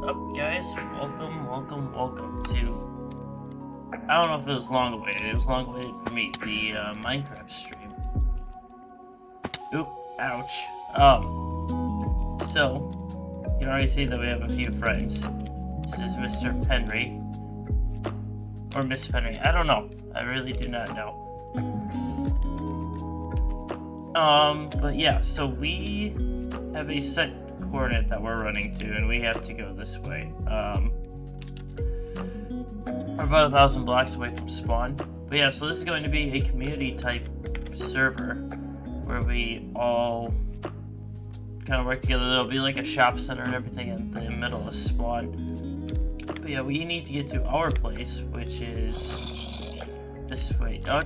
up, guys? Welcome to... I don't know if it was long awaited. It was long awaited for me. The Minecraft stream. Oop, ouch. So, you can already see that we have a few friends. This is Mr. Penry. Or Miss Penry. I don't know. I really do not know. But yeah, so we have a set coordinate that we're running to, and we have to go this way. We're about 1,000 blocks away from spawn. But yeah, so this is going to be a community type server where we all kind of work together. There'll be like a shop center and everything in the middle of spawn. But yeah, we need to get to our place, which is this way. Oh,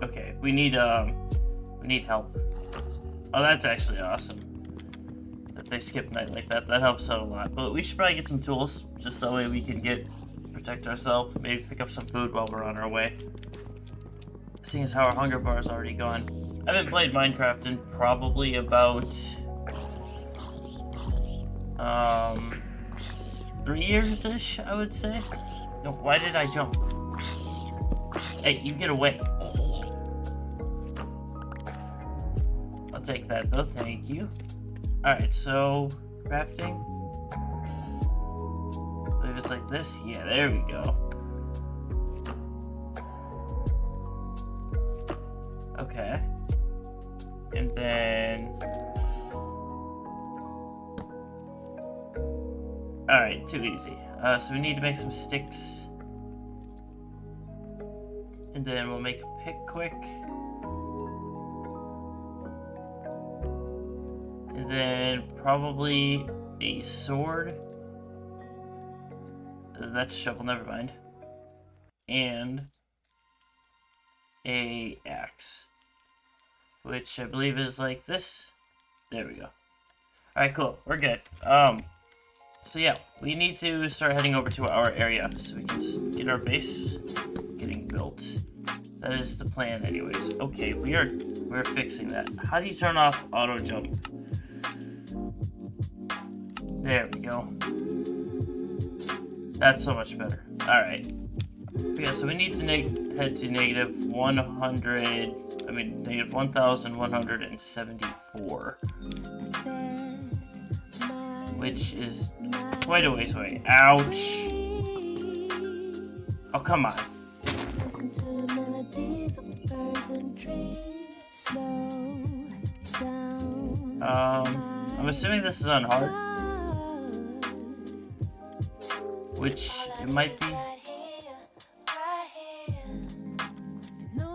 okay, we need help. Oh, that's actually awesome that they skip night like that. That helps out a lot. But we should probably get some tools, just so that way we can protect ourselves. Maybe pick up some food while we're on our way. Seeing as how our hunger bar is already gone. I haven't played Minecraft in probably about 3 years-ish, I would say. No, why did I jump? Hey, you get away. I'll take that though, thank you. Alright, so crafting. I believe it's like this. Yeah, there we go. Okay. And then alright, too easy. So we need to make some sticks. And then we'll make a pick quick. And then probably a sword. That's shovel, never mind. And a axe. Which I believe is like this. There we go. Alright, cool. We're good. So yeah, we need to start heading over to our area so we can just get our base getting built. That is the plan anyways. Okay, we're fixing that. How do you turn off auto jump? There we go. That's so much better. Alright. Yeah, so we need to head to negative 1,174. Which is quite a ways away. Ouch. Oh, come on. I'm assuming this is on hard. Which it might be.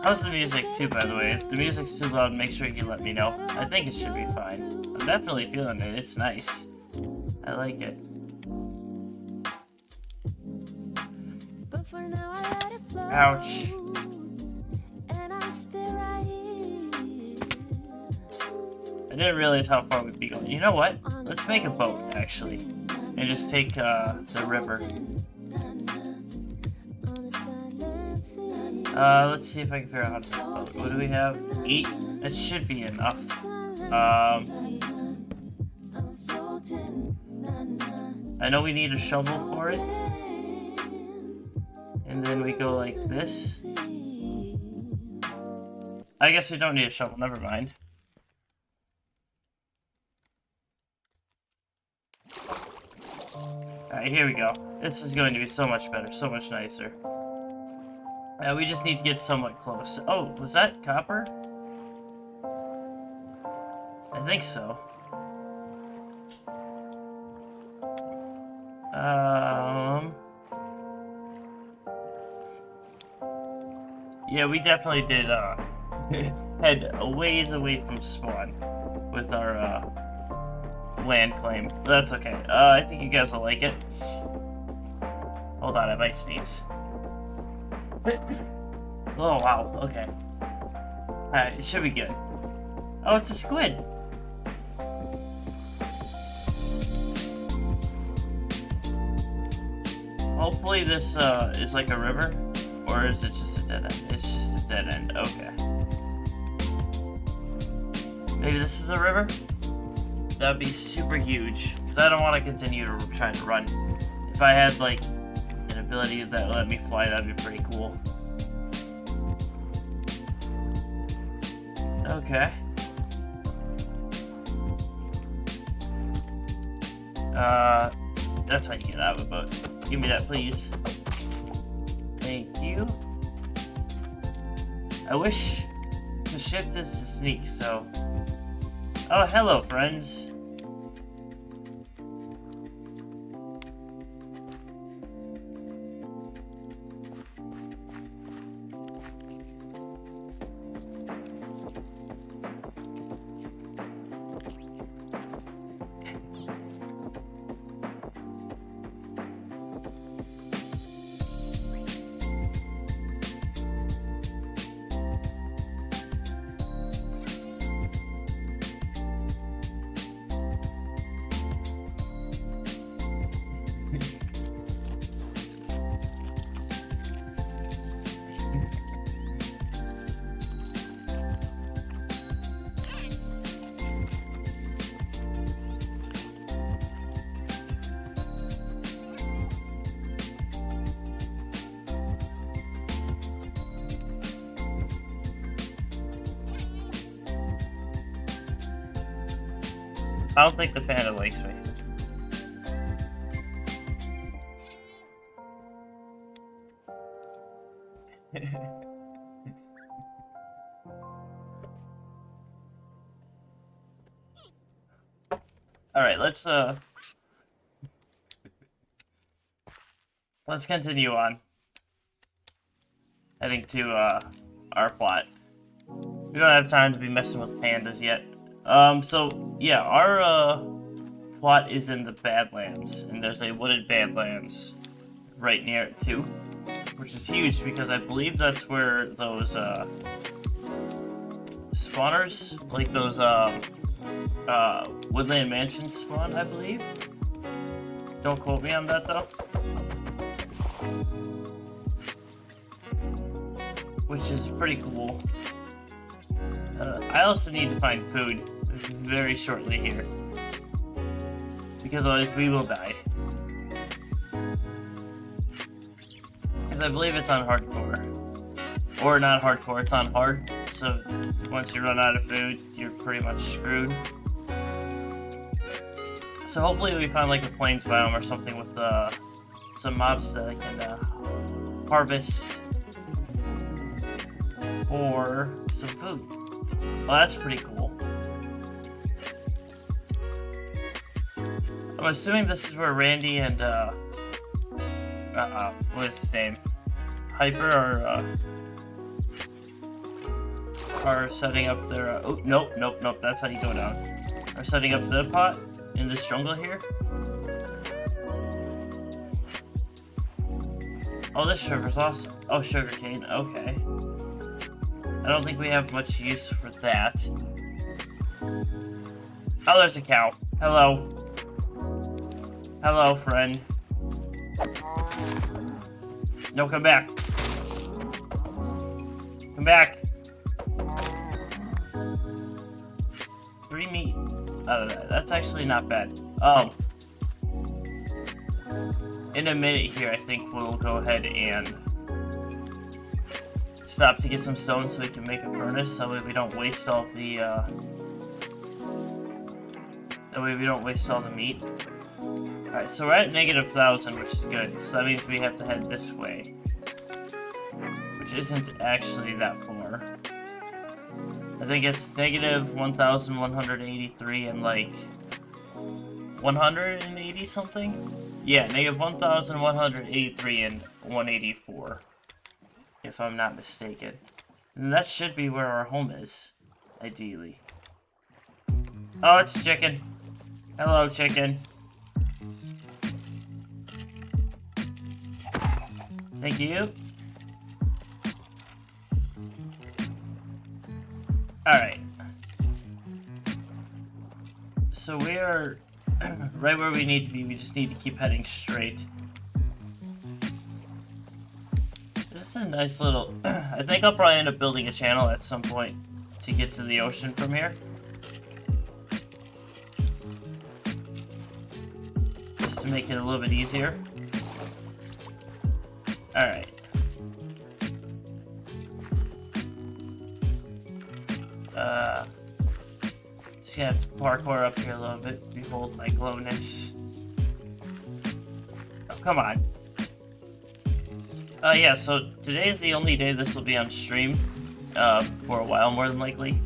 How's the music too, by the way? If the music's too loud, make sure you let me know. I think it should be fine. I'm definitely feeling it. It's nice. I like it. Ouch. I didn't realize how far we'd be going. You know what? Let's make a boat, actually. And just take the river. Let's see if I can figure out how to make a boat. What do we have? 8? That should be enough. I know we need a shovel for it. And then we go like this. I guess we don't need a shovel, never mind. Alright, here we go. This is going to be so much better, so much nicer. We just need to get somewhat close. Oh, was that copper? I think so. Yeah, we definitely did, head a ways away from spawn with our, land claim. But that's okay. I think you guys will like it. Hold on, I might sneeze. Oh, wow, okay. Alright, it should be good. Oh, it's a squid! Hopefully this, is like a river. Or is it just a dead end? It's just a dead end, okay. Maybe this is a river? that'd be super huge. Because I don't want to continue to try to run. If I had, like, an ability that let me fly, that'd be pretty cool. Okay. That's how you get out of a boat. Give me that, please. Thank you. I wish the shift is to sneak, so... Oh, hello, friends. I don't think the panda likes me. Alright, let's continue on. Heading to our plot. We don't have time to be messing with pandas yet. So yeah, our plot is in the Badlands, and there's a wooded Badlands right near it too, which is huge because I believe that's where those spawners, like those woodland mansions spawn, I believe. Don't quote me on that though. Which is pretty cool. I also need to find food very shortly here, because otherwise we will die. Because I believe it's on hardcore. Or not hardcore, it's on hard. So once you run out of food, you're pretty much screwed. So hopefully we find like a plains biome or something with some mobs that I can harvest for some food. Well, that's pretty cool. I'm assuming this is where Randy and, what is his name? Hyper are setting up their, oh, nope, that's how you go down. Are setting up the pot in this jungle here. Oh, this sugar's awesome. Oh, sugarcane, okay. I don't think we have much use for that. Oh, there's a cow. Hello. Hello, friend. No, come back. Come back. 3 meat out of that. That's actually not bad. In a minute here, I think we'll go ahead and stop to get some stone so we can make a furnace, so we don't waste all the meat. Alright, so we're at -1,000, which is good. So that means we have to head this way, which isn't actually that far. I think it's -1,183 and like 180 something? Yeah, -1,183 and 184. If I'm not mistaken. And that should be where our home is, ideally. Oh, it's chicken. Hello, chicken. Thank you. Alright. So we are right where we need to be. We just need to keep heading straight. This is a nice little... I think I'll probably end up building a channel at some point to get to the ocean from here. to make it a little bit easier. Alright. Just gonna have to parkour up here a little bit. Behold my glowness. Oh, come on. Yeah, so today is the only day this will be on stream, for a while more than likely.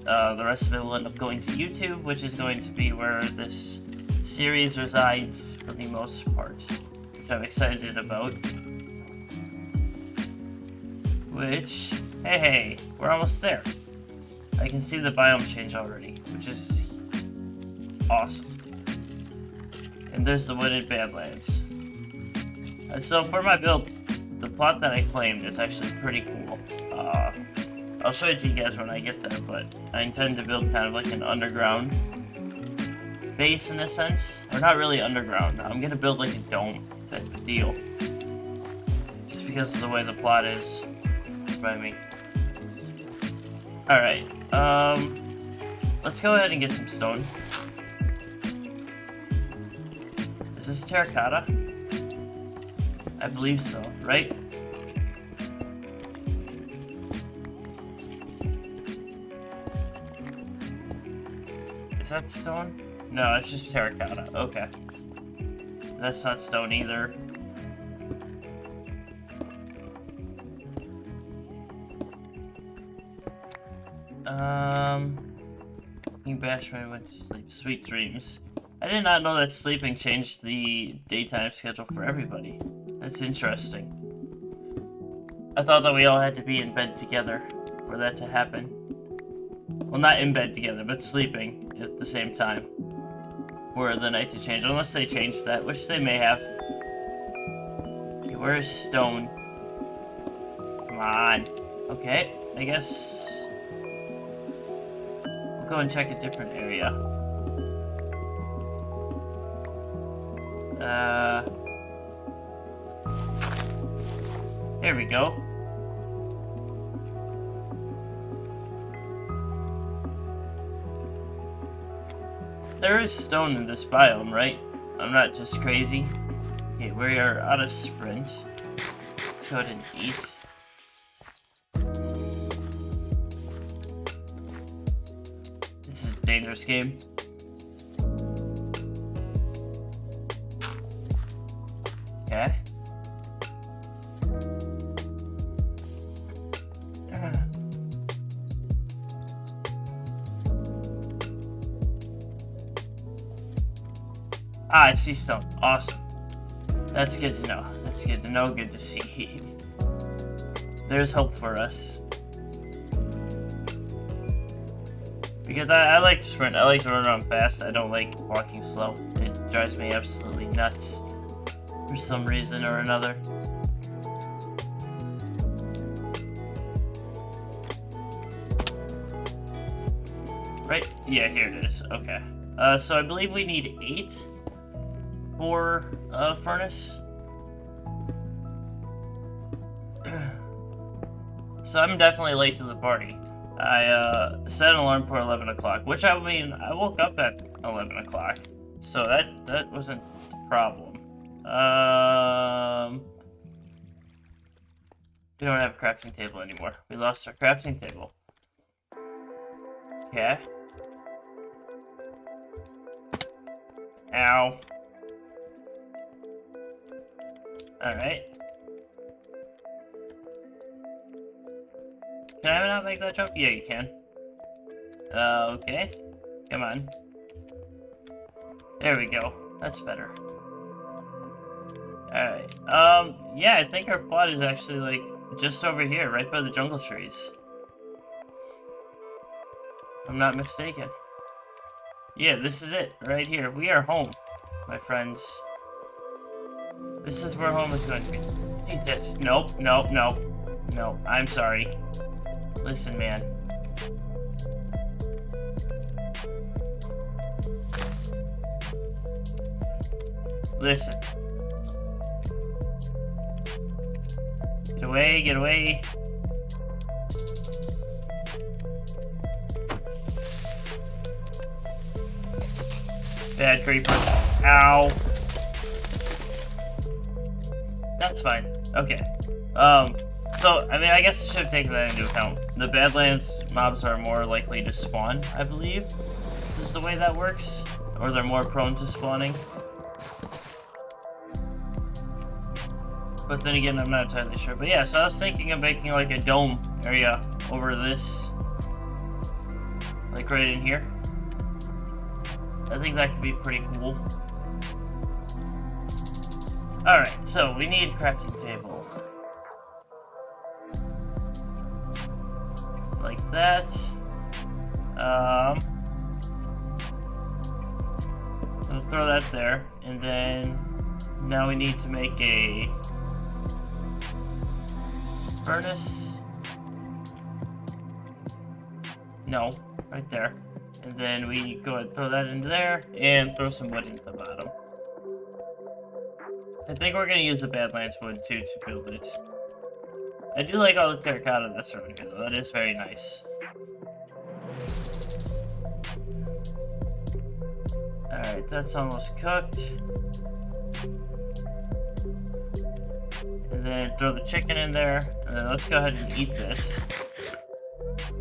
The rest of it will end up going to YouTube, which is going to be where this series resides for the most part, which I'm excited about. Which, hey, we're almost there. I can see the biome change already, which is awesome. And there's the wooded badlands. So for my build, the plot that I claimed is actually pretty cool. I'll show it to you guys when I get there, but I intend to build kind of like an underground base in a sense. Or not really underground. I'm gonna build like a dome type of deal. Just because of the way the plot is by me. Alright, let's go ahead and get some stone. Is this terracotta? I believe so, right? Is that stone? No, it's just terracotta. Okay. That's not stone either. King Bashman went to sleep. Sweet dreams. I did not know that sleeping changed the daytime schedule for everybody. That's interesting. I thought that we all had to be in bed together for that to happen. Well, not in bed together, but sleeping at the same time for the night to change. Unless they changed that, which they may have. Okay, where is stone? Come on. Okay, I guess we'll go and check a different area. There we go. There is stone in this biome, right? I'm not just crazy. Okay, we are out of sprint. Let's go ahead and eat. This is a dangerous game. Okay. Ah, I see stone. Awesome. That's good to know. That's good to know. Good to see. There's hope for us. Because I like to sprint. I like to run around fast. I don't like walking slow. It drives me absolutely nuts. For some reason or another. Right? Yeah, here it is. Okay. So I believe we need 8 for furnace. So I'm definitely late to the party. I set an alarm for 11 o'clock, which I mean, I woke up at 11 o'clock. So that wasn't the problem. We don't have a crafting table anymore. We lost our crafting table. Okay. Ow. Alright. Can I not make that jump? Yeah, you can. Okay. Come on. There we go. That's better. Alright. Yeah, I think our plot is actually, like, just over here, right by the jungle trees. If I'm not mistaken. Yeah, this is it, right here. We are home, my friends. This is where home is going to be. Jesus, nope, nope, nope. No, I'm sorry. Listen, man. Listen. Get away, get away. Bad creeper. Ow. That's fine. Okay. So, I mean, I guess I should have taken that into account. The Badlands mobs are more likely to spawn, I believe. This is the way that works. Or they're more prone to spawning. But then again, I'm not entirely sure. But yeah, so I was thinking of making like a dome area over this. Like right in here. I think that could be pretty cool. Alright, so we need a crafting table. Like that. We'll throw that there. And then now we need to make a furnace. No, right there. And then we go ahead and throw that into there and throw some wood into the bottom. I think we're gonna use the Badlands wood too to build it. I do like all the terracotta that's around here though, that is very nice. Alright, that's almost cooked. And then throw the chicken in there, and then let's go ahead and eat this.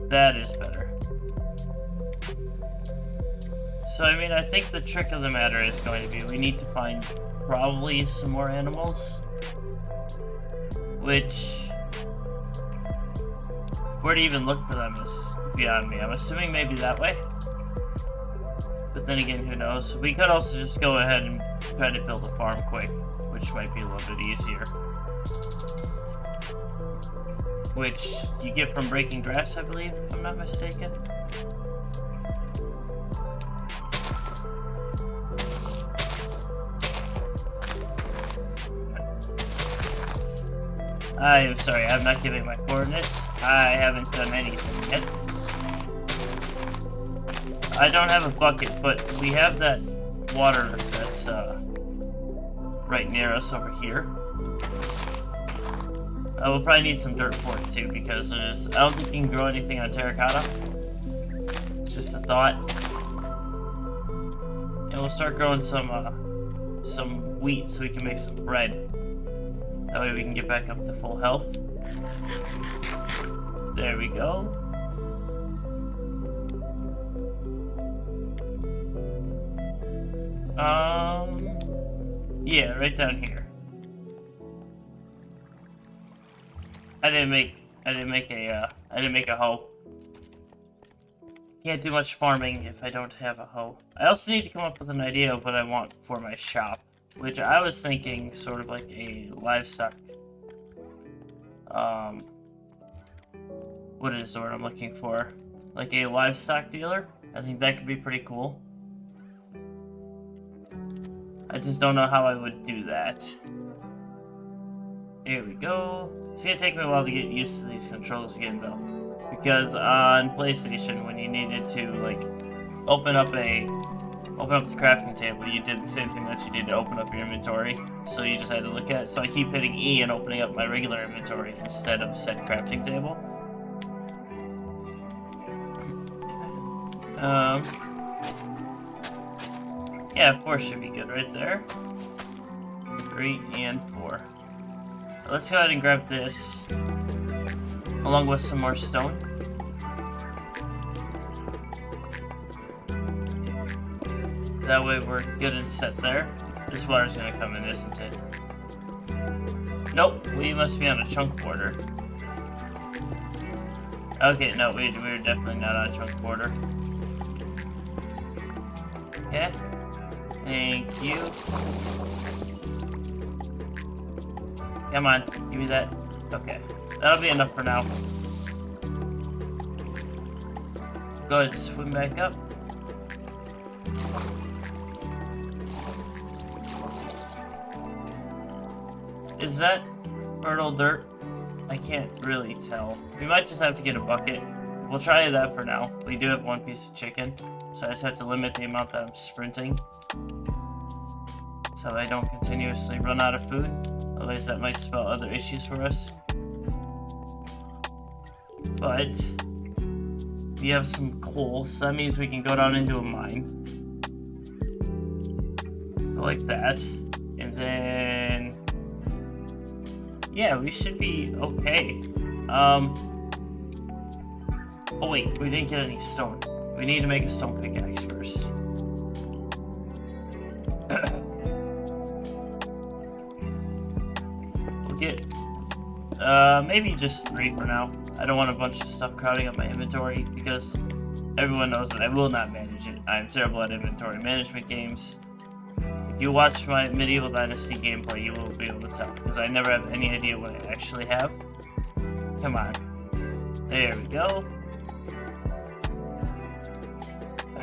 That is better. So, I mean, I think the trick of the matter is going to be we need to find probably some more animals. Which, where to even look for them is beyond me. I'm assuming maybe that way. But then again, who knows? We could also just go ahead and try to build a farm quick, which might be a little bit easier. Which you get from breaking grass, I believe, if I'm not mistaken. I am sorry, I'm not giving my coordinates. I haven't done anything yet. I don't have a bucket, but we have that water that's right near us over here. We'll probably need some dirt for it too, because I don't think you can grow anything on terracotta. It's just a thought. And we'll start growing some wheat so we can make some bread. That way we can get back up to full health. There we go. Yeah, right down here. I didn't make a hoe. Can't do much farming if I don't have a hoe. I also need to come up with an idea of what I want for my shop, which I was thinking sort of like a livestock. What is the word I'm looking for? Like a livestock dealer. I think that could be pretty cool. I just don't know how I would do that. Here we go. It's gonna take me a while to get used to these controls again, though, because on PlayStation, when you needed to like open up the crafting table, you did the same thing that you did to open up your inventory. So you just had to look at it. So I keep hitting E and opening up my regular inventory instead of said crafting table. Yeah, 4 should be good right there. 3 and 4. Let's go ahead and grab this, along with some more stone. That way we're good and set there. This water's gonna come in, isn't it? Nope, we must be on a chunk border. Okay, no, we're definitely not on a chunk border. Okay. Thank you. Come on, give me that. Okay, that'll be enough for now. Go ahead and swim back up. Is that fertile dirt? I can't really tell. We might just have to get a bucket. We'll try that for now. We do have 1 piece of chicken, so I just have to limit the amount that I'm sprinting, so I don't continuously run out of food. Otherwise that might spell other issues for us. But we have some coal, so that means we can go down into a mine. Go like that. And then Yeah, we should be okay. Oh wait, we didn't get any stone. We need to make a stone pickaxe first. We'll get, maybe just 3 for now. I don't want a bunch of stuff crowding up my inventory because everyone knows that I will not manage it. I'm terrible at inventory management games. If you watch my Medieval Dynasty gameplay, you will be able to tell, because I never have any idea what I actually have. Come on. There we go.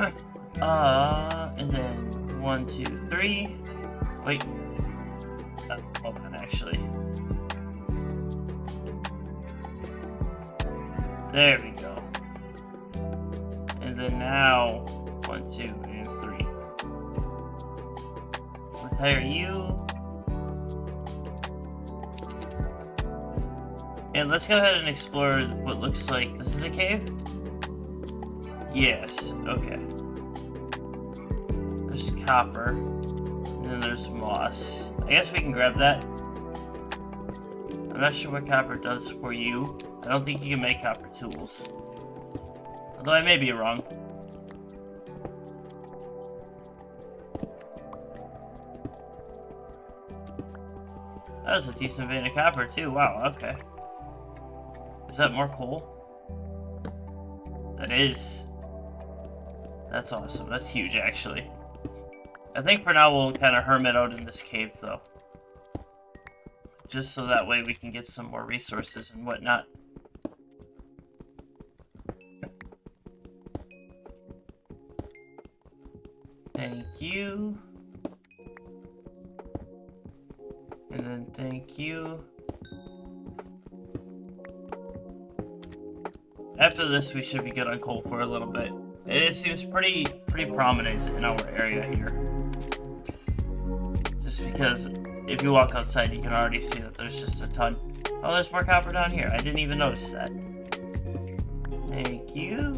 And then 1, 2, 3. Wait. Hold on, actually. There we go. And then now, 1, 2, and 3. Retire you. And let's go ahead and explore what looks like. This is a cave? Yes, okay. There's copper. And then there's moss. I guess we can grab that. I'm not sure what copper does for you. I don't think you can make copper tools. Although I may be wrong. That was a decent vein of copper too. Wow, okay. Is that more coal? That is. That's awesome. That's huge, actually. I think for now we'll kind of hermit out in this cave, though. Just so that way we can get some more resources and whatnot. Thank you. And then thank you. After this, we should be good on coal for a little bit. It seems pretty prominent in our area here. Just because if you walk outside, you can already see that there's just a ton. Oh, there's more copper down here. I didn't even notice that. Thank you.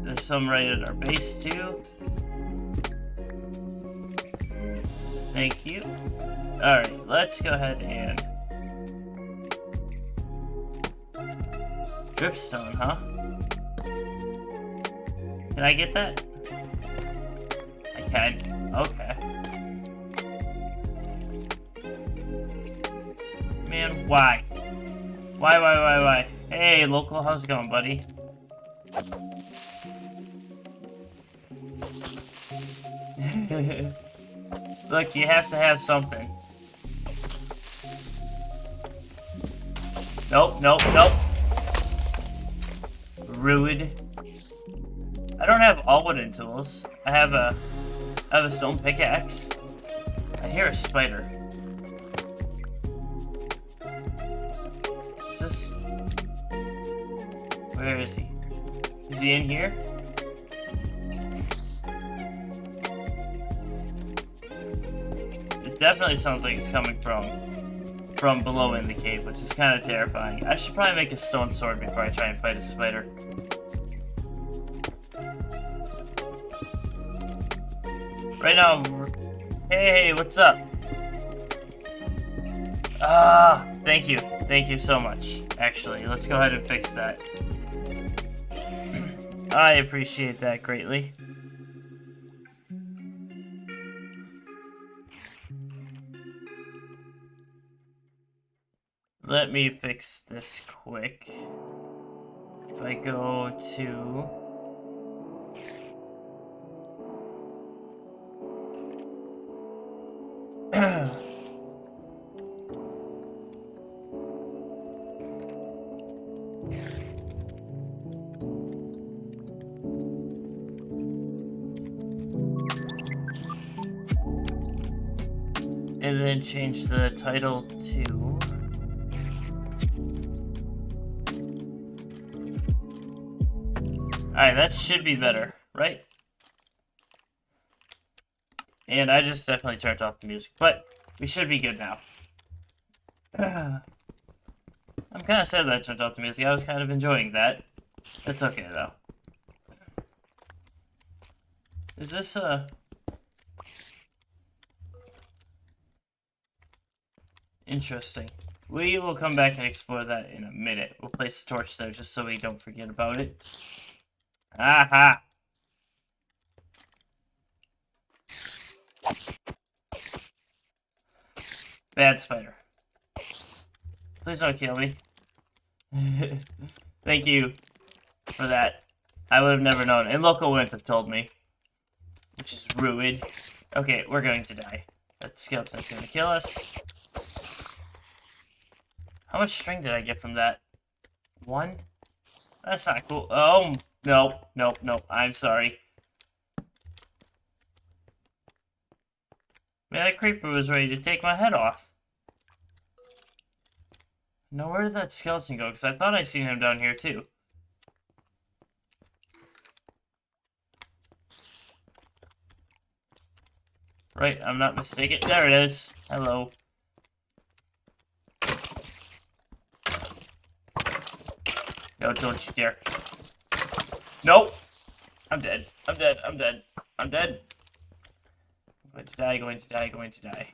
There's some right at our base too. Thank you. Alright, let's go ahead and... Dripstone, huh? Can I get that? I can. Okay. Man, why? Why? Hey, local, how's it going, buddy? Look, you have to have something. Nope. Rude. I don't have all wooden tools. I have a stone pickaxe. I hear a spider. Is this? Where is he? Is he in here? It definitely sounds like it's coming from below in the cave, which is kind of terrifying. I should probably make a stone sword before I try and fight a spider. Right now, hey, what's up? Thank you so much. Actually, let's go ahead and fix that. I appreciate that greatly. Let me fix this quick. If I go to... and then change the title to... Alright, that should be better, right? And I just definitely turned off the music, but we should be good now. I'm kind of sad that I turned off the music. I was kind of enjoying that. It's okay, though. Is this, Interesting. We will come back and explore that in a minute. We'll place a torch there just so we don't forget about it. Aha! Bad spider. Please don't kill me. Thank you for that. I would have never known. And local wouldn't have told me. Which is rude. Okay, we're going to die. That skeleton's going to kill us. How much string did I get from that? 1? That's not cool. Oh, no, no, no. I'm sorry. Man, that creeper was ready to take my head off. Now, where did that skeleton go? Because I thought I seen him down here, too. Right, I'm not mistaken. There it is. Hello. No, don't you dare. Nope. I'm dead. I'm dead. I'm dead. I'm dead. I'm going to die, going to die, going to die.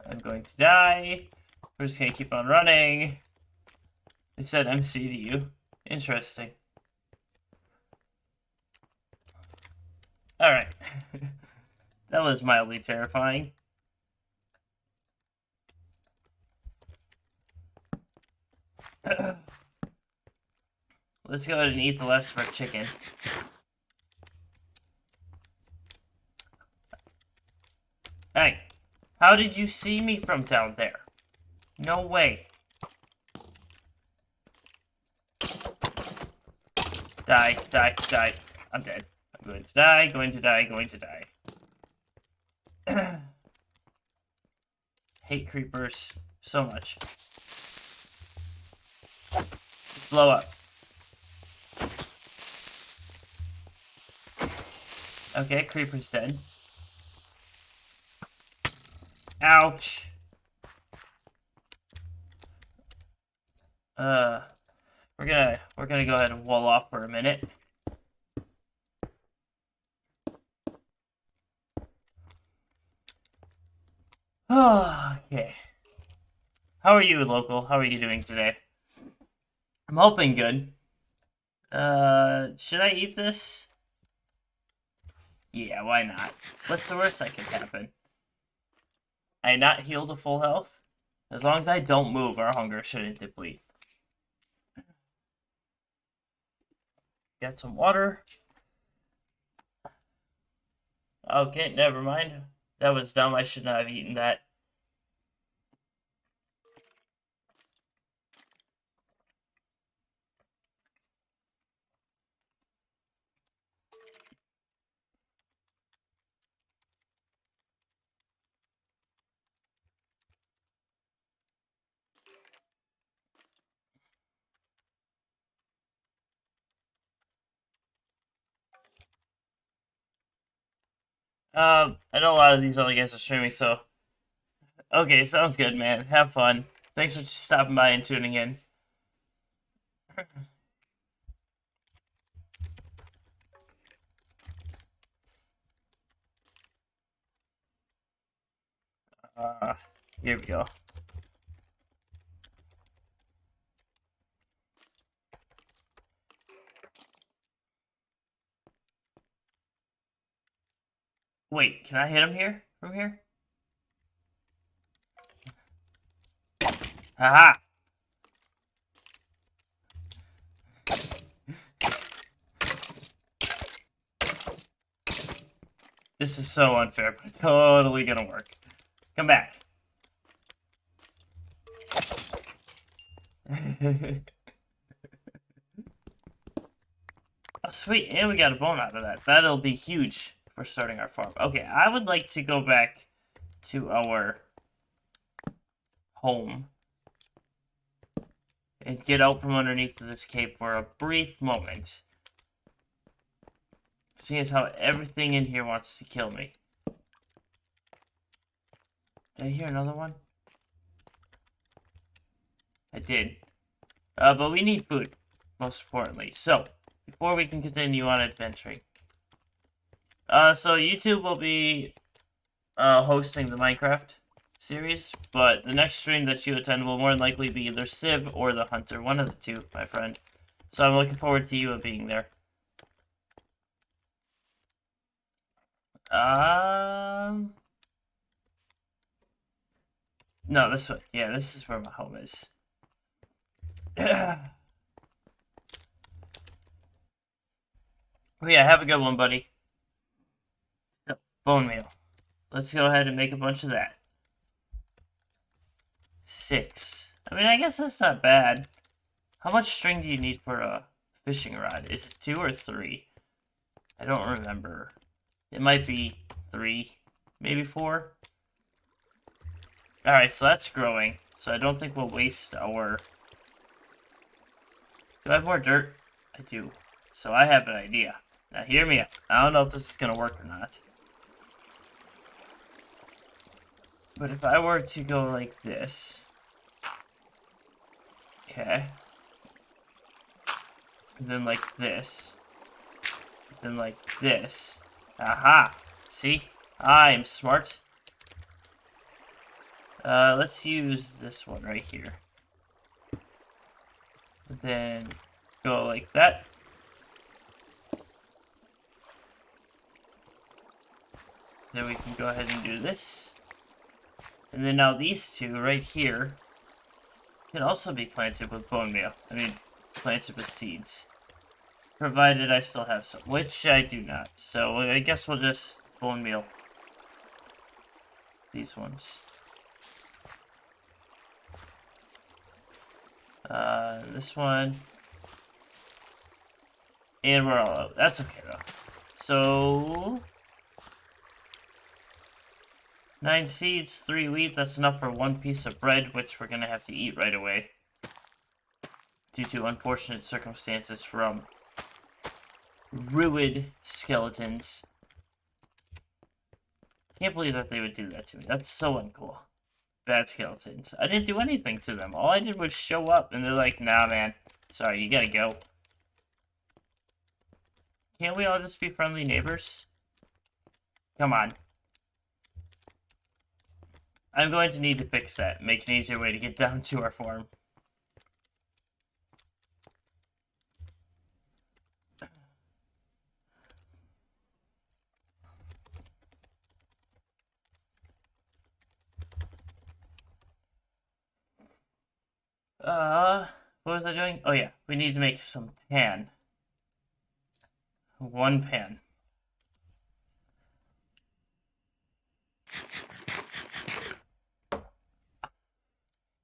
I'm going to die. We're just gonna keep on running. It said MC to you. Interesting. Alright. That was mildly terrifying. Let's go ahead and eat the last of our chicken. Hey, how did you see me from down there? No way. Die, die, die. I'm dead. I'm going to die, going to die, going to die. Hate creepers so much. Let's blow up. Okay, creeper's dead. Ouch. We're gonna go ahead and wall off for a minute. Okay. How are you, local? How are you doing today? I'm hoping good. Should I eat this? Yeah, why not? What's the worst that could happen? I not heal to full health? As long as I don't move, our hunger shouldn't deplete. Got some water. Okay, never mind. That was dumb. I should not have eaten that. I know a lot of these other guys are streaming, so... Okay, sounds good, man. Have fun. Thanks for stopping by and tuning in. Here we go. Wait, can I hit him here? From here? Haha! This is so unfair, but totally gonna work. Come back. Oh, sweet, and we got a bone out of that. That'll be huge for starting our farm. Okay, I would like to go back to our home and get out from underneath this cave for a brief moment. Seeing as how everything in here wants to kill me. Did I hear another one? I did. But we need food, most importantly. So, before we can continue on adventuring, So YouTube will be hosting the Minecraft series, but the next stream that you attend will more than likely be either Civ or the Hunter, one of the two, my friend. So I'm looking forward to you being there. No, this way. Yeah, this is where my home is. Well, yeah, have a good one, buddy. Bone meal. Let's go ahead and make a bunch of that. 6. I mean, I guess that's not bad. How much string do you need for a fishing rod? Is it 2 or 3? I don't remember. It might be 3, maybe 4. Alright, so that's growing. So I don't think we'll waste our... Do I have more dirt? I do. So I have an idea. Now hear me out. I don't know if this is going to work or not. But if I were to go like this... Okay. And then like this. Then like this. Aha! See? I'm smart. Let's use this one right here. Then go like that. Then we can go ahead and do this. And then now these two right here can also be planted with bone meal. I mean, planted with seeds. Provided I still have some, which I do not. So I guess we'll just bone meal these ones. This one. And we're all out. That's okay though. So 9 seeds, 3 wheat. That's enough for 1 piece of bread, which we're gonna have to eat right away. Due to unfortunate circumstances from ruined skeletons. Can't believe that they would do that to me. That's so uncool. Bad skeletons. I didn't do anything to them. All I did was show up, and they're like, nah, man. Sorry, you gotta go. Can't we all just be friendly neighbors? Come on. I'm going to need to fix that. Make an easier way to get down to our farm. What was I doing? Oh yeah, we need to make some pan. 1 pan.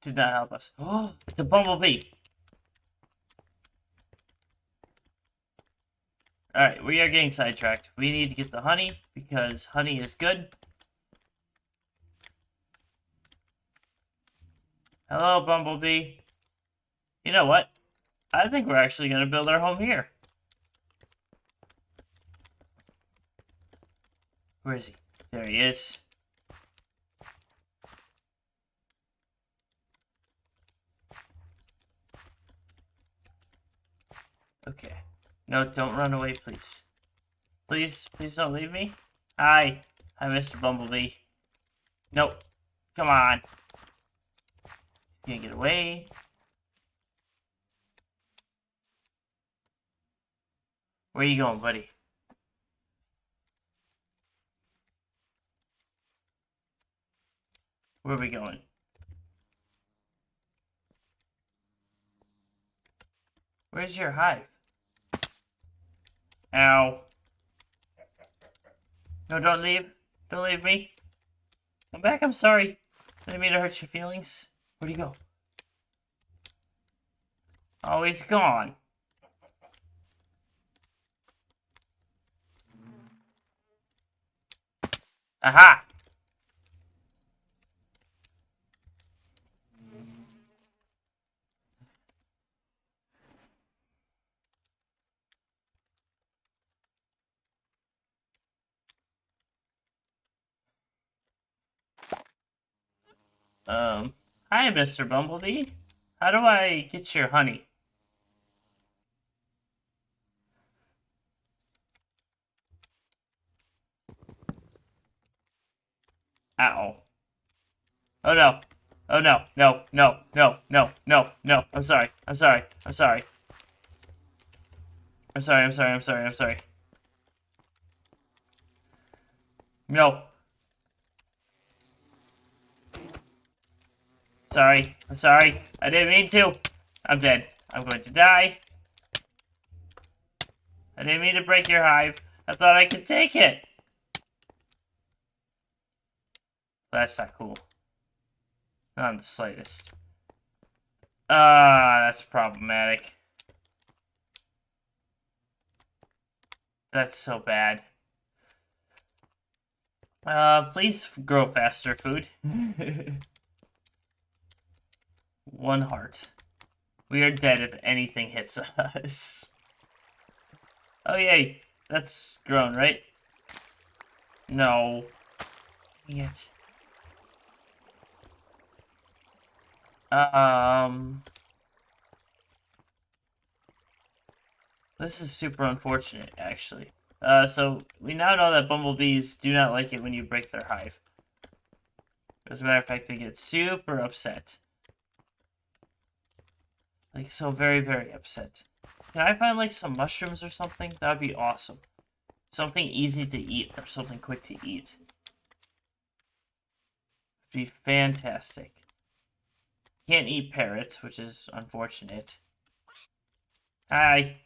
Did not help us. Oh, it's a bumblebee! Alright, we are getting sidetracked. We need to get the honey, because honey is good. Hello, bumblebee. You know what? I think we're actually going to build our home here. Where is he? There he is. Okay. No, don't run away, please. Please don't leave me. Hi. Hi, Mr. Bumblebee. Nope. Come on. Can't get away. Where are you going, buddy? Where are we going? Where's your hive? Ow. No, don't leave. Don't leave me. Come back, I'm sorry. I didn't mean to hurt your feelings. Where'd he go? Oh, he's gone. Aha! Hi, Mr. Bumblebee. How do I get your honey? Ow. Oh no. Oh no. No. No. No. No. No. No. I'm sorry. I'm sorry. I'm sorry. I'm sorry. I'm sorry. I'm sorry. I'm sorry. No. Sorry. I'm sorry. I didn't mean to. I'm dead. I'm going to die. I didn't mean to break your hive. I thought I could take it. That's not cool. Not in the slightest. That's problematic. That's so bad. Please grow faster, food. 1 heart. We are dead if anything hits us. Oh, yay. That's grown, right? No. Dang it. This is super unfortunate, actually. So we now know that bumblebees do not like it when you break their hive. As a matter of fact, they get super upset. Like, so very, very upset. Can I find, like, some mushrooms or something? That would be awesome. Something easy to eat or something quick to eat. Would be fantastic. Can't eat parrots, which is unfortunate. Hi.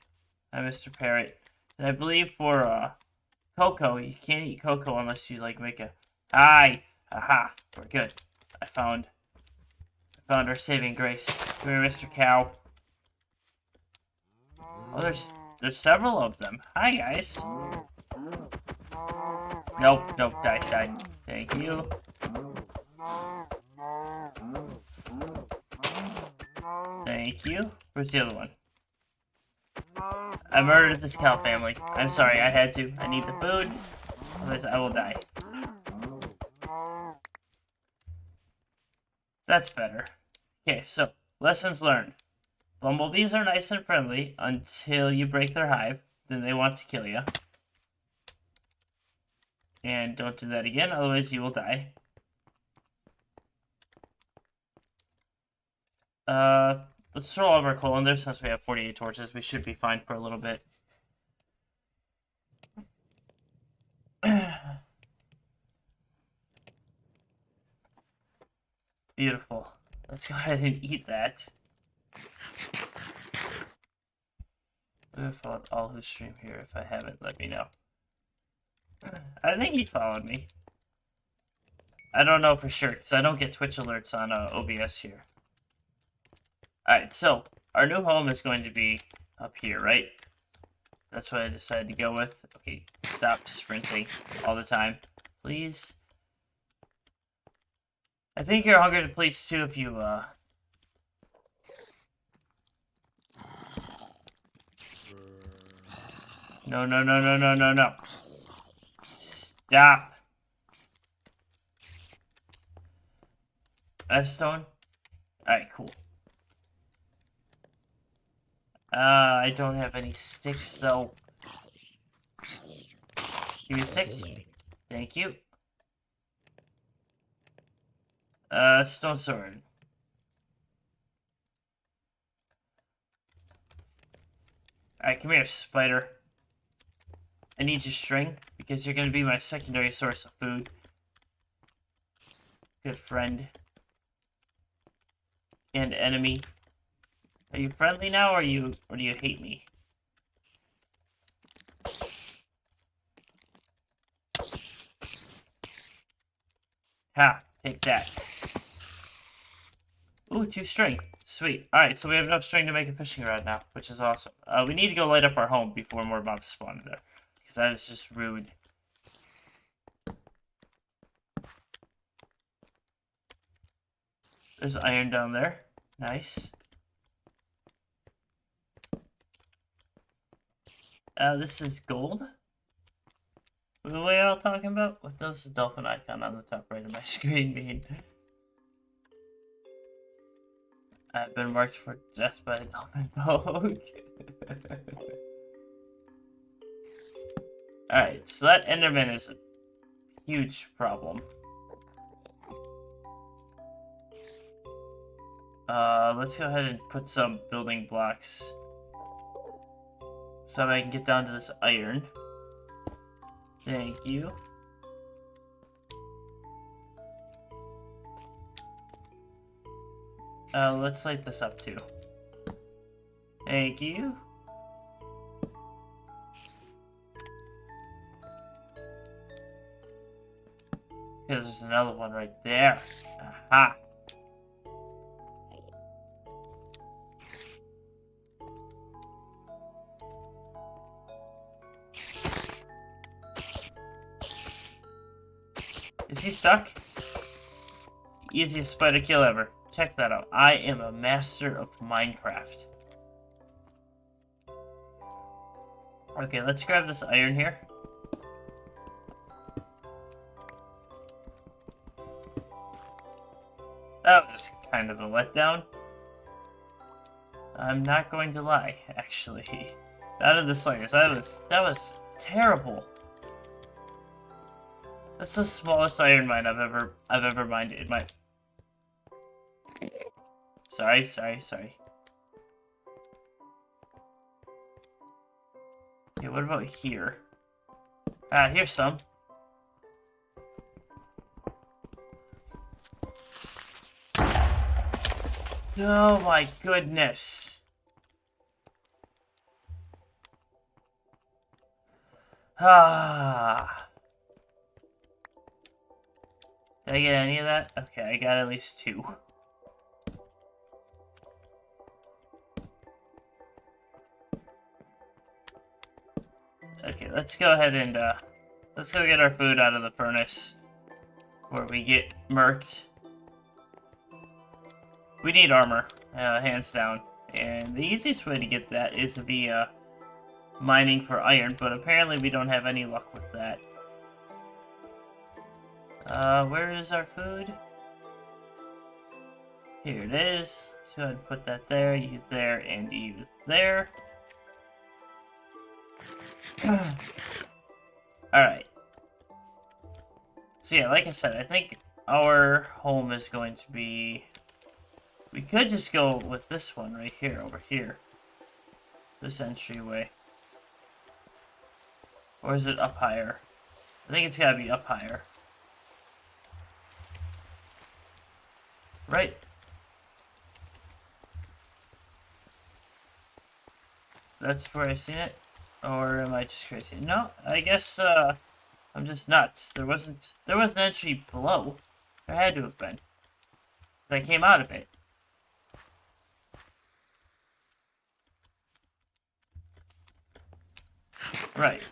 Hi, Mr. Parrot. And I believe for, cocoa, you can't eat cocoa unless you, like, make a... Hi! Aha! We're good. I found our saving grace. Come here, Mr. Cow. Oh, there's several of them. Hi, guys. Nope, die. Thank you. Thank you. Where's the other one? I murdered this cow family. I'm sorry, I had to. I need the food. Otherwise, I will die. That's better. Okay, so, lessons learned. Bumblebees are nice and friendly until you break their hive. Then they want to kill you. And don't do that again, otherwise you will die. Let's throw all of our coal in there since we have 48 torches. We should be fine for a little bit. Beautiful. Let's go ahead and eat that. I followed all who stream here. If I haven't, let me know. I think he followed me. I don't know for sure, because I don't get Twitch alerts on OBS here. Alright, so, our new home is going to be up here, right? That's what I decided to go with. Okay, stop sprinting all the time, please. I think you're hungry to please too if you, No. Stop. I have stone? Alright, cool. I don't have any sticks, though. Give me a stick. Thank you. Stone sword. Alright, come here, spider. I need your string, because you're going to be my secondary source of food. Good friend. And enemy. Are you friendly now, or do you hate me? Ha! Take that. Ooh, 2 string. Sweet. Alright, so we have enough string to make a fishing rod now, which is awesome. We need to go light up our home before more mobs spawn in there. Because that is just rude. There's iron down there. Nice. This is gold. What are we all talking about? What does the dolphin icon on the top right of my screen mean? I've been marked for death by a dolphin poke. Alright, so that Enderman is a huge problem. Let's go ahead and put some building blocks so I can get down to this iron. Thank you. Let's light this up too. Thank you. Because there's another one right there. Aha. Is he stuck? Easiest spider kill ever. Check that out. I am a master of Minecraft. Okay, let's grab this iron here. That was kind of a letdown. I'm not going to lie, actually. Not in the slightest. That was terrible. That's the smallest iron mine I've ever mined in my. Sorry. Okay, what about here? Here's some. Oh my goodness. Ah. Did I get any of that? Okay, I got at least 2. Okay, let's go ahead and, let's go get our food out of the furnace before we get murked. We need armor, hands down. And the easiest way to get that is via mining for iron, but apparently we don't have any luck with that. Where is our food? Here it is. Let's go ahead and put that there, use there, and use there. Alright. So yeah, like I said, I think our home is going to be... We could just go with this one right here, over here. This entryway. Or is it up higher? I think it's gotta be up higher. Right. That's where I seen it? Or am I just crazy? No, I guess, I'm just nuts. There was an entry below. There had to have been. 'Cause I came out of it. Right.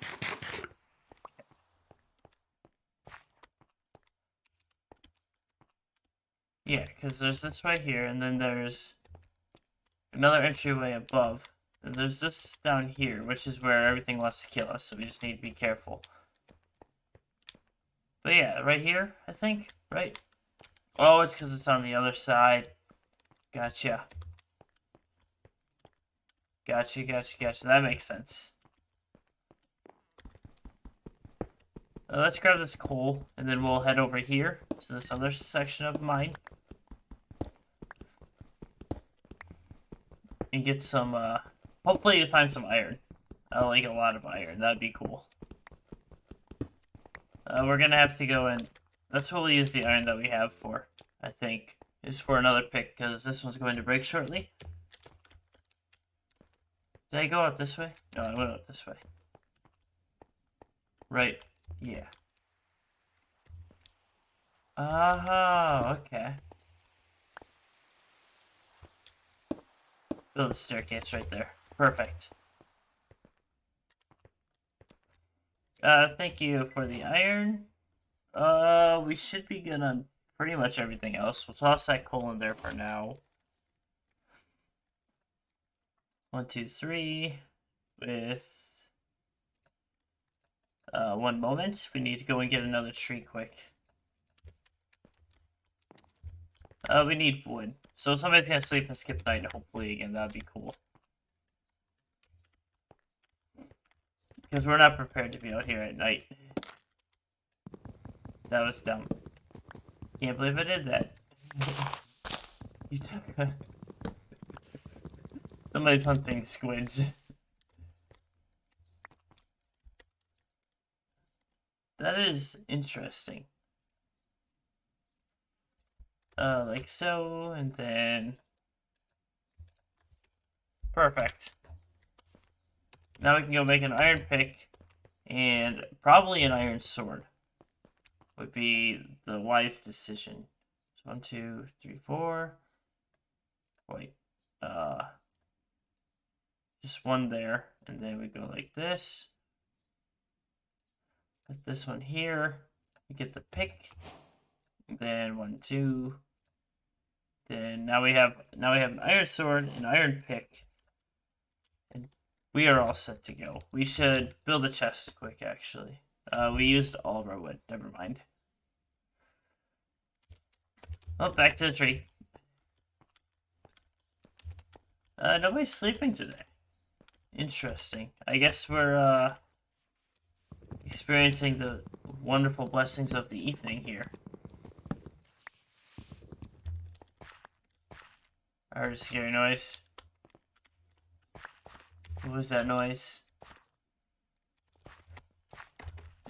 Yeah, because there's this right here, and then there's another entryway above. And there's this down here, which is where everything wants to kill us, so we just need to be careful. But yeah, right here, I think, right? Oh, it's because it's on the other side. Gotcha. Gotcha. That makes sense. Let's grab this coal, and then we'll head over here to this other section of mine. And get some, hopefully to find some iron. Like a lot of iron, that'd be cool. We're gonna have to go and... That's what we'll use the iron that we have for, I think. Is for another pick, because this one's going to break shortly. Did I go out this way? No, I went out this way. Right. Yeah. Oh, okay. Build a staircase right there. Perfect. Thank you for the iron. We should be good on pretty much everything else. We'll toss that coal in there for now. 1, 2, 3. With... 1 moment. We need to go and get another tree quick. We need wood. So somebody's gonna sleep and skip night, hopefully, again. That'd be cool. Because we're not prepared to be out here at night. That was dumb. Can't believe I did that. You Somebody's hunting squids. That is interesting. Like so, and then... Perfect. Now we can go make an iron pick, and probably an iron sword would be the wise decision. So 1, 2, 3, 4. Wait. Just one there, and then we go like this. Put this one here. We get the pick. Then 1, 2. Then now we have an iron sword, an iron pick, and we are all set to go. We should build a chest quick, actually. We used all of our wood. Never mind. Oh, back to the tree. Nobody's sleeping today. Interesting. I guess we're experiencing the wonderful blessings of the evening here. I heard a scary noise. What was that noise?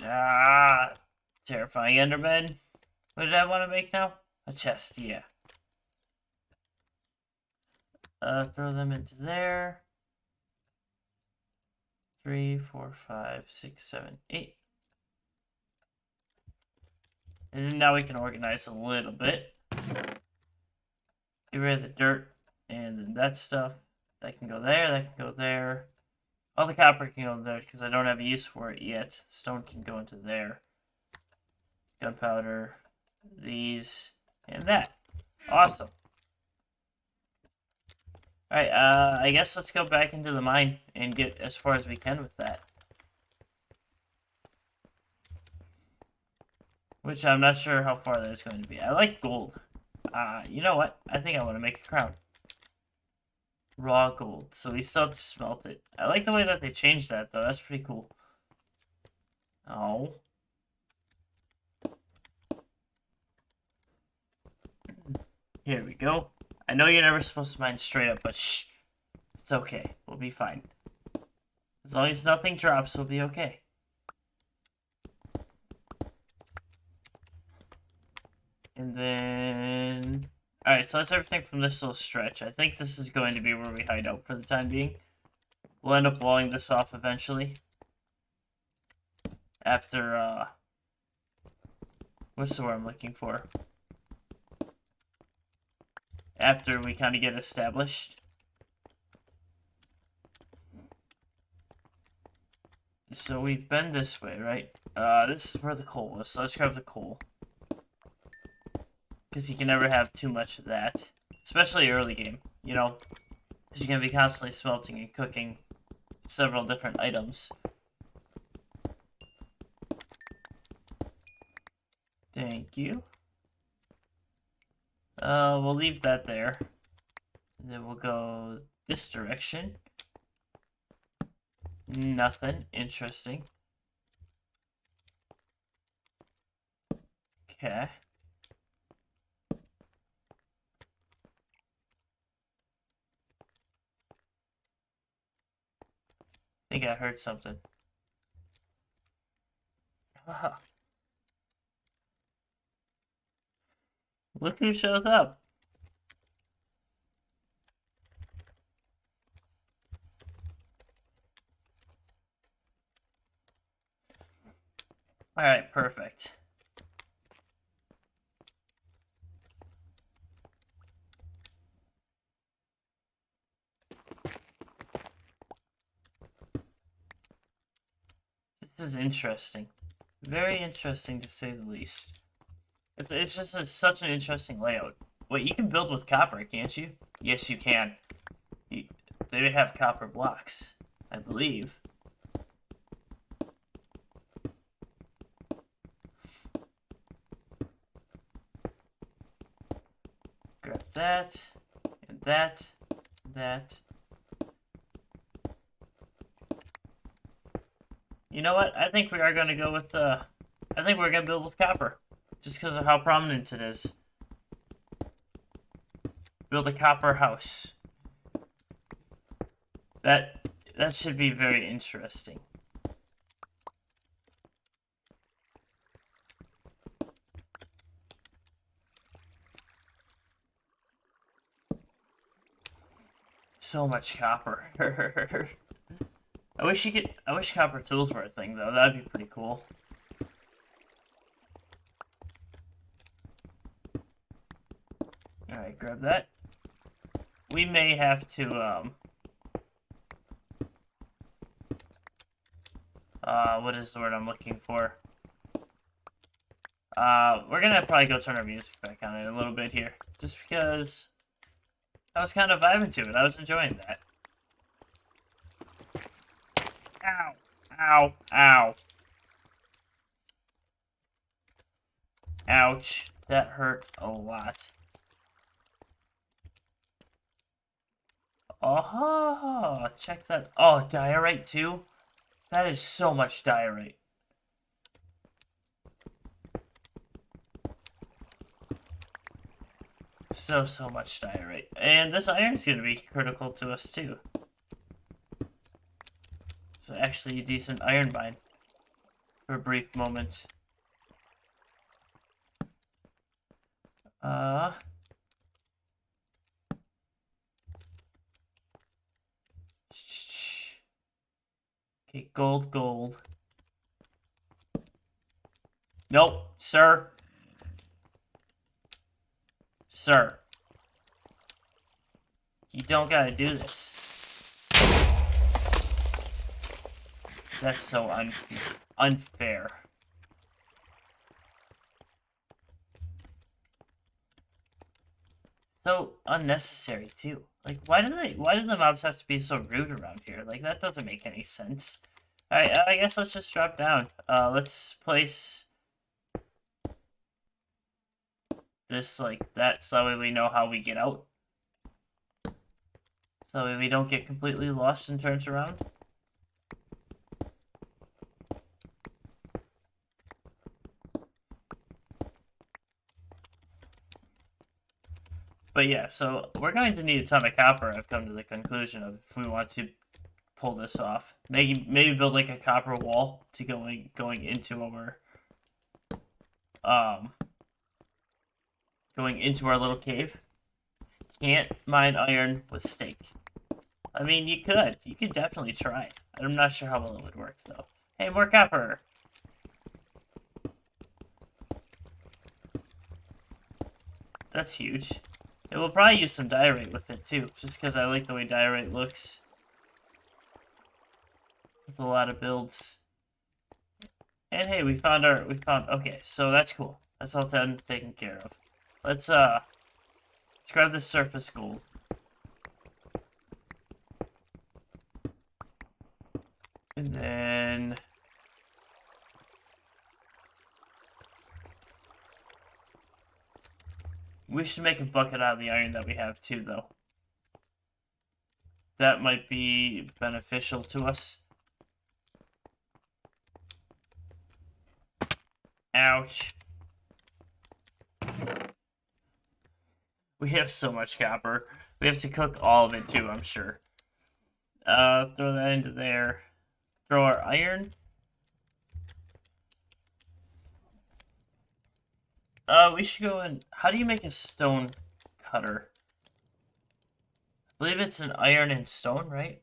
Ah, terrifying Enderman. What did I want to make now? A chest, yeah. Throw them into there. 3, 4, 5, 6, 7, 8. And then now we can organize a little bit. Get rid of the dirt and then that stuff. That can go there, that can go there. All the copper can go there because I don't have a use for it yet. Stone can go into there. Gunpowder, these, and that. Awesome. Alright, I guess let's go back into the mine and get as far as we can with that. Which I'm not sure how far that is going to be. I like gold. You know what? I think I want to make a crown. Raw gold. So we still have to smelt it. I like the way that they changed that, though. That's pretty cool. Oh. Here we go. I know you're never supposed to mine straight up, but shh. It's okay. We'll be fine. As long as nothing drops, we'll be okay. And then... Alright, so that's everything from this little stretch. I think this is going to be where we hide out for the time being. We'll end up walling this off eventually. After, what's the word I'm looking for? After we kind of get established. So we've been this way, right? This is where the coal was, so let's grab the coal. Because you can never have too much of that. Especially early game, you know? Because you're going to be constantly smelting and cooking several different items. Thank you. We'll leave that there. And then we'll go this direction. Nothing interesting. Okay. I think I heard something. Look who shows up. Alright, perfect. This is interesting. Very interesting to say the least. It's just such an interesting layout. Wait, you can build with copper, can't you? Yes, you can. They have copper blocks, I believe. Grab that, and that, and that. You know what? I think we are going to go with, I think we're going to build with copper. Just because of how prominent it is. build a copper house. That should be very interesting. So much copper. I wish copper tools were a thing though. That'd be pretty cool. Alright, grab that. We may have to what is the word I'm looking for? We're gonna probably go turn our music back on it a little bit here. Just because I was kind of vibing to it. I was enjoying that. Ow. Ow. Ow. Ouch. That hurt a lot. Oh, check that. Oh, diorite too? That is so much diorite. So much diorite. And this iron is going to be critical to us too. So actually a decent iron mine for a brief moment. Okay, gold. Nope, sir. Sir. You don't gotta do this. That's so unfair. So unnecessary too. Like, why do the mobs have to be so rude around here? Like, that doesn't make any sense. Alright, I guess let's just drop down. Let's place this like that, so that way we know how we get out. So that way we don't get completely lost and turns around. But yeah, so we're going to need a ton of copper, I've come to the conclusion of, if we want to pull this off. Maybe build like a copper wall to going into our little cave. Can't mine iron with steak. I mean, you could definitely try. I'm not sure how well it would work though. Hey, more copper. That's huge. It will probably use some diorite with it too, just because I like the way diorite looks. With a lot of builds. And hey, we found okay, so that's cool. That's all taken care of. Let's grab this surface gold. And then we should make a bucket out of the iron that we have too, though. That might be beneficial to us. Ouch. We have so much copper. We have to cook all of it too, I'm sure. Throw that into there. Throw our iron. We should go in. How do you make a stone cutter? I believe it's an iron and stone, right?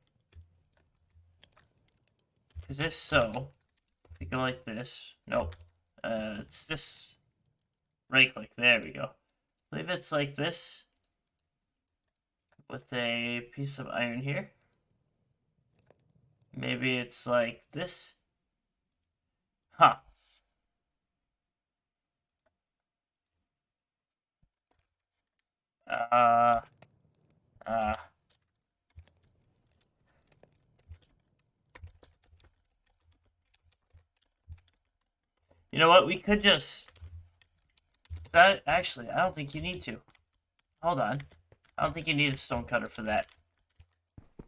Because if so, if we go like this. Nope. It's this. Right click. There we go. I believe it's like this. With a piece of iron here. Maybe it's like this. Huh. You know what? We could just... That, actually, I don't think you need to. Hold on. I don't think you need a stone cutter for that.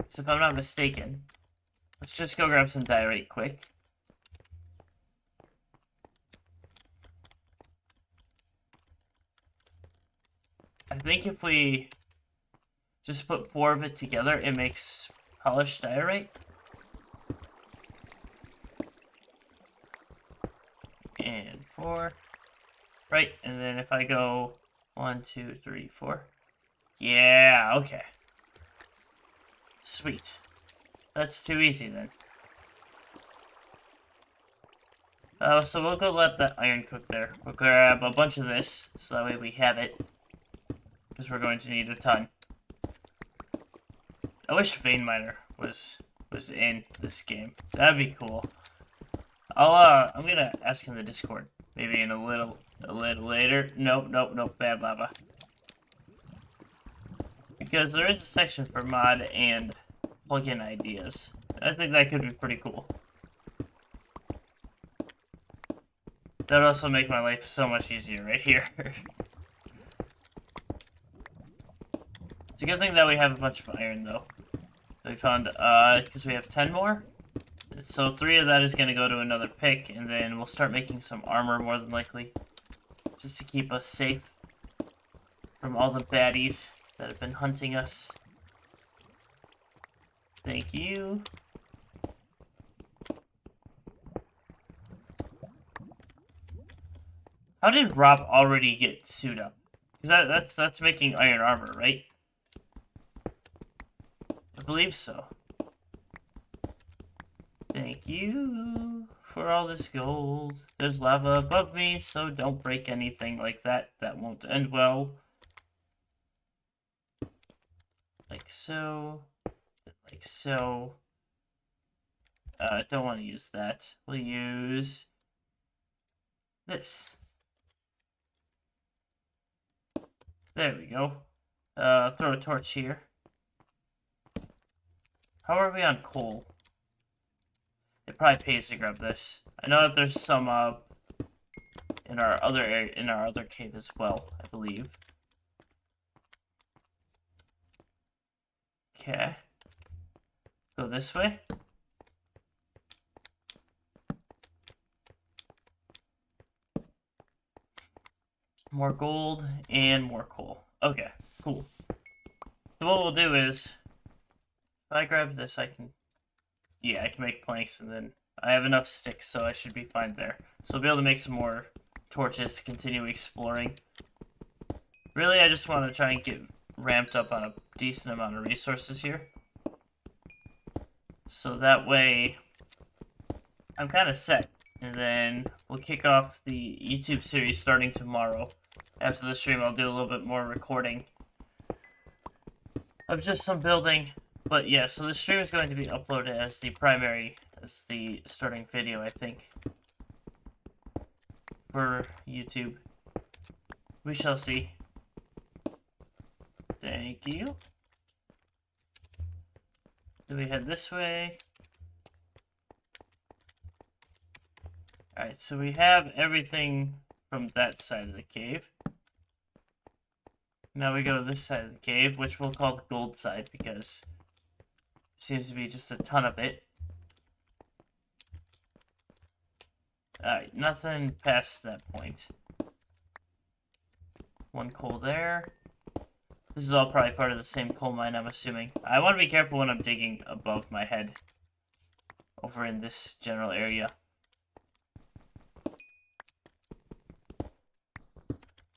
So if I'm not mistaken, let's just go grab some diorite quick. I think if we just put 4 of it together, it makes polished diorite. And 4. Right, and then if I go 1, 2, 3, 4. Yeah, okay. Sweet. That's too easy then. So we'll go let the iron cook there. We'll grab a bunch of this, so that way we have it. Because we're going to need a ton. I wish Vein Miner was in this game. That'd be cool. I'm gonna ask in the Discord. Maybe in a little later. Nope, bad lava. Because there is a section for mod and plugin ideas. I think that could be pretty cool. That would also make my life so much easier right here. It's a good thing that we have a bunch of iron, though. We found, because we have 10 more. So 3 of that is going to go to another pick, and then we'll start making some armor, more than likely. Just to keep us safe from all the baddies that have been hunting us. Thank you. How did Rob already get suit up? Because that's making iron armor, right? I believe so. Thank you for all this gold. There's lava above me, so don't break anything like that. That won't end well. Like so. Like so. Don't want to use that. We'll use this. There we go. Throw a torch here. How are we on coal? It probably pays to grab this. I know that there's some in our other area, in our other cave as well, I believe. Okay. Go this way. More gold and more coal. Okay, cool. So what we'll do is, if I grab this, I can make planks, and then I have enough sticks, so I should be fine there. So I'll be able to make some more torches to continue exploring. Really, I just want to try and get ramped up on a decent amount of resources here. So that way, I'm kind of set. And then we'll kick off the YouTube series starting tomorrow. After the stream, I'll do a little bit more recording of just some building. But yeah, so the stream is going to be uploaded as the starting video, I think, for YouTube. We shall see. Thank you. Do we head this way? Alright, so we have everything from that side of the cave. Now we go to this side of the cave, which we'll call the gold side because there seems to be just a ton of it. Alright, nothing past that point. 1 coal there. This is all probably part of the same coal mine, I'm assuming. I want to be careful when I'm digging above my head over in this general area.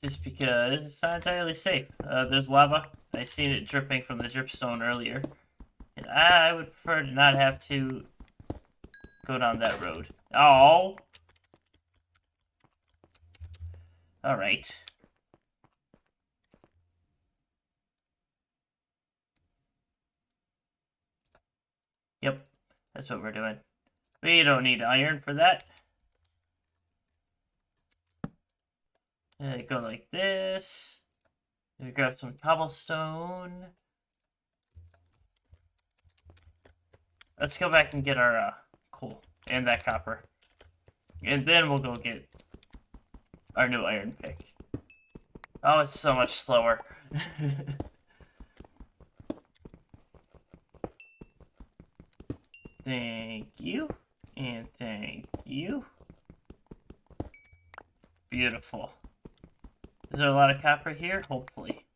Just because it's not entirely safe. There's lava. I seen it dripping from the dripstone earlier. And I would prefer to not have to go down that road. Oh! Alright. Yep, that's what we're doing. We don't need iron for that. Go like this. We grab some cobblestone. Let's go back and get our coal and that copper. And then we'll go get our new iron pick. Oh, it's so much slower. Thank you. And thank you. Beautiful. Is there a lot of copper here? Hopefully.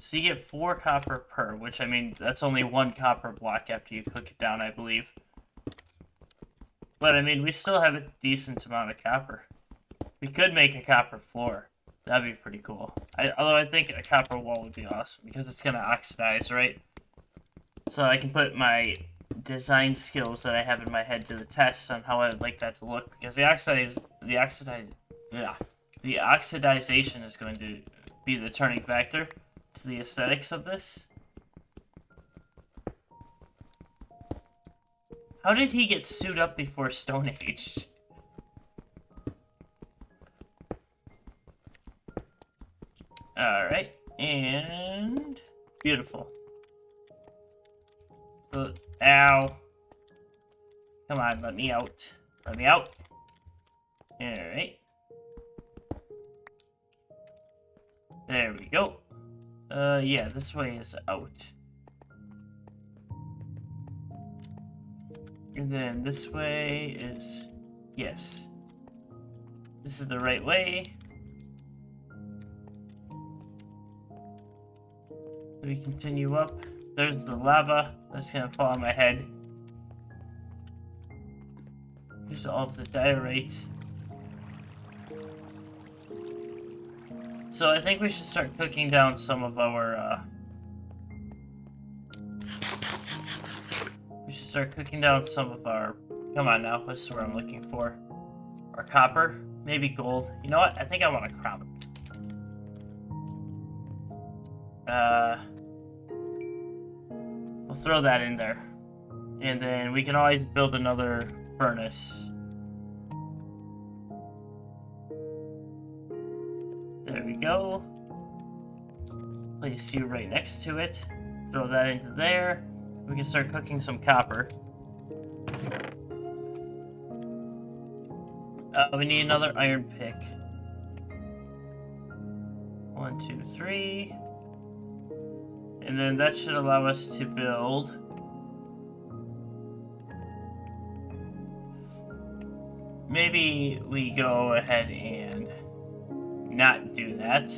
So you get 4 copper per, which, I mean, that's only 1 copper block after you cook it down, I believe. But, I mean, we still have a decent amount of copper. We could make a copper floor. That'd be pretty cool. Although I think a copper wall would be awesome, because it's going to oxidize, right? So I can put my design skills that I have in my head to the test on how I would like that to look, because the oxidization is going to be the turning factor to the aesthetics of this. How did he get sued up before Stone Age? Alright, and beautiful. So, ow. Come on, let me out. Let me out. Alright. There we go. Yeah, this way is out. And then this way is... Yes. This is the right way. We continue up. There's the lava. That's gonna fall on my head. Here's all of the diorite. So I think we should start cooking down some of our, Come on now, this is what I'm looking for. Our copper, maybe gold. You know what? I think I want a crown. We'll throw that in there. And then we can always build another furnace. There we go. Place you right next to it. Throw that into there. We can start cooking some copper. We need another iron pick. 1, 2, 3. And then that should allow us to build maybe we go ahead and not do that.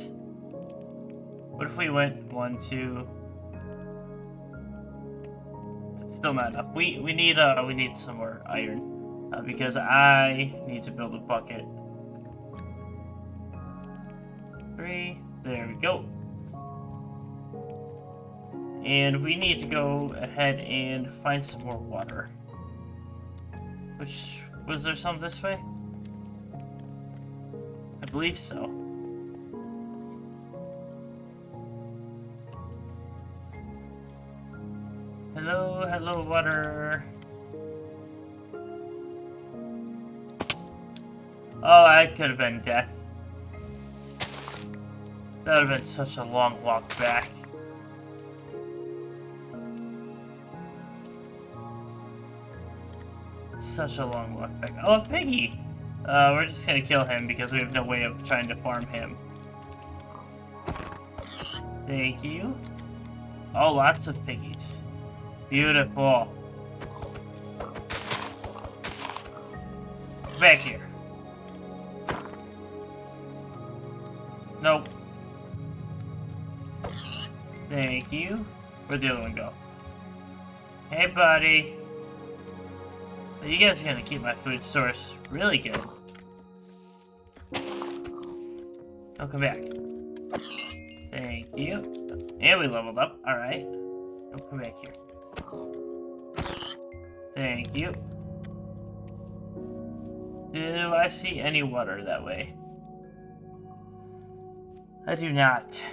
What if we went 1, 2? That's still not enough. We need some more iron because I need to build a bucket. 3. There we go. And we need to go ahead and find some more water. Which, was there some this way? I believe so. Hello, hello, water. Oh, that could have been death. That would have been such a long walk back. Such a long walk back. Oh, a piggy! We're just gonna kill him because we have no way of trying to farm him. Thank you. Oh, lots of piggies. Beautiful. Back here. Nope. Thank you. Where'd the other one go? Hey, buddy. You guys are gonna keep my food source really good. Oh, come back. Thank you. And we leveled up. Alright. Oh, come back here. Thank you. Do I see any water that way? I do not.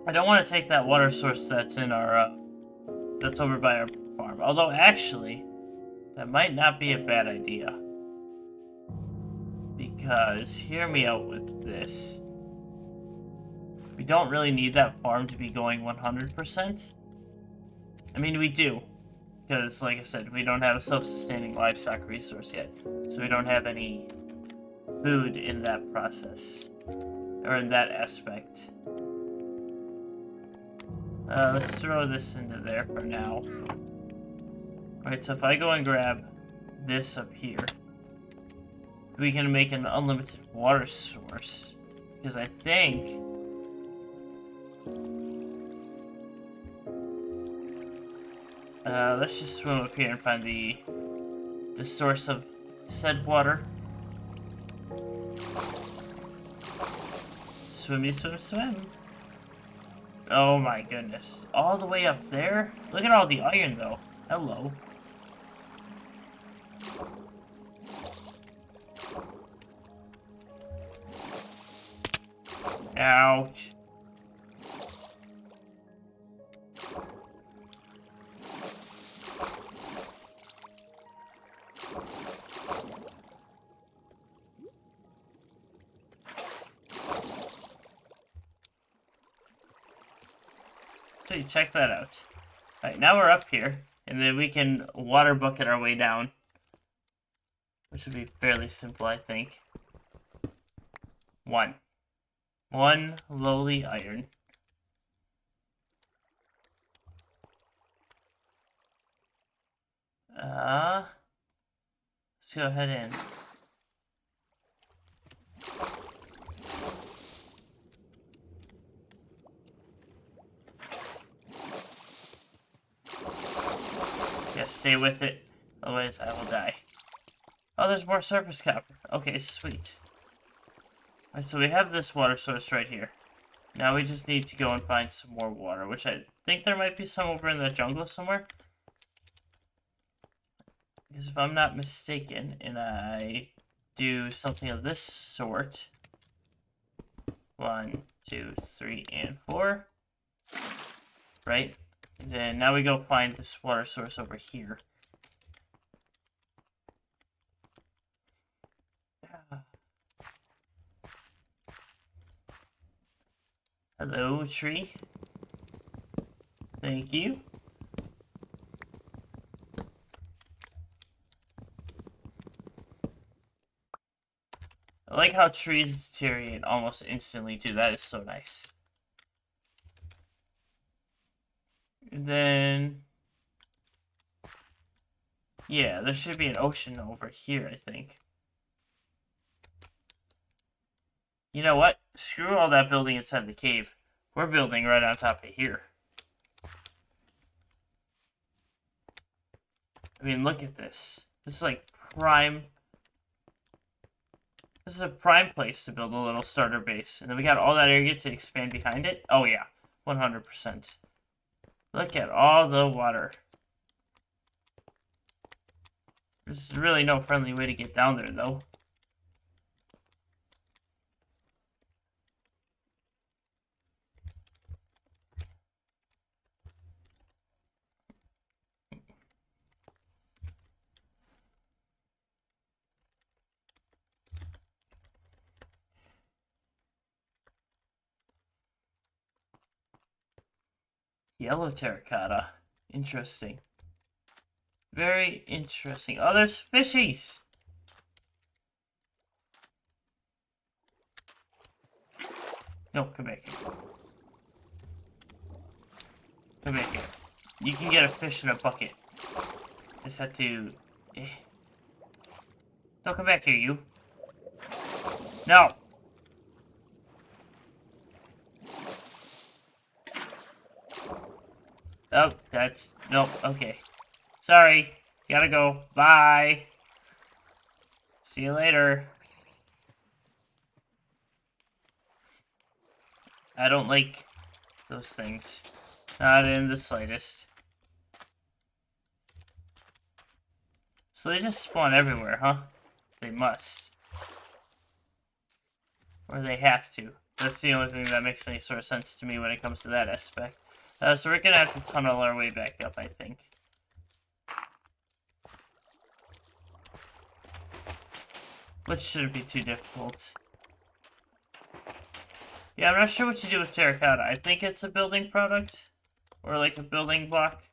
I don't want to take that water source that's in our, that's over by our farm. Although, actually, that might not be a bad idea. Because, hear me out with this. We don't really need that farm to be going 100%. I mean, we do. Because, like I said, we don't have a self-sustaining livestock resource yet. So we don't have any food in that process. Or in that aspect. Let's throw this into there for now. Alright, so if I go and grab this up here. we can make an unlimited water source. Because I think... let's just swim up here and find the source of said water. Swimmy, swim, swim. Oh my goodness. All the way up there? Look at all the iron, though. Hello. Ouch. So you check that out. Alright, now we're up here, and then we can water bucket our way down. Which would be fairly simple, I think. One lowly iron. Let's go ahead in. Yeah, stay with it, otherwise I will die. Oh, there's more surface copper. Okay, sweet. Alright, so we have this water source right here. Now we just need to go and find some more water, which I think there might be some over in the jungle somewhere. Because if I'm not mistaken, and I do something of this sort. 1, 2, 3, and 4. Right? And then now we go find this water source over here. Hello, tree. Thank you. I like how trees deteriorate almost instantly, too. That is so nice. And then... yeah, there should be an ocean over here, I think. You know what? Screw all that building inside the cave. We're building right on top of here. I mean, look at this. This is like prime... this is a prime place to build a little starter base. And then we got all that area to expand behind it. Oh yeah, 100%. Look at all the water. There's really no friendly way to get down there, though. Yellow terracotta. Interesting. Very interesting. Oh, there's fishies! No, come back here. Come back here. You can get a fish in a bucket. Just have to... Don't come back here, you. No! Oh, that's... nope, okay. Sorry. Gotta go. Bye. See you later. I don't like those things. Not in the slightest. So they just spawn everywhere, huh? They must. Or they have to. That's the only thing that makes any sort of sense to me when it comes to that aspect. So we're gonna have to tunnel our way back up, I think. Which shouldn't be too difficult. Yeah, I'm not sure what to do with terracotta. I think it's a building product. Or like a building block.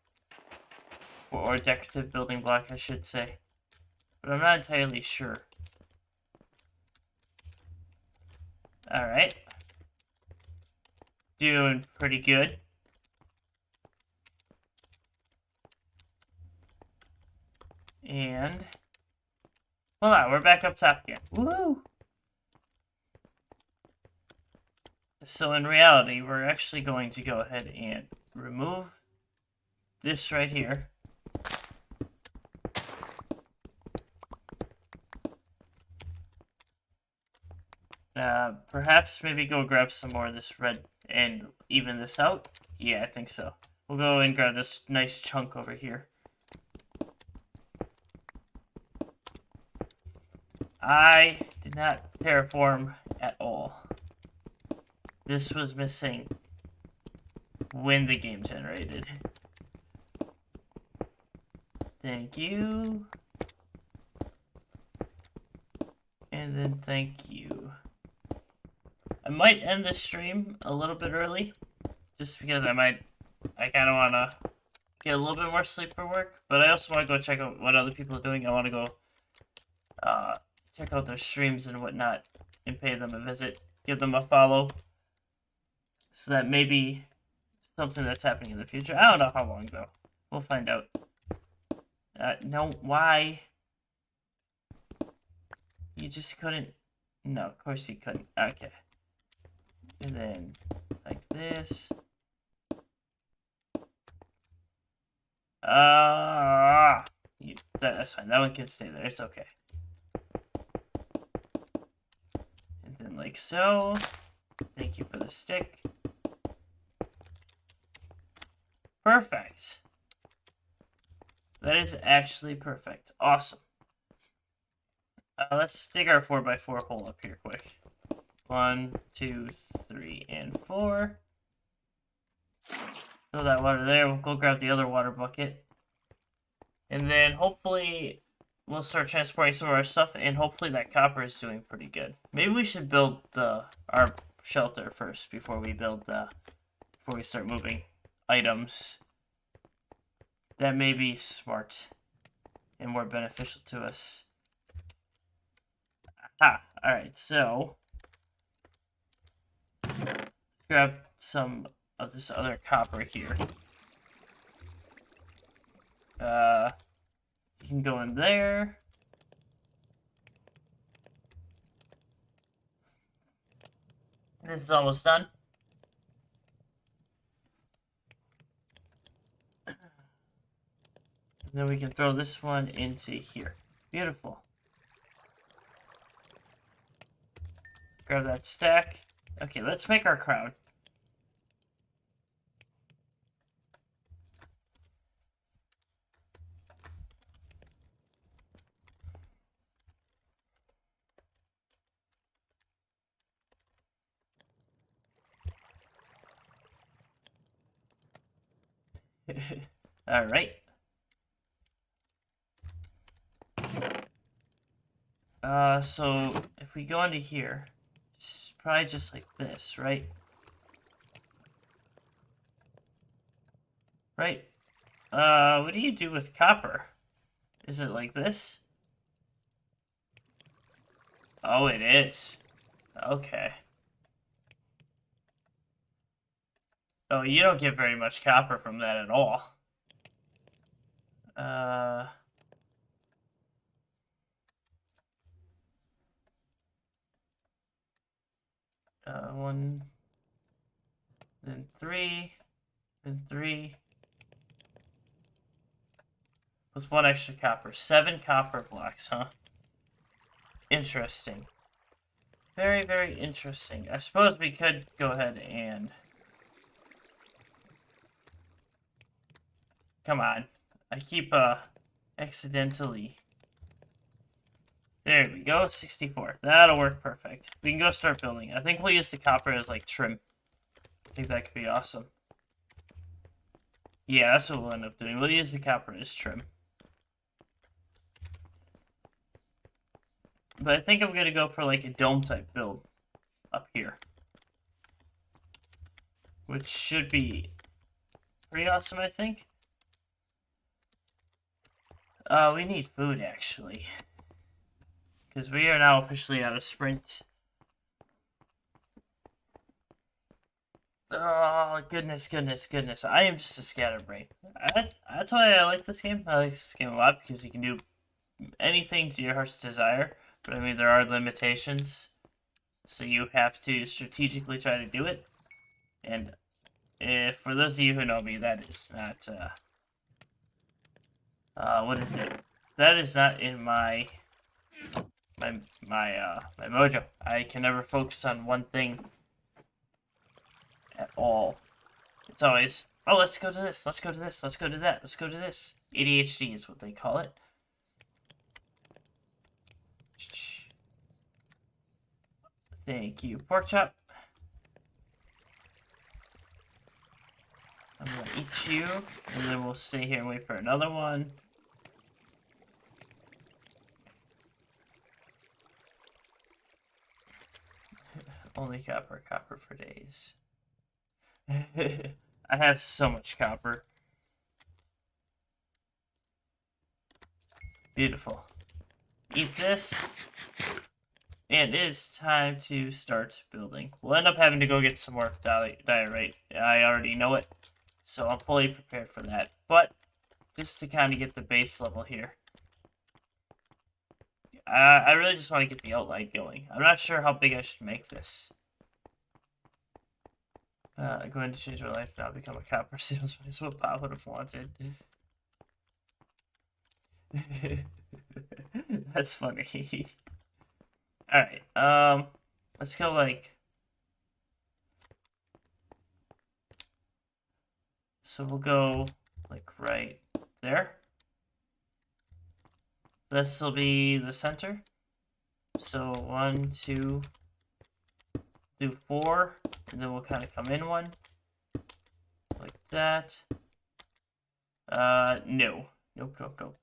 Or a decorative building block, I should say. But I'm not entirely sure. Alright. Doing pretty good. And... Hold on, we're back up top again. Woo! So in reality, we're actually going to go ahead and remove this right here. Perhaps maybe go grab some more of this red and even this out. Yeah, I think so. We'll go and grab this nice chunk over here. I did not terraform at all. This was missing when the game generated. Thank you. And then thank you. I might end this stream a little bit early, just because I kind of want to get a little bit more sleep for work, but I also want to go check out what other people are doing. I want to go check out their streams and whatnot and pay them a visit, give them a follow, so that maybe something that's happening in the future. I don't know how long, though. We'll find out. No, why? You just couldn't. No, of course you couldn't. Okay. And then, like this. That's fine. That one can stay there. It's okay. And then, like so. Thank you for the stick. Perfect. That is actually perfect. Awesome. Let's dig our 4x4 hole up here quick. 1, 2, 3, and 4. Throw that water there. We'll go grab the other water bucket. And then hopefully we'll start transporting some of our stuff, and hopefully that copper is doing pretty good. Maybe we should build our shelter first before we start moving items. That may be smart and more beneficial to us. Alright, so grab some of this other copper here. You can go in there. This is almost done. And then we can throw this one into here. Beautiful. Grab that stack. Okay, let's make our crown. All right. So if we go into here, it's probably just like this, right? Right. What do you do with copper? Is it like this? Oh, it is. Okay. Oh, you don't get very much copper from that at all. 1, then 3, then 3. With 1 extra copper. 7 copper blocks, huh? Interesting. Very, very interesting. I suppose we could go ahead and... Come on. I keep, accidentally... There we go, 64. That'll work perfect. We can go start building. I think we'll use the copper as, like, trim. I think that could be awesome. Yeah, that's what we'll end up doing. We'll use the copper as trim. But I think I'm going to go for, like, a dome-type build up here. Which should be pretty awesome, I think. We need food, actually. Because we are now officially out of sprint. Oh, goodness, goodness, goodness. I am just a scatterbrain. That's why I like this game. I like this game a lot because you can do anything to your heart's desire, but I mean, there are limitations. So you have to strategically try to do it. And if, for those of you who know me, that is not, what is it? That is not in my mojo. I can never focus on one thing at all. It's always, oh, let's go to this, let's go to this, let's go to that, let's go to this. ADHD is what they call it. Thank you, pork chop. I'm gonna eat you, and then we'll stay here and wait for another one. Only copper, copper for days. I have so much copper. Beautiful. Eat this. And it is time to start building. We'll end up having to go get some more diorite. I already know it, so I'm fully prepared for that. But just to kind of get the base level here. I really just want to get the outline going. I'm not sure how big I should make this. Going to change my life now, become a copper salesman is what Bob would have wanted. That's funny. Alright, let's go like... So we'll go like right there. This will be the center. So 1, 2, do 4, and then we'll kind of come in one. Like that. No. Nope, nope, nope.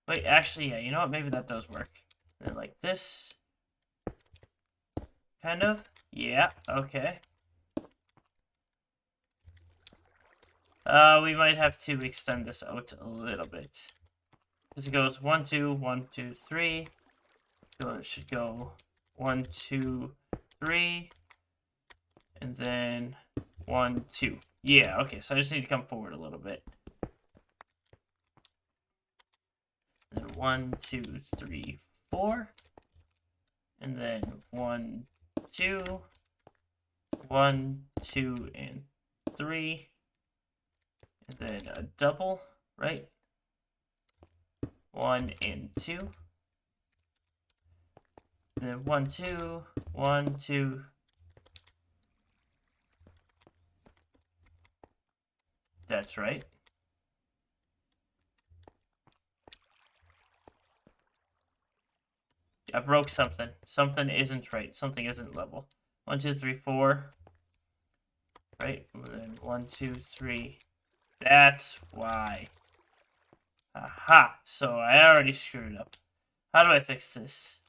Wait, actually, yeah, you know what? Maybe that does work. And then like this. Kind of. Yeah, okay. We might have to extend this out a little bit. Because it goes 1, 2, 1, 2, 3. So it should go 1, 2, 3. And then 1, 2. Yeah, okay, so I just need to come forward a little bit. Then 1, 2, 3, 4. And then 1, 2. 1, 2, and 3. And then a double, right? 1 and 2. Then 1, 2, 1, 2. That's right. I broke something. Something isn't right. Something isn't level. 1, 2, 3, 4. Right? And then 1, 2, 3. That's why. Aha! So I already screwed it up. How do I fix this?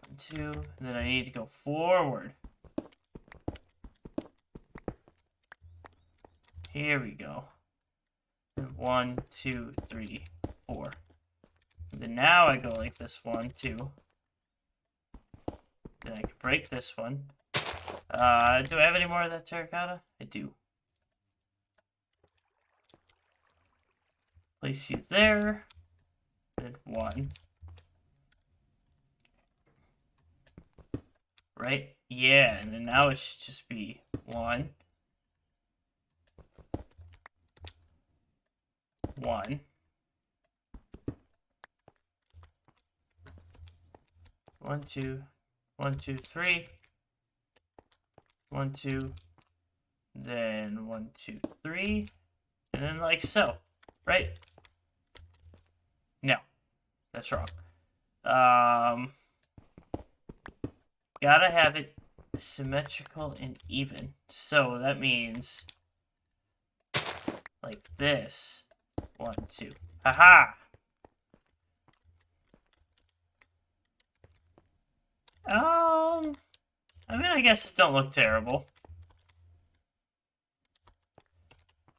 1, 2, and then I need to go forward. Here we go. 1, 2, 3, 4. And then now I go like this. 1, 2. Then I can break this one. Do I have any more of that terracotta? I do. Place you there. Then 1. Right? Yeah, and then now it should just be 1. 1. 1, 2. 1, 2, 3. 1, 2. Then 1, 2, 3. And then like so. Right? No. That's wrong. Gotta have it symmetrical and even. So that means like this. 1, 2. Haha! I mean, I guess it don't look terrible.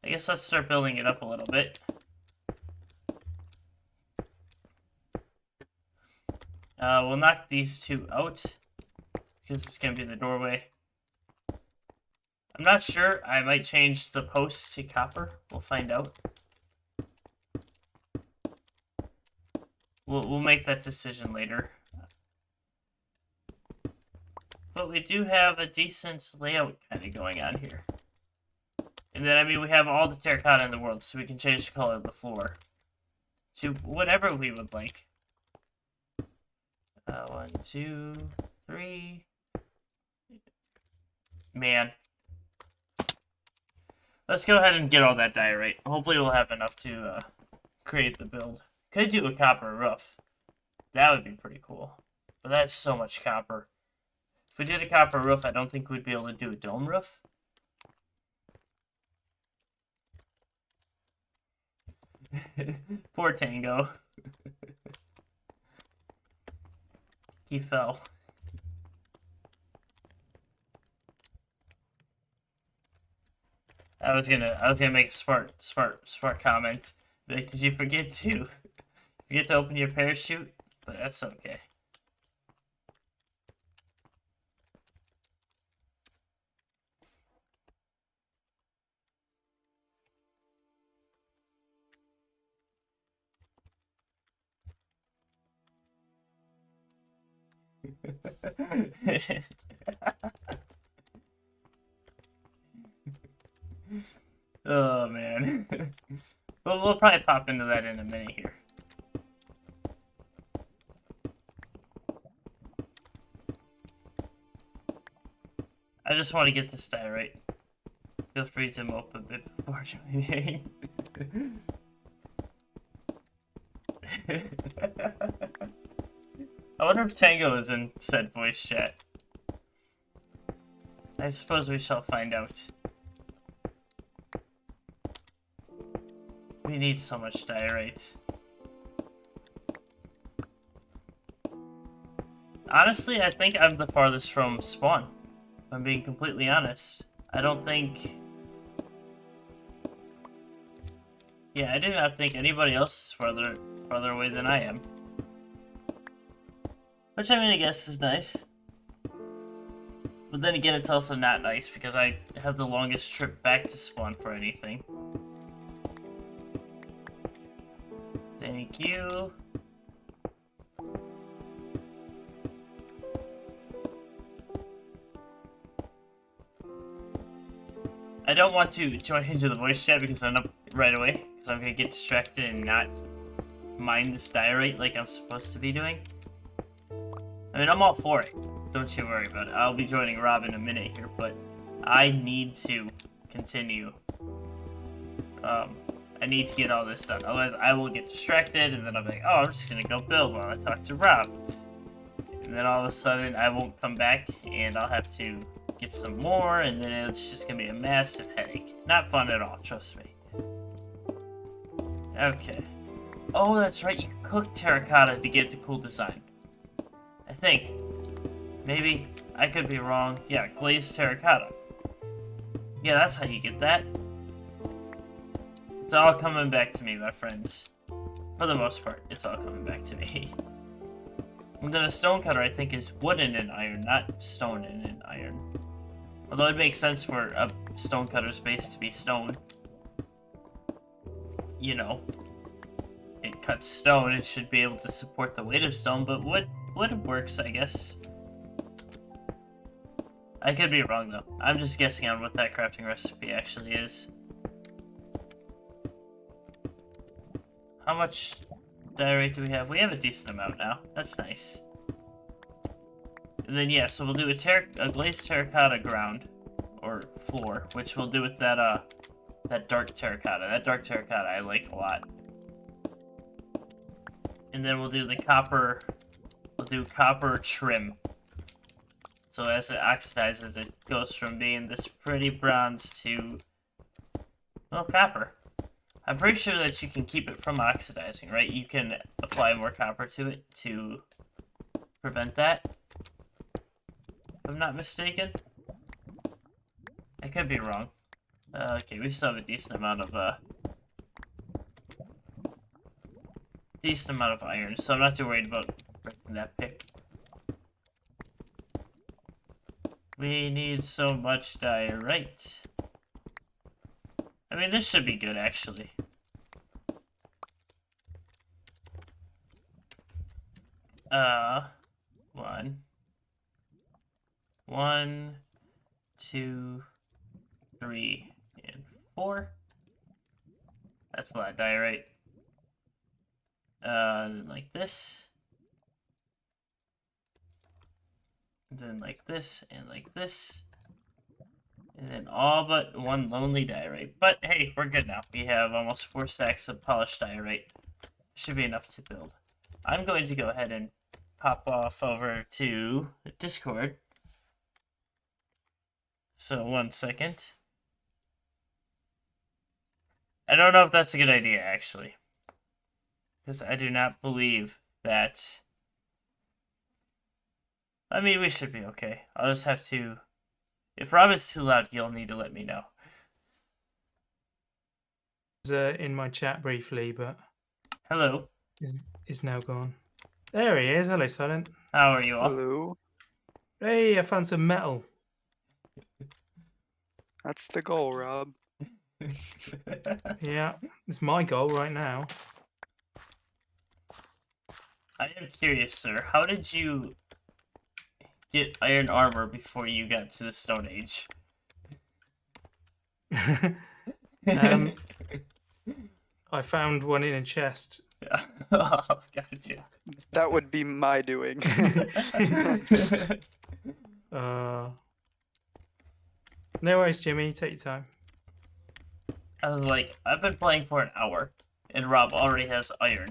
I guess let's start building it up a little bit. We'll knock these 2 out, because it's going to be the doorway. I'm not sure. I might change the posts to copper. We'll find out. we'll make that decision later. But we do have a decent layout kind of going on here. And then, I mean, we have all the terracotta in the world, so we can change the color of the floor to whatever we would like. 1, 2, 3. Man. Let's go ahead and get all that diorite. Hopefully we'll have enough to create the build. Could do a copper roof. That would be pretty cool. But that's so much copper. If we did a copper roof, I don't think we'd be able to do a dome roof. Poor Tango. He fell. I was gonna make a smart comment. Like, did you forget to open your parachute? But that's okay. Oh man. We'll probably pop into that in a minute here. I just want to get this die right. Feel free to mope a bit before joining. I wonder if Tango is in said voice chat. I suppose we shall find out. We need so much diorite. Honestly, I think I'm the farthest from spawn. If I'm being completely honest. I don't think... Yeah, I do not think anybody else is farther away than I am. Which, I mean, I guess is nice. But then again, it's also not nice because I have the longest trip back to spawn for anything. Thank you. I don't want to join into the voice chat because I'm up right away. Because I'm going to get distracted and not mine this diorite like I'm supposed to be doing. I mean, I'm all for it. Don't you worry about it. I'll be joining Rob in a minute here, but I need to continue. I need to get all this done. Otherwise, I will get distracted, and then I'll be like, oh, I'm just going to go build while I talk to Rob. And then all of a sudden, I won't come back, and I'll have to get some more, and then it's just going to be a massive headache. Not fun at all, trust me. Okay. Oh, that's right, you cook terracotta to get the cool design. I think. Maybe. I could be wrong. Yeah, glazed terracotta. Yeah, that's how you get that. It's all coming back to me, my friends. For the most part, it's all coming back to me. And then a stonecutter, I think, is wooden and iron, not stone and iron. Although it makes sense for a stonecutter's base to be stone. You know. It cuts stone, it should be able to support the weight of stone, but wood works, I guess. I could be wrong, though. I'm just guessing on what that crafting recipe actually is. How much diorite do we have? We have a decent amount now. That's nice. And then, yeah, so we'll do a glazed terracotta ground, or floor, which we'll do with that dark terracotta. That dark terracotta I like a lot. And then we'll do the copper, copper trim. So as it oxidizes, it goes from being this pretty bronze to, well, copper. I'm pretty sure that you can keep it from oxidizing, right? You can apply more copper to it to prevent that. If I'm not mistaken. I could be wrong. Okay, we still have a decent amount of iron, so I'm not too worried about breaking that pick. We need so much diorite. I mean, this should be good, actually. One. One, two, three, and four. That's a lot of diorite. Then like this. Then like this, and like this. And then all but one lonely diorite. But hey, we're good now. We have almost 4 stacks of polished diorite. Should be enough to build. I'm going to go ahead and pop off over to Discord. So 1 second. I don't know if that's a good idea, actually. Because I do not believe that... I mean, we should be okay. I'll just have to... If Rob is too loud, you'll need to let me know. In my chat briefly, but Hello. is now gone. There he is. Hello, Silent. How are you all? Hello. Hey, I found some metal. That's the goal, Rob. Yeah, it's my goal right now. I am curious, sir. How did you get iron armor before you got to the Stone Age? I found one in a chest. Oh, gotcha. That would be my doing. No worries, Jimmy. Take your time. I was like, I've been playing for an hour, and Rob already has iron.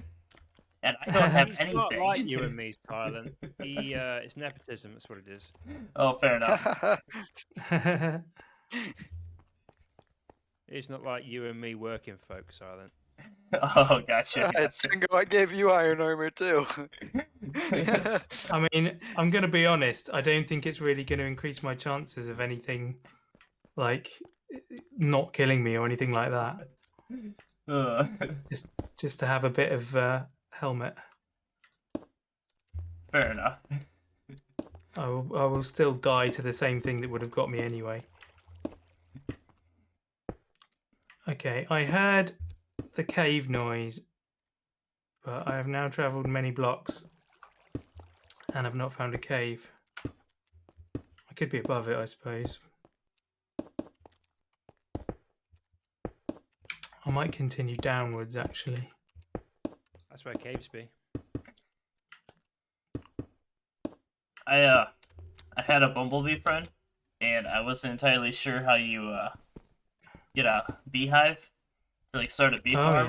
And I don't have He's anything. not like you and me, Tylen. It's nepotism, that's what it is. Oh, fair enough. It's not like you and me working folk, Silent. Oh, gotcha. Tingo, I gave you iron armor too. I mean, I'm going to be honest. I don't think it's really going to increase my chances of anything like not killing me or anything like that. Just to have a bit of helmet. Fair enough. I will still die to the same thing that would have got me anyway. Okay, I heard the cave noise, but I have now travelled many blocks and have not found a cave. I could be above it, I suppose. I might continue downwards, actually. That's where caves be. I had a bumblebee friend, and I wasn't entirely sure how you get a beehive to like start a bee farm.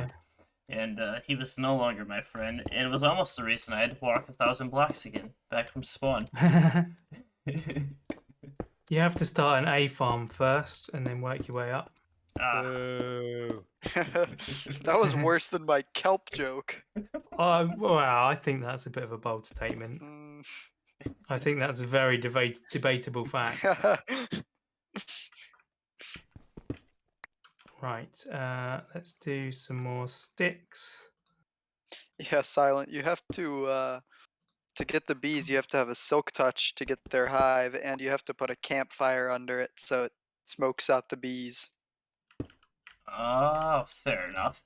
Yeah. And he was no longer my friend, and it was almost the reason I had to walk 1,000 blocks again back from spawn. You have to start an A farm first, and then work your way up. Boo. That was worse than my kelp joke. Well, I think that's a bit of a bold statement. I think that's a very debatable fact. Right, let's do some more sticks. Yeah, Silent. You have to get the bees, you have to have a silk touch to get their hive, and you have to put a campfire under it so it smokes out the bees. Oh, fair enough.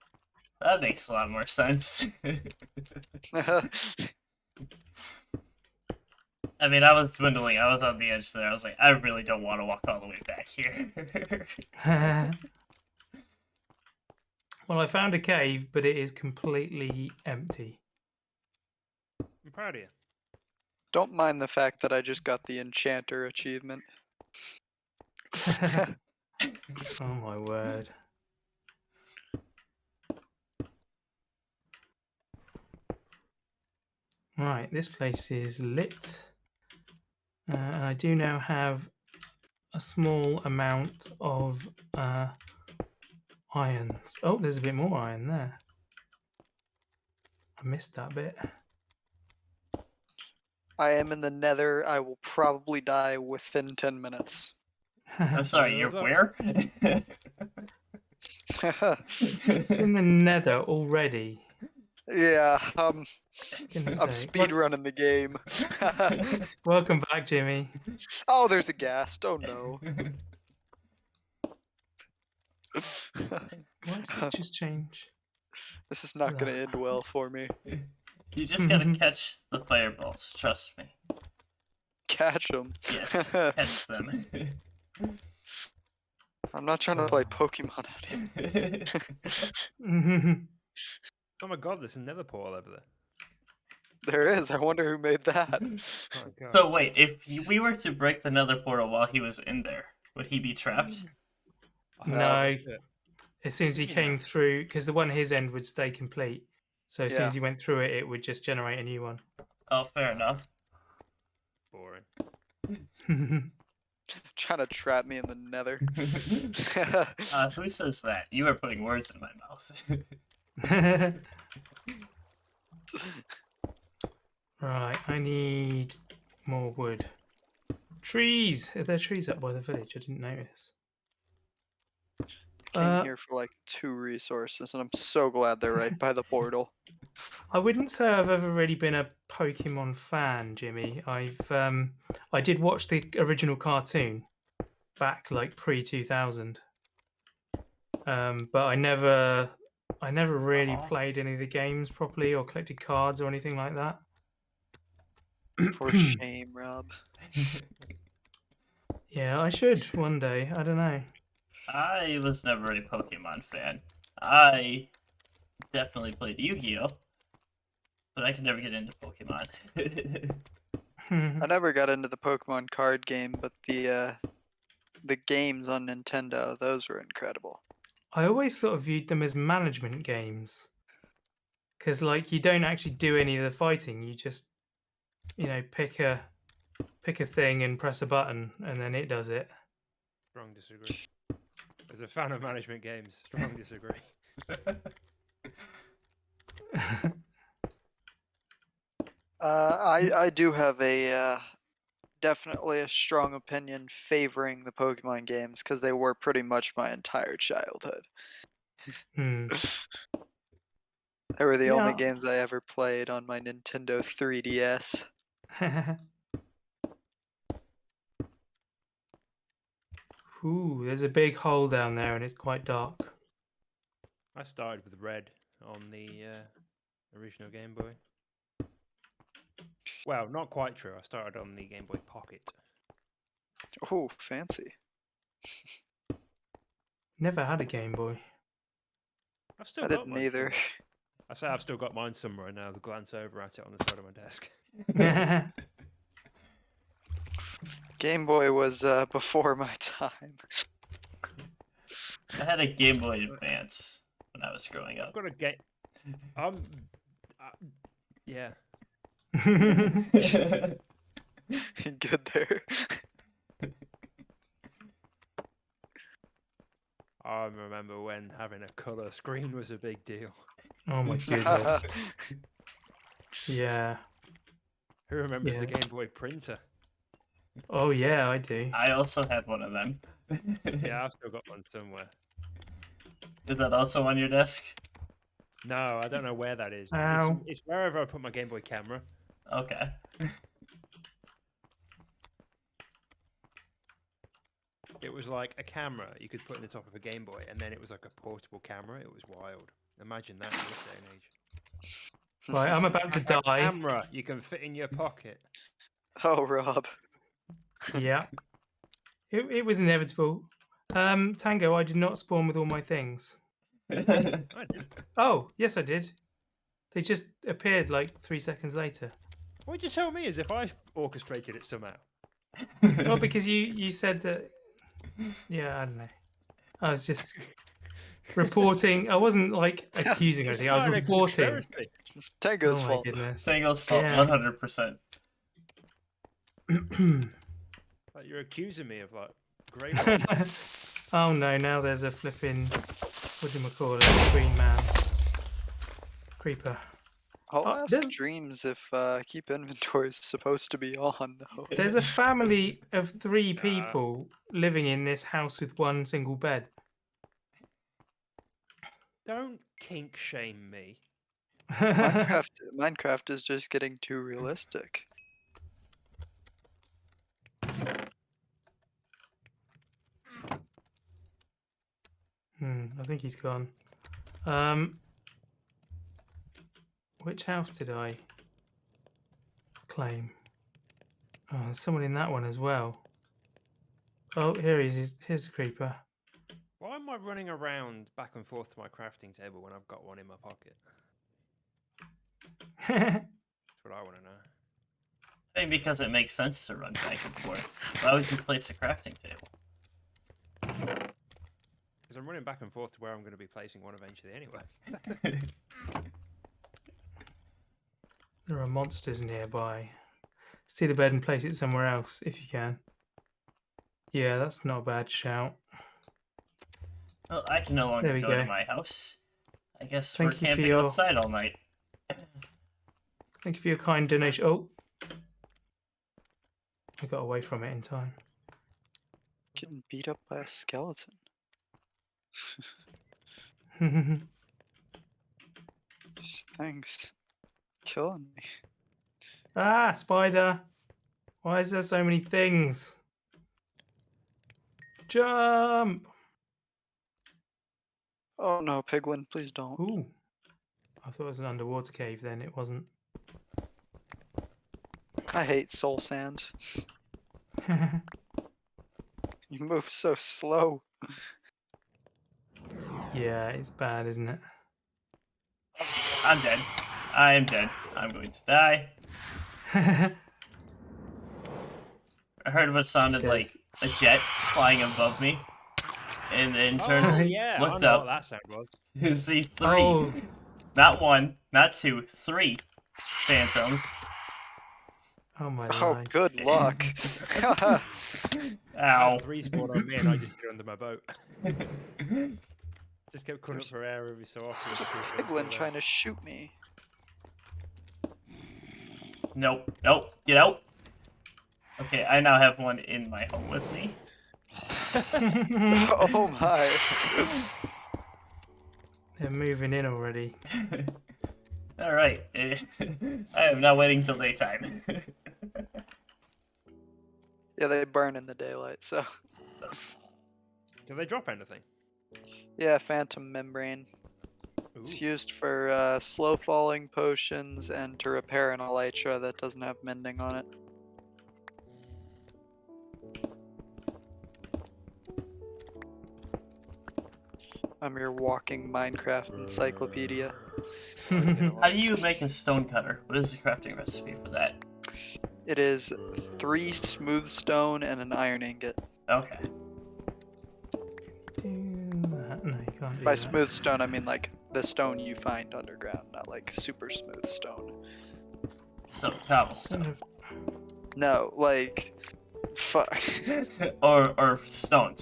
That makes a lot more sense. I mean, I was dwindling. I was on the edge there. I was like, I really don't want to walk all the way back here. Well, I found a cave, but it is completely empty. I'm proud of you. Don't mind the fact that I just got the enchanter achievement. Oh my word. Right, this place is lit. And I do now have a small amount of irons. Oh, there's a bit more iron there. I missed that bit. I am in the nether. I will probably die within 10 minutes. I'm sorry, you're where? It's in the nether already. Yeah, I'm Goodness sake. speedrunning the game. Welcome back, Jimmy. Oh, there's a ghast. Oh no. Why did it just change? This is not going to end well for me. You just gotta catch the fireballs, trust me. Catch them. Yes, catch them. I'm not trying to play Pokemon out here. Oh my god, there's a Nether Portal over there. There is. I wonder who made that. Oh god. So wait, if we were to break the Nether Portal while he was in there, would he be trapped? No. As soon as he came through, because the one his end would stay complete. So as soon Yeah. as he went through it, it would just generate a new one. Oh, fair enough. Boring. Trying to trap me in the Nether. Who says that? You are putting words in my mouth. Right, I need more wood. Trees! Are there trees up by the village? I didn't notice. Came here for like 2 resources, and I'm so glad they're right by the portal. I wouldn't say I've ever really been a Pokemon fan, Jimmy. I did watch the original cartoon back like pre-2000. But I never really played any of the games properly or collected cards or anything like that. For shame, Rob. Yeah, I should one day. I don't know. I was never a Pokemon fan. I definitely played Yu-Gi-Oh! But I could never get into Pokemon. I never got into the Pokemon card game, but the games on Nintendo, those were incredible. I always sort of viewed them as management games. Because, like, you don't actually do any of the fighting. You just, pick a thing and press a button, and then it does it. Strong disagree. As a fan of management games, strong disagree. I do have a definitely a strong opinion favoring the Pokemon games because they were pretty much my entire childhood. Hmm. They were the only Yeah. games I ever played on my Nintendo 3DS. Ooh, there's a big hole down there, and it's quite dark. I started with red on the original Game Boy. Well, not quite true. I started on the Game Boy Pocket. Oh, fancy. Never had a Game Boy. I've still I got didn't mine either. somewhere. I say I've still got mine somewhere now. To glance over at it on the side of my desk. Game Boy was before my time. I had a Game Boy Advance when I was growing I've up. got a game. Yeah. Good there. I remember when having a colour screen was a big deal. Oh my goodness. Yeah. Who remembers the Yeah. Game Boy printer? Oh yeah, I do. I also had one of them. Yeah, I've still got one somewhere. Is that also on your desk? No, I don't know where that is. Ow. It's wherever I put my Game Boy camera. Okay. It was like a camera you could put in the top of a Game Boy, and then it was like a portable camera. It was wild. Imagine that in this day and age. Right, I'm about to A die. camera you can fit in your pocket. Oh, Rob. Yeah. It was inevitable. Tango, I did not spawn with all my things. I did. Oh, yes I did. They just appeared like 3 seconds later. Why'd you tell me as if I orchestrated it somehow? Well, because you said that. Yeah, I don't know. I was just reporting. I wasn't like accusing or anything. I was Started a reporting. conspiracy. It's Tango's Oh my fault. goodness. Single's fault, Yeah. 100%. Like you're accusing me of like great. Oh no! Now there's a flipping whatchamacallit, green man, creeper. I'll Oh, ask there's- Dreams if keep inventory is supposed to be on, though. There's a family of 3 people living in this house with one single bed. Don't kink shame me. Minecraft is just getting too realistic. I think he's gone. Which house did I claim? Oh, there's someone in that one as well. Oh, here he is. Here's the creeper. Why am I running around back and forth to my crafting table when I've got one in my pocket? That's what I want to know. Maybe because it makes sense to run back and forth. Why would you place a crafting table? Because I'm running back and forth to where I'm going to be placing one eventually anyway. There are monsters nearby. Steal a bed and place it somewhere else if you can. Yeah, that's not a bad shout. Well, I can no There longer we go go. to my house. I guess Thank we're you for camping your- outside all night. Thank you for your kind donation. Oh, I got away from it in time. Getting beat up by a skeleton. These things killing me. Ah, spider! Why is there so many things? Jump! Oh no, Piglin, please don't. Ooh. I thought it was an underwater cave then, it wasn't. I hate soul sand. You move so slow. Yeah, it's bad, isn't it? I'm dead. I am dead. I'm going to die. I heard what sounded like Says- a jet flying above me. And then turned, Oh, yeah, I looked know up, what that sound was. to see three. Oh, Not one, not two, three phantoms. oh my Oh, life. good luck. Ow. I had 3 spawned on me and I just hid under my boat. Just kept coming up There's- for air every so often. There's a Piglin trying to shoot me. Nope, nope, get out. Okay, I now have one in my home with me. Oh my. They're moving in already. Alright, I am now waiting till daytime. Yeah, they burn in the daylight, so. Do they drop anything? Yeah, phantom membrane. It's Ooh. used for slow falling potions and to repair an elytra that doesn't have mending on it. I'm your walking Minecraft encyclopedia. How do you make a stone cutter? What is the crafting recipe for that? It is 3 smooth stone and an iron ingot. Okay. Do that. No, you can't do By that. smooth stone, I mean like the stone you find underground, not like super smooth stone. So, Kind cobblestone. of- No, like. Fuck. or stone.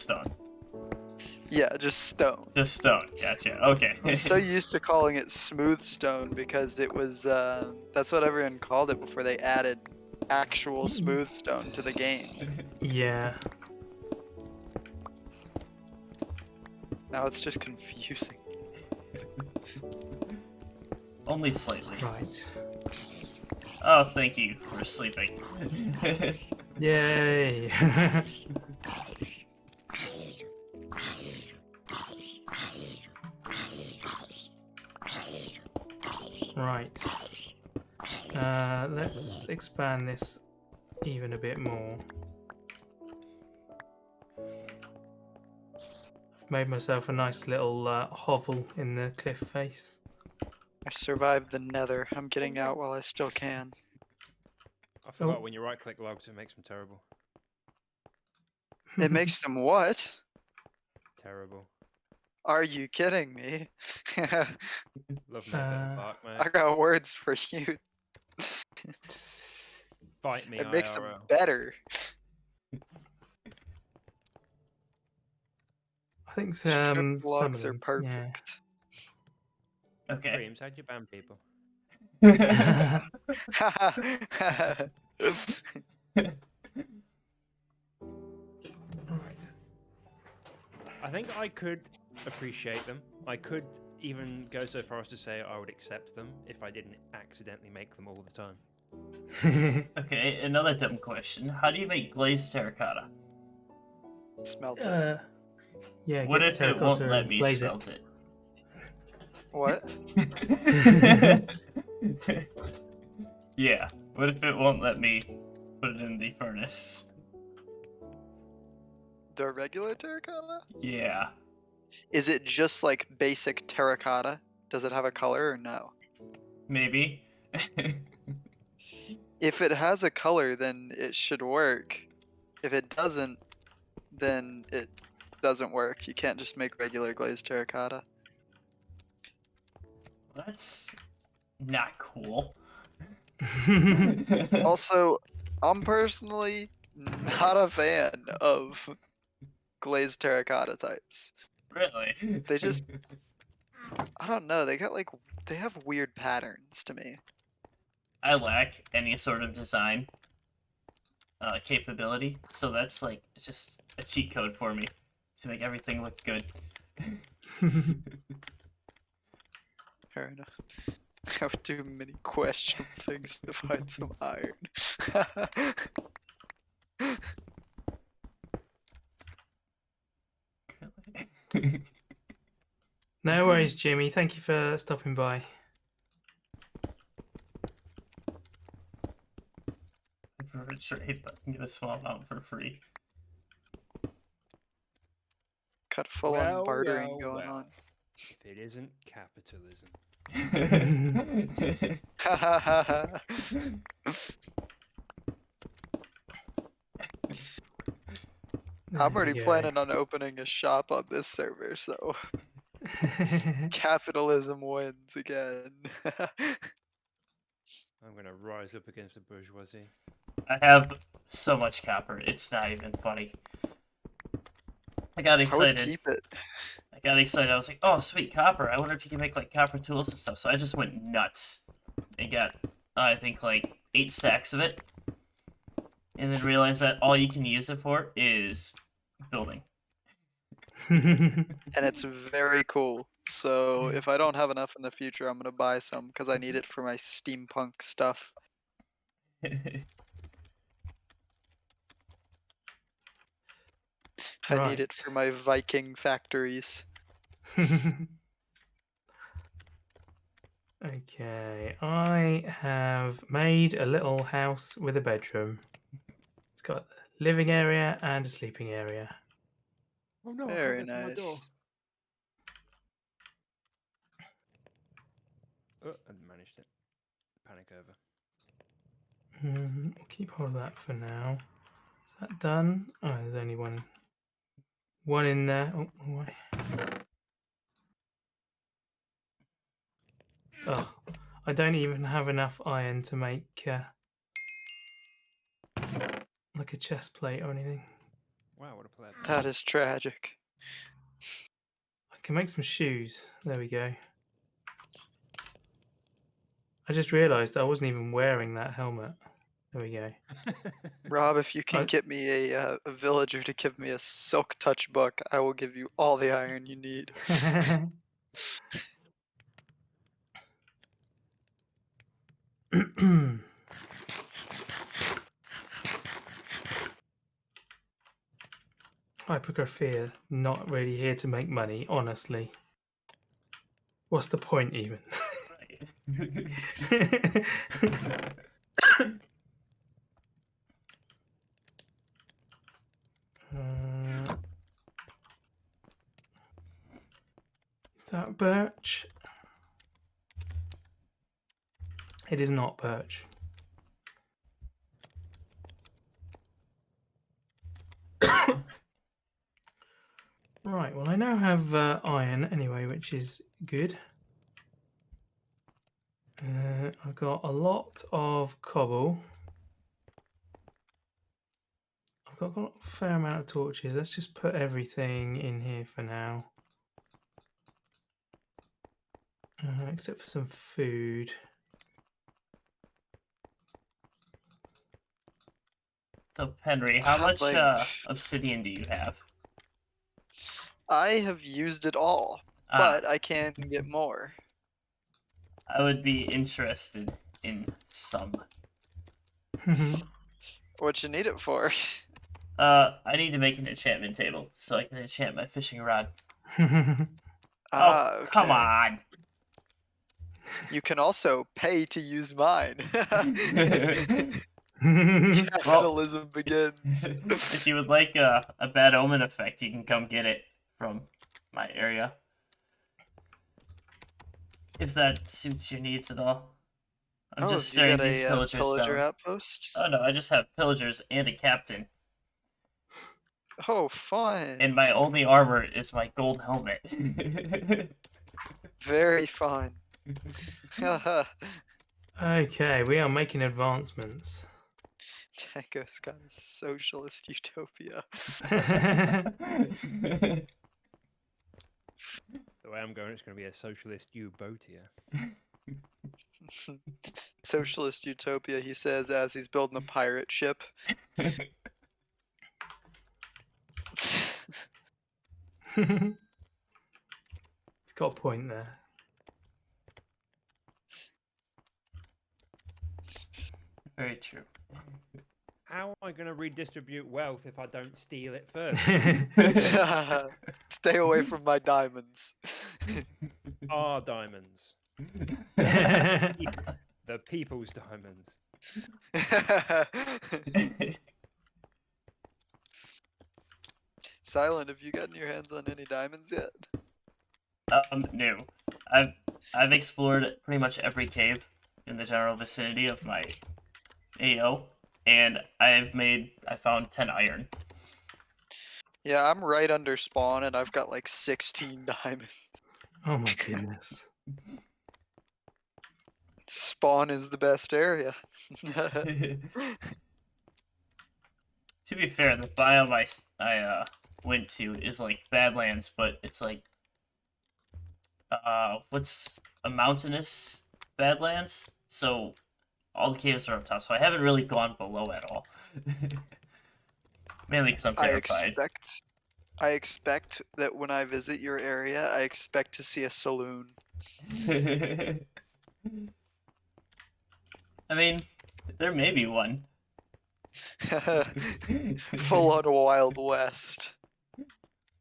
Yeah, just stone. Just stone. Gotcha. Okay. I'm so used to calling it smooth stone because it was that's what everyone called it before they added actual smooth stone to the game. Yeah. Now it's just confusing. Only slightly. Right. Oh, thank you for sleeping. Yay. Right. Let's expand this even a bit more. I've made myself a nice little hovel in the cliff face. I survived the nether. I'm getting out while I still can. I forgot Oh. when you right click logs, it makes them terrible. It makes them what? Terrible. Are you kidding me? Love me a bit of bark, I mate. got words for you. Bite me, It makes them IRL. better. I think Strip some logs of are them, perfect. Okay. Dreams, how'd you ban people? Yeah. Right. I think I could appreciate them. I could even go so far as to say I would accept them if I didn't accidentally make them all the time. Okay, another dumb question. How do you make glazed terracotta? Smelt it. Yeah. What get if it won't terracotta let and me blaze smelt it? What? Yeah. What if it won't let me put it in the furnace? The regular terracotta? Yeah. Is it just like basic terracotta? Does it have a color or no? Maybe. If it has a color, then it should work. If it doesn't, then it doesn't work. You can't just make regular glazed terracotta. That's not cool. Also, I'm personally not a fan of glazed terracotta types. Really? They just, I don't know, they have weird patterns to me. I lack any sort of design capability, so that's like just a cheat code for me to make everything look good. Fair enough. I would do many questionable things to find some iron. No worries, Jimmy. Thank you for stopping by. For trade, but I can get a small amount for free. Got full on bartering going on. If it isn't capitalism. I'm There already we go. planning on opening a shop on this server, so capitalism wins again. I'm gonna rise up against the bourgeoisie. I have so much copper, it's not even funny. I got I would excited. keep it. I was like, oh, sweet, copper. I wonder if you can make, like, copper tools and stuff. So I just went nuts and got, I think, like, 8 stacks of it. And then realized that all you can use it for is building. And it's very cool. So if I don't have enough in the future, I'm gonna buy some because I need it for my steampunk stuff. I need it Right. for my Viking factories. Okay, I have made a little house with a bedroom. It's got a living area and a sleeping area. Oh no, Very nice. Oh, I managed it. Panic over. We'll keep hold of that for now. Is that done? Oh, there's only one in there. Oh, why? Oh, I don't even have enough iron to make like a chest plate or anything. Wow, what a pleb. That is tragic. I can make some shoes. There we go. I just realised I wasn't even wearing that helmet. There we go. Rob, if you can I- get me a villager to give me a silk touch book, I will give you all the iron you need. Hypergraphia, not really here to make money, honestly. What's the point, even? Is that birch? It is not birch. Right, well, I now have iron anyway, which is good. I've got a lot of cobble. I've got a fair amount of torches. Let's just put everything in here for now. Except for some food. So, Henry, how Have, much like- obsidian do you have? I have used it all, Ah, but I can get more. I would be interested in some. What you need it for? I need to make an enchantment table so I can enchant my fishing rod. Ah, Come okay. on! You can also pay to use mine. Well, Capitalism begins. if you would like a bad omen effect, you can come get it from my area. If that suits your needs at all. I'm Oh, just you staring got these a pillagers pillager down. outpost? Oh no, I just have pillagers and a captain. Oh, fun. And my only armor is my gold helmet. Very fun. Okay, we are making advancements. Tango's got a socialist utopia. The way I'm going, it's going to be a socialist Ubotia. Socialist utopia, he says as he's building a pirate ship. He's got a point there. Very true. How am I going to redistribute wealth if I don't steal it first? Stay away from my diamonds. Our diamonds. The people's diamonds. Silent, have you gotten your hands on any diamonds yet? No. I've explored pretty much every cave in the general vicinity of my AO, and I found 10 iron. Yeah, I'm right under spawn and I've got like 16 diamonds. Oh my goodness. Spawn is the best area. To be fair, the biome I went to is like Badlands, but it's like what's a mountainous Badlands? So all the caves are up top, so I haven't really gone below at all. Mainly because I'm terrified. I expect that when I visit your area, I expect to see a saloon. I mean, there may be one. Full on Wild West.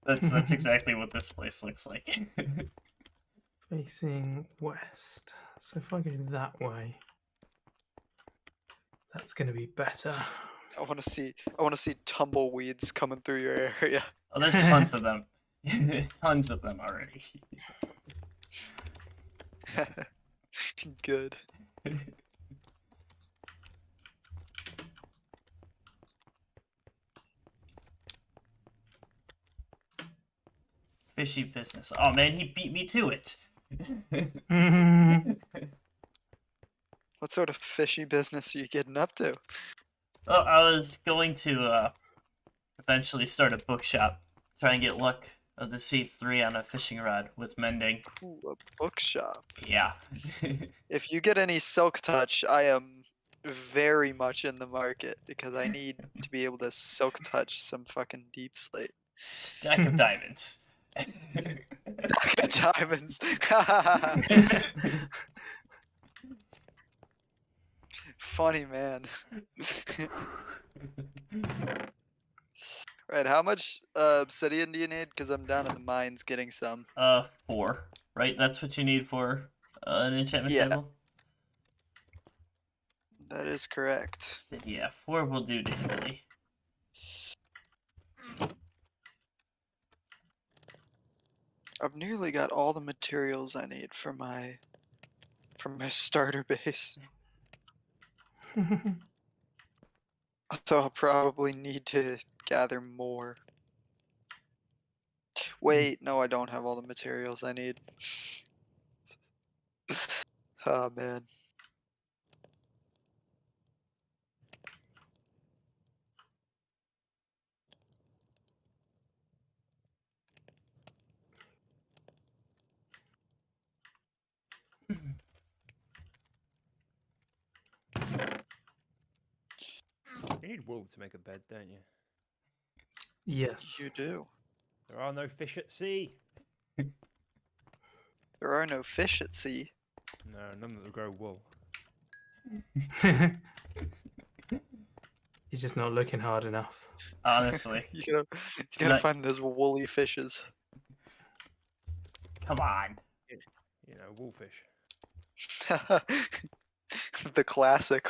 That's exactly what this place looks like. Facing west. So if I go that way, that's going to be better. I want to see tumbleweeds coming through your area. Oh, there's tons of them. Tons of them already. Good. Fishy business. Oh man, he beat me to it. What sort of fishy business are you getting up to? Well, I was going to eventually start a bookshop. Try and get luck of the C3 on a fishing rod with mending. Ooh, a bookshop. Yeah. If you get any silk touch, I am very much in the market because I need to be able to silk touch some fucking deep slate. Stack of diamonds. Diamonds. Funny man. Right, how much obsidian do you need? Because I'm down at the mines getting some. 4. Right? That's what you need for an enchantment Yeah. table? That is correct. Then yeah, 4 will do daily. I've nearly got all the materials I need for my starter base. Although I'll probably need to gather more. Wait, no, I don't have all the materials I need. Oh man. You need wool to make a bed, don't you? Yes. You do. There are no fish at sea. There are no fish at sea. No, none that will grow wool. He's just not looking hard enough. Honestly. You gotta not- find those woolly fishes. Come on. You know, woolfish. The classic.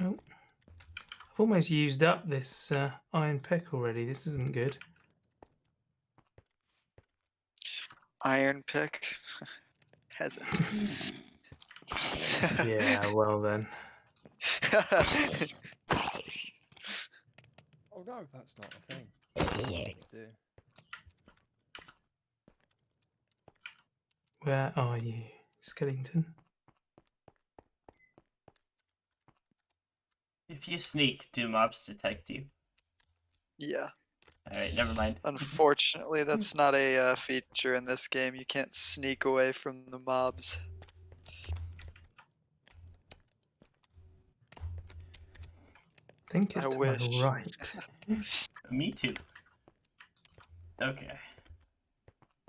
Oh, I've almost used up this iron pick already. This isn't good. Iron pick. Hasn't. Yeah, well then. Oh no, that's not a thing. Let's do. Where are you, Skellington? If you sneak, do mobs detect you? Yeah. Alright, never mind. Unfortunately, that's not a feature in this game. You can't sneak away from the mobs. I think it's I to wish. my right. Me too. Okay.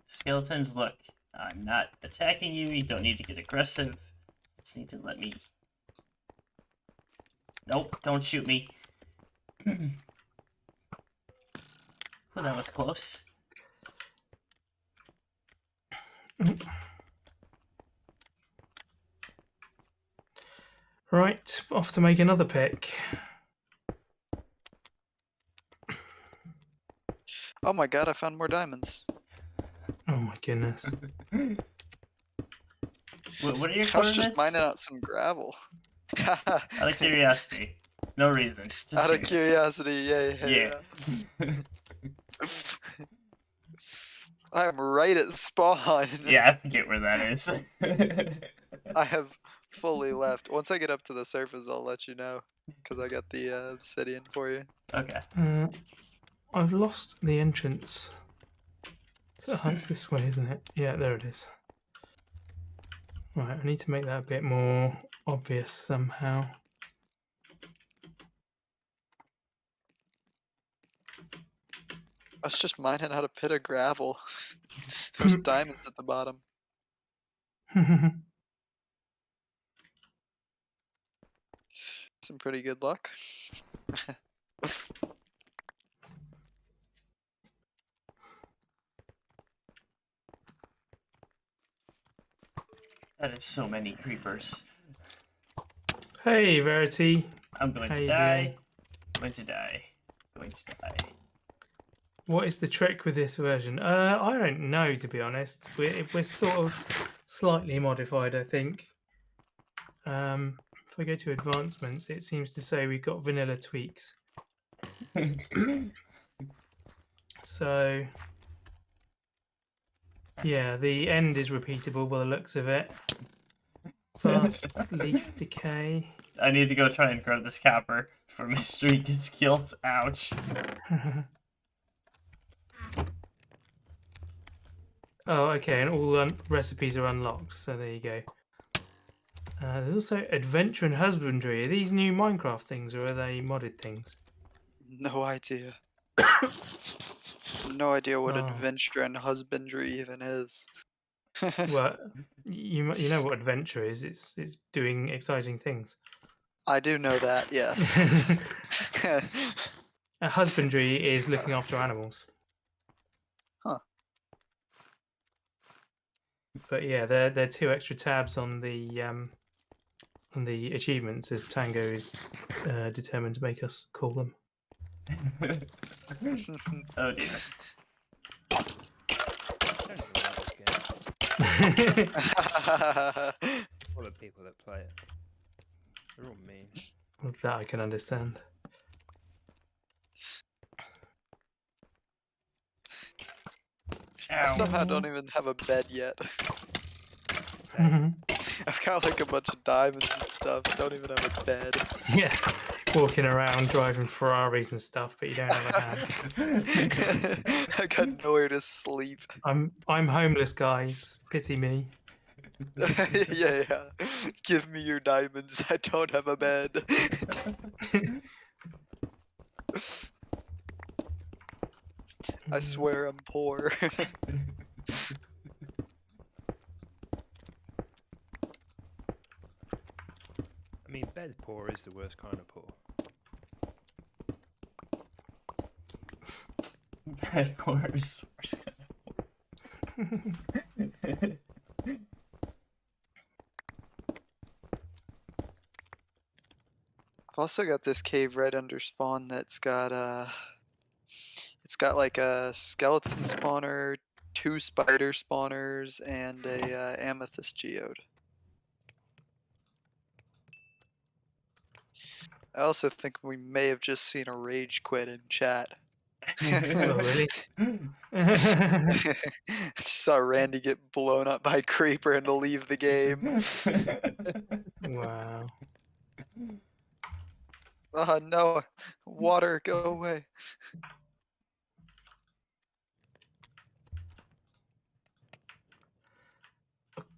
Skeletons, look. I'm not attacking you. You don't need to get aggressive. Just need to let me... Nope, don't shoot me. Well, that was close. Right, off to make another pick. Oh my god, I found more diamonds. Oh my goodness. What are your I was just coordinates? mining out some gravel. Out of curiosity. No reason. Just Out of curious. curiosity, yeah. Yeah. I'm right at spawn. Yeah, I forget where that is. I have fully left. Once I get up to the surface, I'll let you know. Because I got the obsidian for you. Okay. I've lost the entrance. So it's this way, isn't it? Yeah, there it is. Right, I need to make that a bit more obvious somehow. I was just mining out a pit of gravel. There's diamonds at the bottom. Some pretty good luck. That is so many creepers. Hey, Verity. I'm going How to you die. doing? Going to die. Going to die. What is the trick with this version? I don't know, to be honest. We're sort of slightly modified, I think. If I go to advancements, it seems to say we've got vanilla tweaks. So, yeah, the end is repeatable by the looks of it. Fast leaf decay. I need to go try and grab this copper before my streak gets killed. Ouch. Oh, okay, and all recipes are unlocked, so there you go. There's also adventure and husbandry. Are these new Minecraft things, or are they modded things? No idea. No idea what Oh. adventure and husbandry even is. Well, you know what adventure is? It's doing exciting things. I do know that, yes. Husbandry is looking after animals. Huh. But yeah, there are two extra tabs on the achievements, as Tango is determined to make us call them. Oh dear. I don't really like this game. All the people that play it. They're all mean. That I can understand. I somehow Ow. don't even have a bed yet. Yeah, I've got like a bunch of diamonds and stuff. Don't even have a bed. walking around driving Ferraris and stuff, but you don't have a hand. I got nowhere to sleep. I'm homeless, guys. Pity me. Yeah. Give me your diamonds. I don't have a bed. I swear I'm poor. I mean, bed poor is the worst kind of poor. Bad poor is worse. I've also got this cave right under spawn that's got it's got like a skeleton spawner, 2 spider spawners, and a amethyst geode. I also think we may have just seen a rage quit in chat. Oh, really? I just saw Randy get blown up by creeper and to leave the game. Wow. Oh no, water, go away.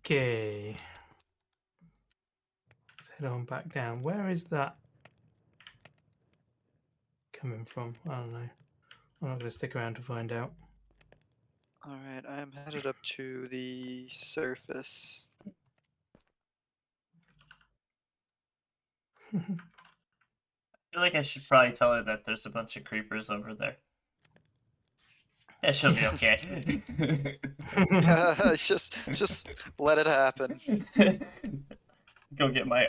Okay. Let's head on back down. Where is that coming from? I don't know. I'm not going to stick around to find out. Alright, I am headed up to the surface. I feel like I should probably tell her that there's a bunch of creepers over there. Yeah, she'll be okay. just let it happen. Go get my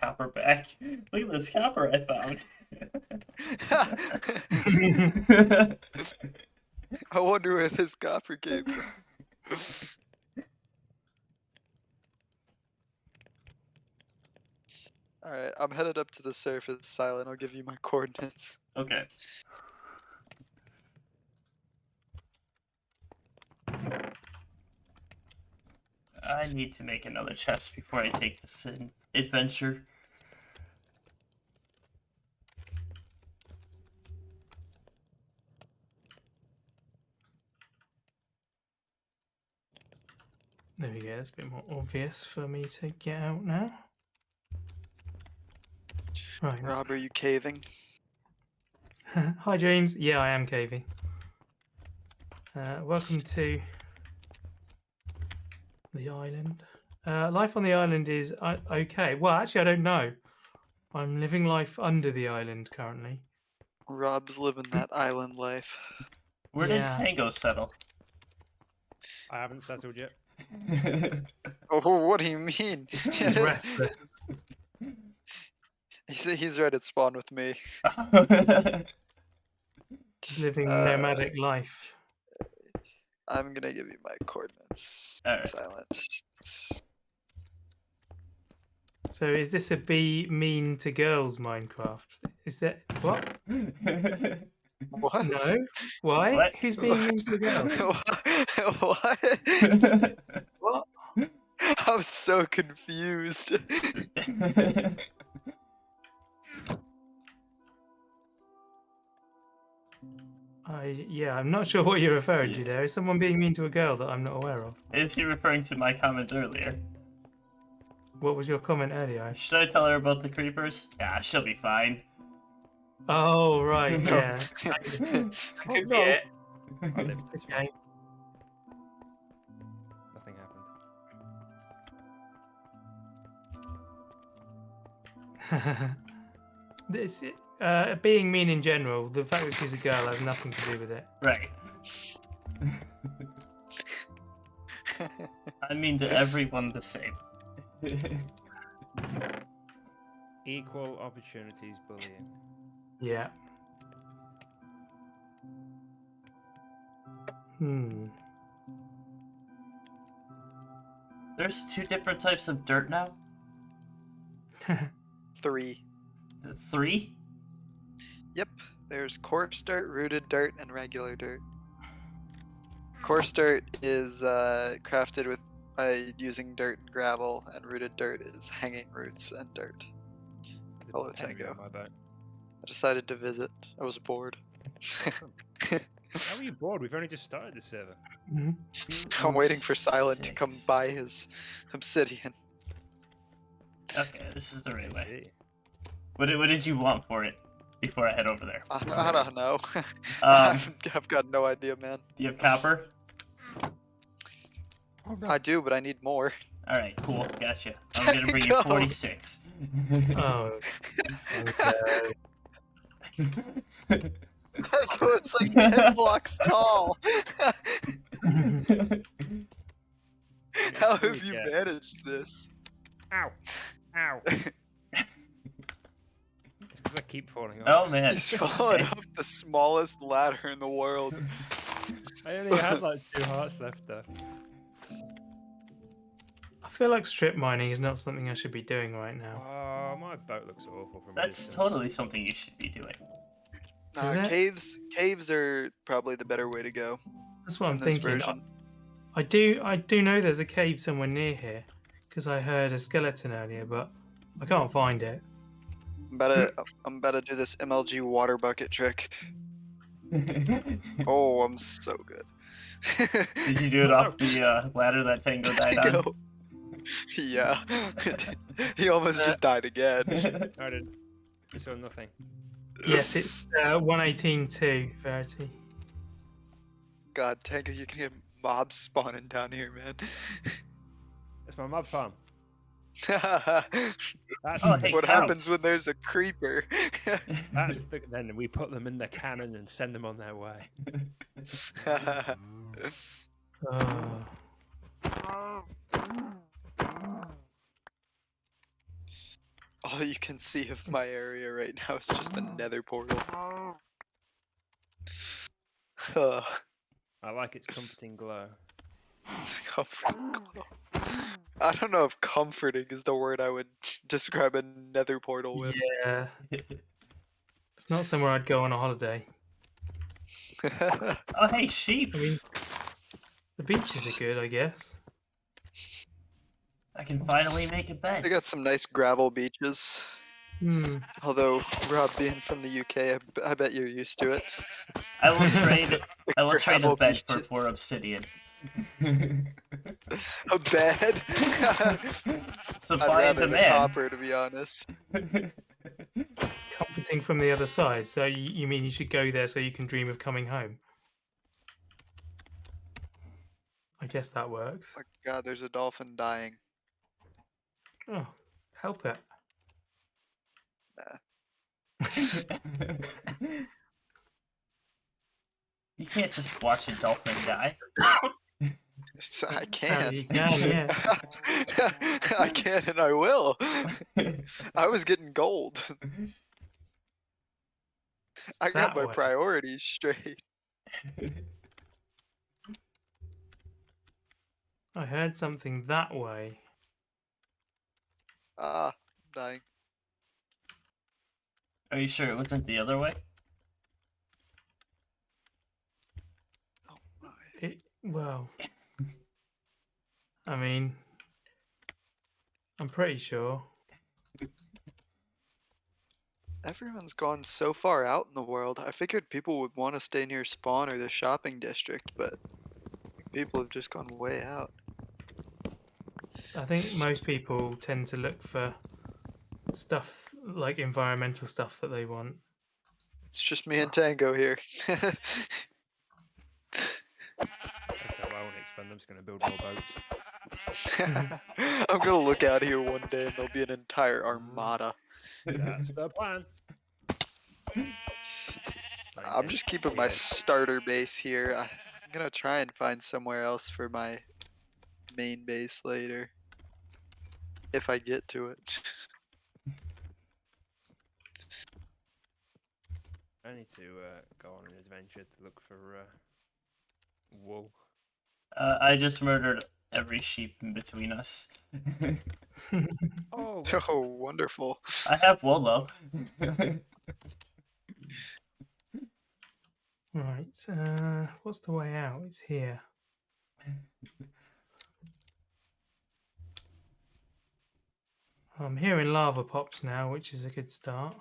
copper back. Look at this copper I found. I wonder where this copper came from. Alright, I'm headed up to the surface, Silent. I'll give you my coordinates. Okay. I need to make another chest before I take this adventure. There we go. It's a bit more obvious for me to get out now. Right. Rob, are you caving? Hi, James. Yeah, I am caving. Welcome to the island. Life on the island is okay. Well, actually, I don't know. I'm living life under the island currently. Rob's living that island life. Where Yeah. did Tango settle? I haven't settled yet. Oh, what do you mean? He's restless. He's right at spawn with me. He's living nomadic life. I'm gonna give you my coordinates. Alright. Silent. So, is this a be mean to girls Minecraft? Is that what? What? No. Why? What? Who's being mean to the girls? What? What? I'm so confused. Yeah, I'm not sure what you're referring to there. Is someone being mean to a girl that I'm not aware of? Is he referring to my comment earlier? What was your comment earlier? Should I tell her about the creepers? Yeah, she'll be fine. Oh, right, No. yeah. That could be no. it. I lived this one. Okay. Nothing happened. This being mean in general, the fact that she's a girl has nothing to do with it. Right. I mean to everyone the same. Equal opportunities bullying. Yeah. There's 2 different types of dirt now? 3. 3? Yep. There's coarse dirt, rooted dirt, and regular dirt. Coarse dirt is crafted with using dirt and gravel, and rooted dirt is hanging roots and dirt. There's a Hello, Henry Tango. on my boat. I decided to visit. I was bored. How are you bored? We've only just started the server. I'm waiting for Silent to come 6. buy his obsidian. Okay, this is the right I way. see. What did you want for it before I head over there? I don't know. Um, I've got no idea, man. Do you have copper? I do, but I need more. Alright, cool. Gotcha. I'm gonna bring you Go. Oh, 46. okay. It's like 10 blocks tall. How have you Yeah. managed this? Ow! Ow! It's because I keep falling Oh off. man. He's falling Okay. up the smallest ladder in the world. I only had like 2 hearts left though. I feel like strip mining is not something I should be doing right now. Oh, my boat looks awful from a That's distance. totally something you should be doing. Is it? Caves are probably the better way to go That's what I'm in this thinking. version. I do know there's a cave somewhere near here because I heard a skeleton earlier, but I can't find it. I'm about to do this MLG water bucket trick. Oh, I'm so good. Did you do it off the ladder that Tango died on? Go. Yeah. He almost just died again. I didn't. I saw nothing. Yes, it's 118.2 Verity. God, Tango, you can get mobs spawning down here, man. It's my mob farm. What That's Oh, hey, happens cows. when there's a creeper? then we put them in the cannon and send them on their way. Oh, All you can see of my area right now is just the Nether Portal. I like its comforting glow. It's comforting glow. I don't know if comforting is the word I would describe a Nether Portal with. yeah. It's not somewhere I'd go on a holiday. Oh, hey, sheep! I mean, the beaches are good, I guess. I can finally make a They bed. got some nice gravel beaches. Hmm. Although, Rob being from the UK, I bet you're used to it. I will trade. I will trade a Gravel bed for beaches. 4 obsidian. A bed? Supply I'd rather and the demand. copper, to be honest. It's comforting from the other side. So you mean you should go there so you can dream of coming home? I guess that works. Oh my God, there's a dolphin dying. Oh, help it. You can't just watch a dolphin die. I Apparently can. you can, yeah. I can and I will. I was getting gold. I got That my way. priorities straight. I heard something that way. Ah, I'm dying. Are you sure it wasn't the other way? Oh my. Well, I mean, I'm pretty sure. Everyone's gone so far out in the world. I figured people would want to stay near spawn or the shopping district, but people have just gone way out. I think most people tend to look for stuff like environmental stuff that they want. It's just me and Tango here. I won't expend them. I'm just going to build more boats. I'm gonna look out here one day and there'll be an entire armada. That's the plan. I'm just keeping my starter base here. I'm gonna try and find somewhere else for my main base later. If I get to it. I need to go on an adventure to look for wool. I just murdered every sheep in between us. Oh, Oh, wonderful. I have wool though. Right, what's the way out? It's here. I'm hearing lava pops now, which is a good start.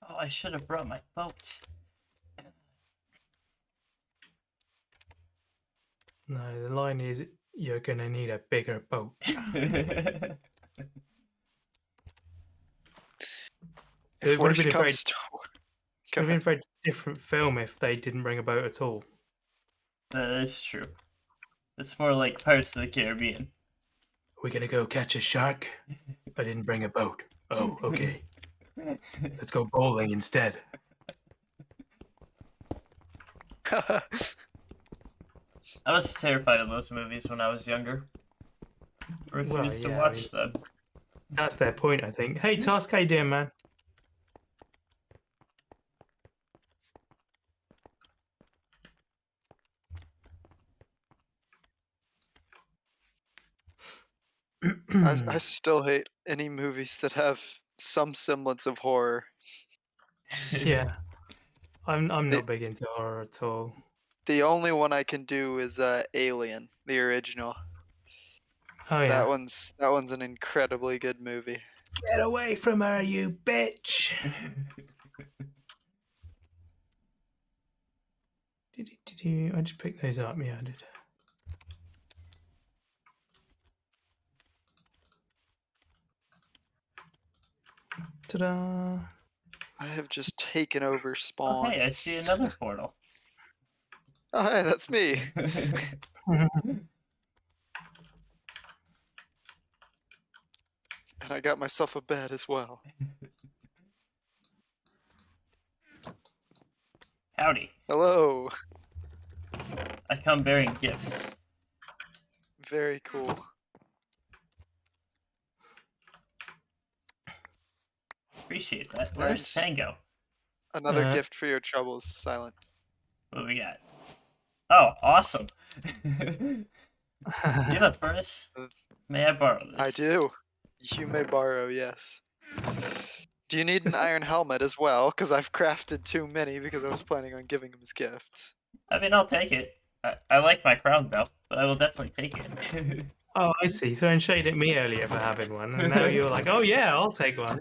Oh, I should have brought my boat. No, the line is you're gonna need a bigger boat. If It would have worst been a very, comes to would Go have been a ahead. very different film if they didn't bring a boat at all. That is true. It's more like Pirates of the Caribbean. We're gonna go catch a shark. I didn't bring a boat. Oh, okay. Let's go bowling instead. I was terrified of those movies when I was younger. Refused to yeah, watch them. That's their point, I think. Hey, Task, how you doing, man? I still hate any movies that have some semblance of horror. Yeah, I'm The, not big into horror at all. the only one I can do is Alien, the original. Oh yeah. That one's an incredibly good movie. Get away from her, you bitch! I just picked those up. Yeah, I did. Ta-da! I have just taken over Oh, Spawn. hey, I see another portal. Oh, hey, that's me. And I got myself a bed as well. Howdy. Hello. I come bearing gifts. Very cool. Appreciate that. Where's And Tango? another gift for your troubles, Silent. What do we got? Oh, awesome. You have a furnace? May I borrow this? I do. You may borrow, yes. Do you need an iron helmet as well? Because I've crafted too many because I was planning on giving him as gifts. I mean, I'll take it. I like my crown, though, but I will definitely take it. Oh, I see. Throwing shade at me earlier for having one, and now you're like, oh yeah, I'll take one.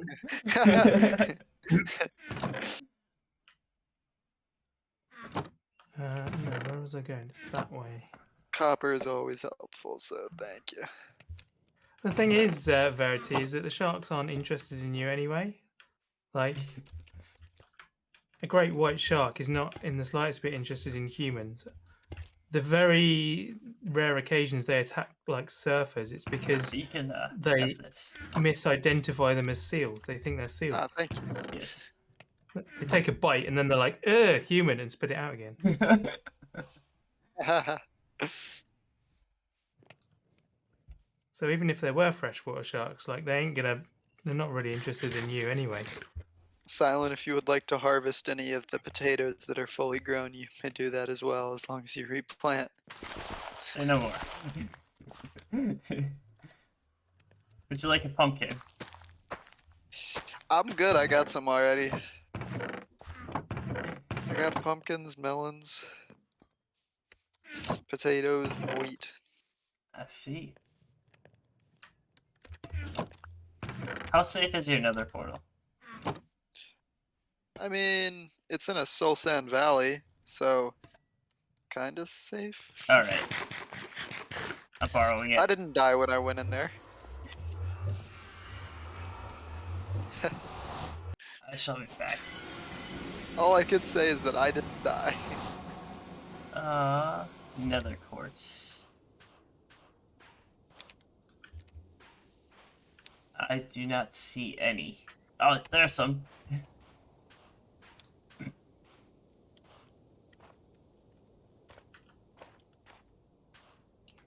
No, where was I going? It's that way. Copper is always helpful, so thank you. The thing is, Verity, is that the sharks aren't interested in you anyway. Like, a great white shark is not in the slightest bit interested in humans. The very rare occasions they attack like surfers, it's because You can they have this. misidentify them as seals. They think they're seals. Ah, thank you. Yes. They take a bite and then they're like, ugh, human, and spit it out again. So even if there were freshwater sharks, like they're not really interested in you anyway. Silent, if you would like to harvest any of the potatoes that are fully grown, you may do that as well, as long as you replant. Say no more. Would you like a pumpkin? I'm good, I got some already. I got pumpkins, melons, potatoes, and wheat. I see. How safe is your Nether Portal? I mean, it's in a soul sand valley, so kinda safe. Alright. I'm borrowing it. I didn't die when I went in there. I shall be back. All I can say is that I didn't die. Nether quartz. I do not see any. Oh, there's some.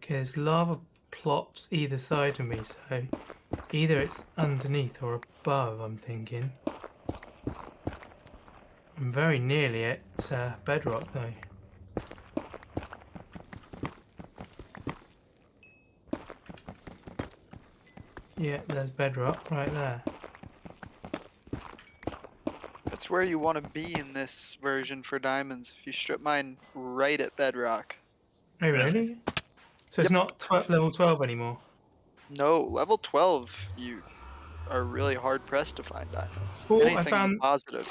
Okay, there's lava plops either side of me, so either it's underneath or above, I'm thinking. I'm very nearly at bedrock, though. Yeah, there's bedrock right there. That's where you want to be in this version for diamonds, if you strip mine right at bedrock. Oh, really? So it's not level 12 anymore? No, level 12, you are really hard pressed to find diamonds. Oh, Anything I found positive.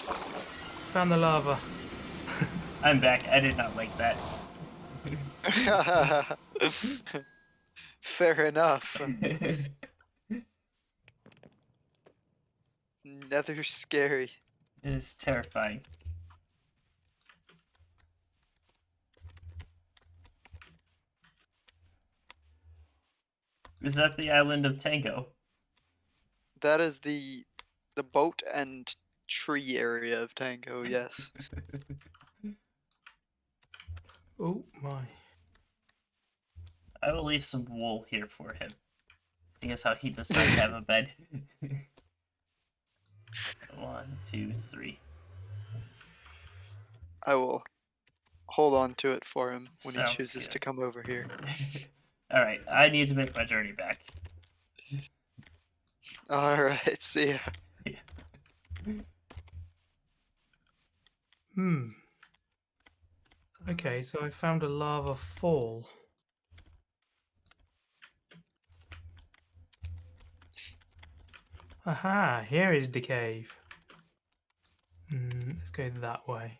found the lava. I'm back. I did not like that. Fair enough. Nether scary. It is terrifying. Is that the island of Tango? That is the boat and tree area of Tango. Yes. Oh my. I will leave some wool here for him, seeing as how he does not have a bed. 1, 2, 3. I will hold on to it for him when he Sounds chooses good. to come over here. All right, I need to make my journey back. All right. See ya. Hmm. Okay, so I found a lava fall. Aha, here is the cave. Let's go that way.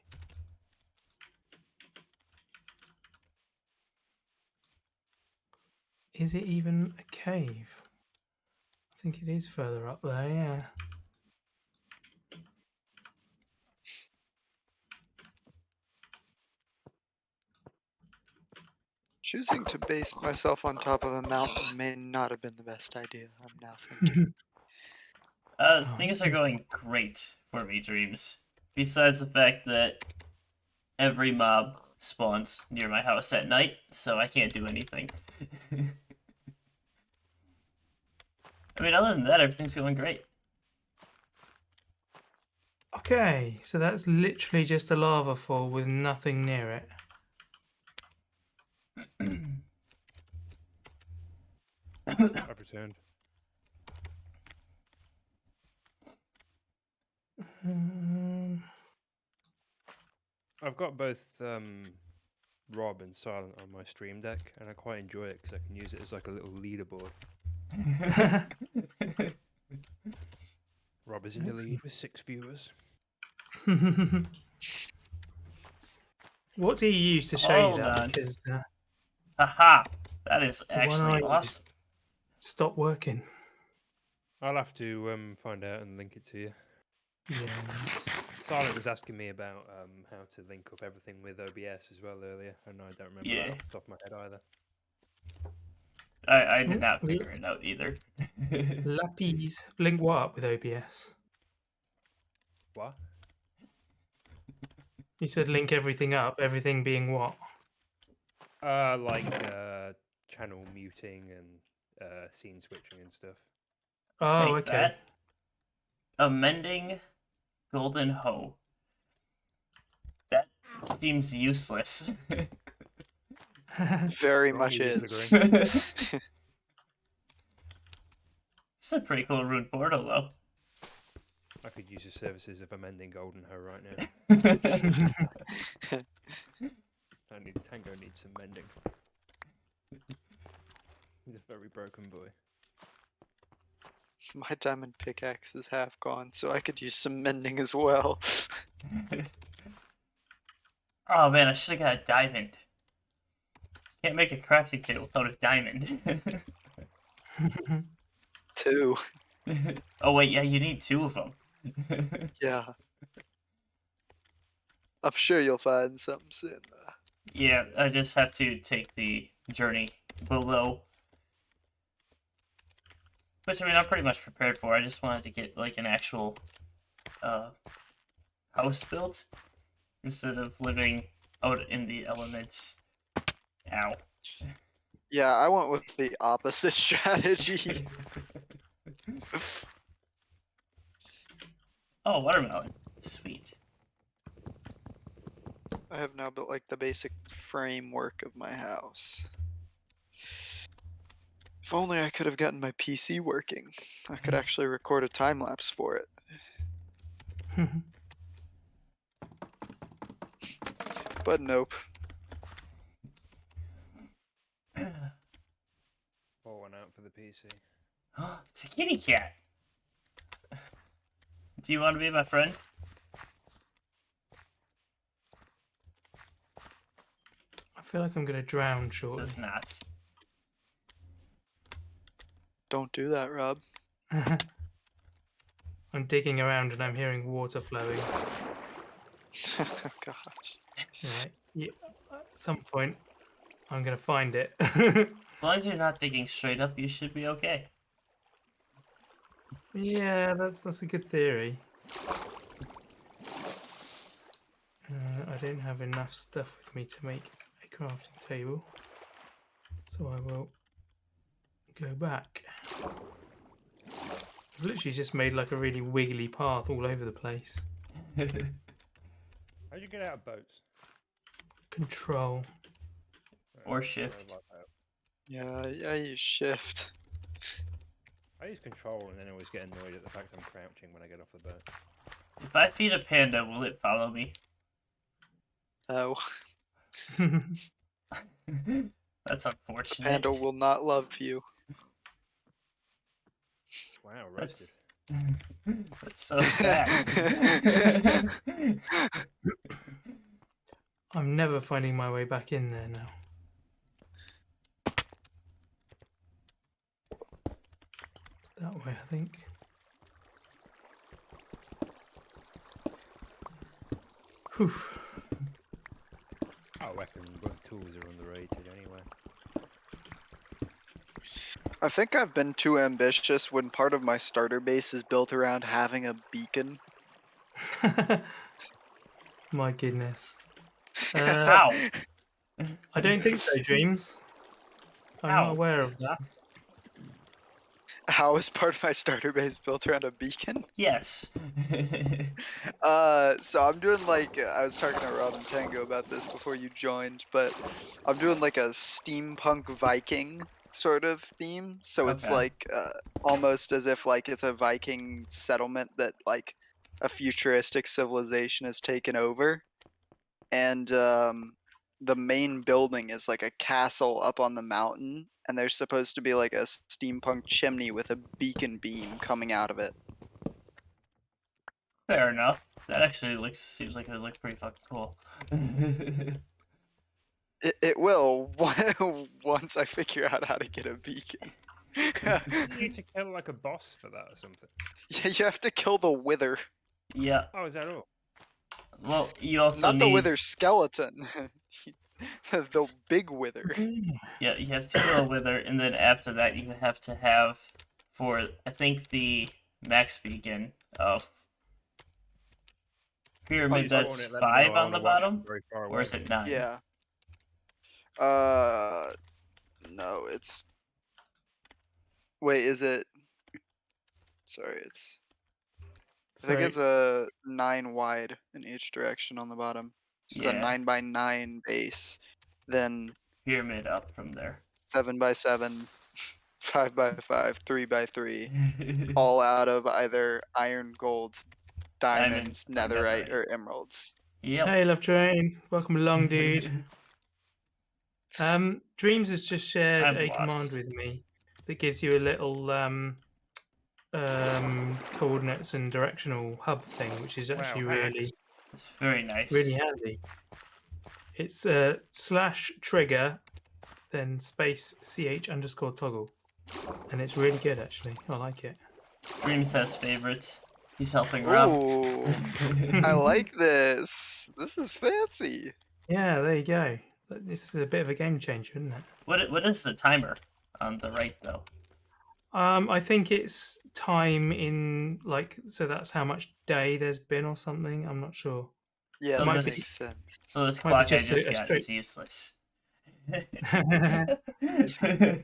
Is it even a cave? I think it is further up there, yeah. Choosing to base myself on top of a mountain may not have been the best idea. I'm now thinking. Things are going great for me, Dreams. Besides the fact that every mob spawns near my house at night, so I can't do anything. I mean, other than that, everything's going great. Okay, so that's literally just a lava fall with nothing near it. I've returned. I've got both Rob and Silent on my stream deck, and I quite enjoy it because I can use it as like a little leaderboard. Rob is in the lead with 6 viewers. What do you use to show you Hold that? on. Because Haha, that is the one I actually use awesome. stopped working. I'll have to find out and link it to you. Yeah. Silent was asking me about how to link up everything with OBS as well earlier, and I don't remember that off the top of my head either. I did not figure it out either. Lapis. Link what up with OBS? What? You said link everything up, everything being what? Like channel muting and scene switching and stuff. Oh, Take okay. that. Amending golden hoe. That seems useless. Very Wrong, much you is. disagree. It's a pretty cool rune portal, though. I could use the services of amending golden hoe right now. Tango needs some mending. He's a very broken boy. My diamond pickaxe is half gone, so I could use some mending as well. Oh man, I should have got a diamond. Can't make a crafting kit without a diamond. 2. Oh wait, yeah, you need 2 of them. Yeah. I'm sure you'll find something soon. Yeah, I just have to take the journey below. Which, I mean, I'm pretty much prepared for. I just wanted to get, like, an actual house built instead of living out in the elements. Ow. Yeah, I went with the opposite strategy. Oh, watermelon. Sweet. I have now built like the basic framework of my house. If only I could have gotten my PC working. I could actually record a time lapse for it. But nope. Pour one out for the PC. It's a kitty cat. Do you want to be my friend? I feel like I'm going to drown shortly. Does not. Don't do that, Rob. I'm digging around and I'm hearing water flowing. Gosh. Right. Yeah, at some point, I'm going to find it. As long as you're not digging straight up, you should be okay. Yeah, that's a good theory. I don't have enough stuff with me to make a crafting table, so I will go back. I've literally just made like a really wiggly path all over the place. How'd you get out of boats? Control. Or I shift. like that. Yeah, I use shift. I use control and then I always get annoyed at the fact I'm crouching when I get off the boat. If I feed a panda, will it follow me? No, That's a unfortunate. panda will not love you. Wow, roasted. That's so sad. I'm never finding my way back in there now. It's that way, I think. Whew. I reckon both tools are underrated anyway. I think I've been too ambitious when part of my starter base is built around having a beacon. My goodness. How? I don't think so, Dreams. I'm How? not aware of that. How is part of my starter base built around a beacon? Yes. So I'm doing like I was talking to Rob and Tango about this before you joined, but I'm doing like a steampunk Viking sort of theme. So it's Okay. like almost as if like it's a Viking settlement that like a futuristic civilization has taken over, and the main building is like a castle up on the mountain, and there's supposed to be like a steampunk chimney with a beacon beam coming out of it. Fair enough. That actually seems like it would look pretty fucking cool. It will once I figure out how to get a beacon. You need to kill like a boss for that or something. Yeah, you have to kill the wither, Yeah. Oh, is that all? Well, you also not the need. wither skeleton, the big wither. Yeah, you have to kill a wither, and then after that, you have to have for I think the max beacon of pyramid. Oh, That's Spawn it, let me know, 5 I on wanna the watch bottom, from very far or away. is it 9? Yeah. No, it's. Wait, is it? Sorry, it's. I think Sorry. it's a 9 wide in each direction on the bottom. It's a Yeah. 9x9 base, then Pyramid up from there. 7x7, 5x5, 3x3, all out of either iron, gold, diamonds, or netherite, or emeralds. Yep. Hey, Love Train. Welcome along, dude. Dreams has just shared I'm a lost. command with me that gives you a little coordinates and directional hub thing, which is actually really, It's very nice. really handy. It's /trigger, then space ch_toggle, and it's really good actually. I like it. Dreams has favorites. He's helping Rob. Ooh, I like this. This is fancy. Yeah, there you go. This is a bit of a game changer, isn't it? What is the timer on the right though? I think it's time in like, so that's how much day there's been or something. I'm not sure. Yeah, So that this- makes sense. So this Might be clock I just just a got straight- is useless.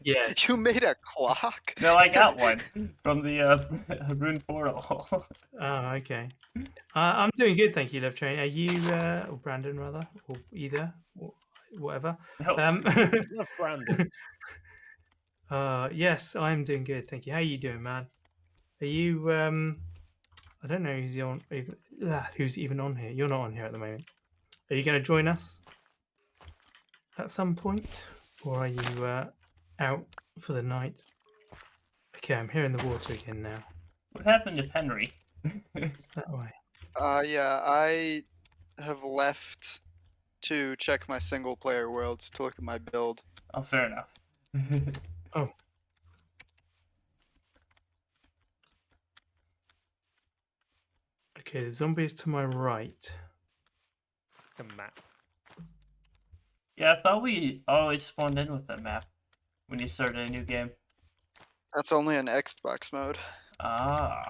Yes. You made a clock? No, I got one from the Rune Portal. Oh, okay. I'm doing good, thank you, Love Train. Are you, or Brandon rather, or either, or whatever? No. Love Brandon. Yes, I'm doing good, thank you. How are you doing, man? Are you? I don't know who's even on here. You're not on here at the moment. Are you going to join us at some point, or are you out for the night? Okay, I'm here in the water again now. What happened to Penry? It's that way. Yeah, I have left to check my single player worlds to look at my build. Oh, fair enough. Okay, the zombie is to my right. A map. Yeah, I thought we always spawned in with that map when you started a new game. That's only in Xbox mode. Ah.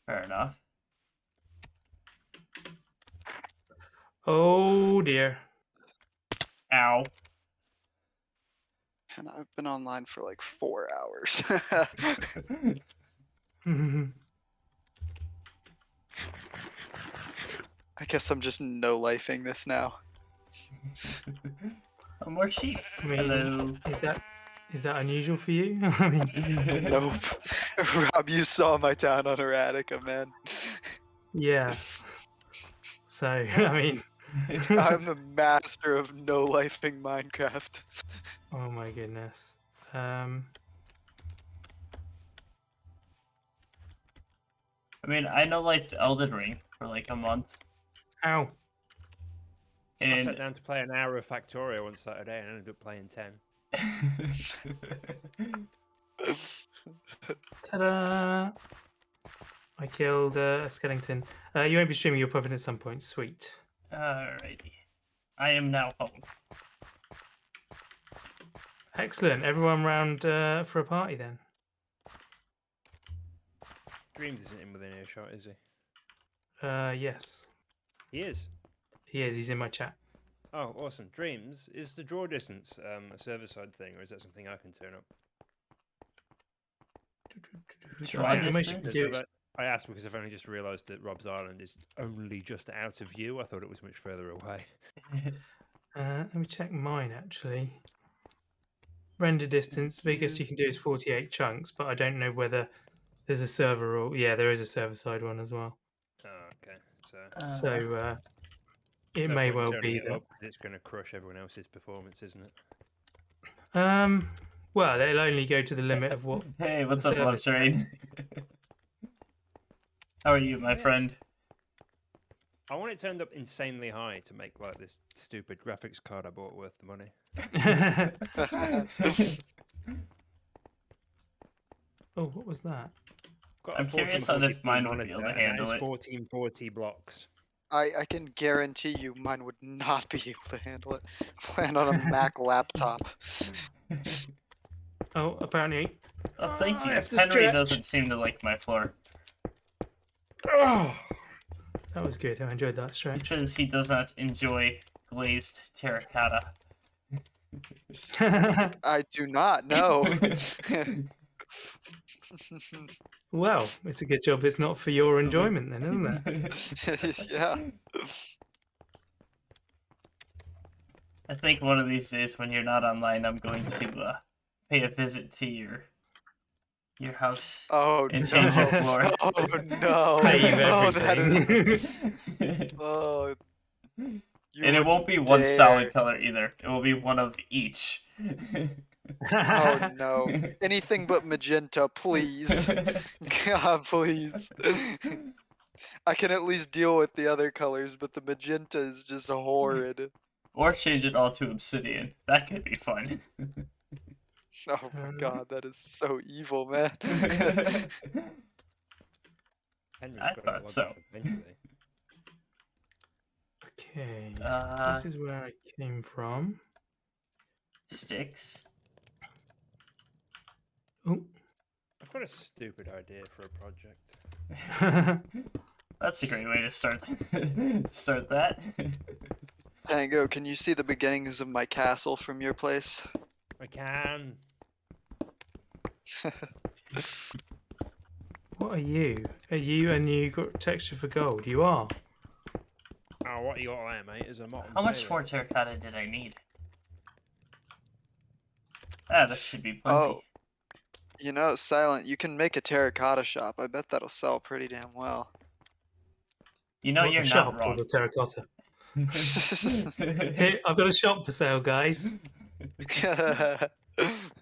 Fair enough. Oh dear. Ow. And I've been online for like 4 hours. I guess I'm just no-lifing this now. More sheep. I mean, Hello. is that unusual for you? I mean, Nope. Rob, you saw my town on Erratica, man. yeah. So, I mean, I'm the master of no-lifing Minecraft. oh my goodness. I mean, I know like Elden Ring for like a month. Ow. I And sat down to play an hour of Factorio on Saturday and ended up playing 10. Ta-da! I killed a skeleton. You won't be streaming your puppet at some point. Sweet. Alrighty. I am now home. Excellent. Everyone round for a party then. Dreams isn't in within earshot, is he? Yes. He is. He is. He's in my chat. Oh, awesome. Dreams, is the draw distance a server-side thing, or is that something I can turn up? Draw I think the most you can distance? do is- I asked because I've only just realised that Rob's Island is only just out of view. I thought it was much further away. let me check mine actually. Render distance, biggest you can do is 48 chunks, but I don't know whether there's a server rule. Yeah, there is a server side one as well. Oh, okay. So So it no may point in well turning be it that. up 'cause it's going to crush everyone else's performance, isn't it? Well, it'll only go to the limit of what. Hey, what's the up, Love service Train? How are you, my friend? I want it turned up insanely high to make like this stupid graphics card I bought worth the money. Oh, what was that? Got a I'm curious on if 1440p mine would be able to monitor, and handle that is it. 1440 blocks. I can guarantee you mine would not be able to handle it. Plan on a Mac laptop. Oh, apparently. Oh, thank I you. have to Henry stretch. doesn't seem to like my floor. Oh, that was good. I enjoyed that He stretch. says he does not enjoy glazed terracotta. I do not know. Well, it's a good job it's not for your enjoyment then, isn't it? Yeah. I think one of these days when you're not online, I'm going to pay a visit to your house Oh and change your no. floor. Oh no. Pave Oh, that is. everything. Oh. And it won't be one solid color either. It will be one of each. Oh no. Anything but magenta, please. God, please. I can at least deal with the other colors, but the magenta is just horrid. Or change it all to obsidian. That could be fun. Oh my god, that is so evil, man. Henry's I got it thought logged so. up eventually. Okay, so this is where I came from. Sticks. Oh. I've got a stupid idea for a project. That's a great way to start start that. Tango, can you see the beginnings of my castle from your place? I can. What are you? Are you and you got texture for gold? You are. Oh, what you got there, mate, is a mountain. How much more terracotta did I need? Ah, that should be plenty. Oh. You know, Silent, you can make a terracotta shop. I bet that'll sell pretty damn well. You know, What, you're the not shop or wrong. the terracotta? Here, I've got a shop for sale, guys.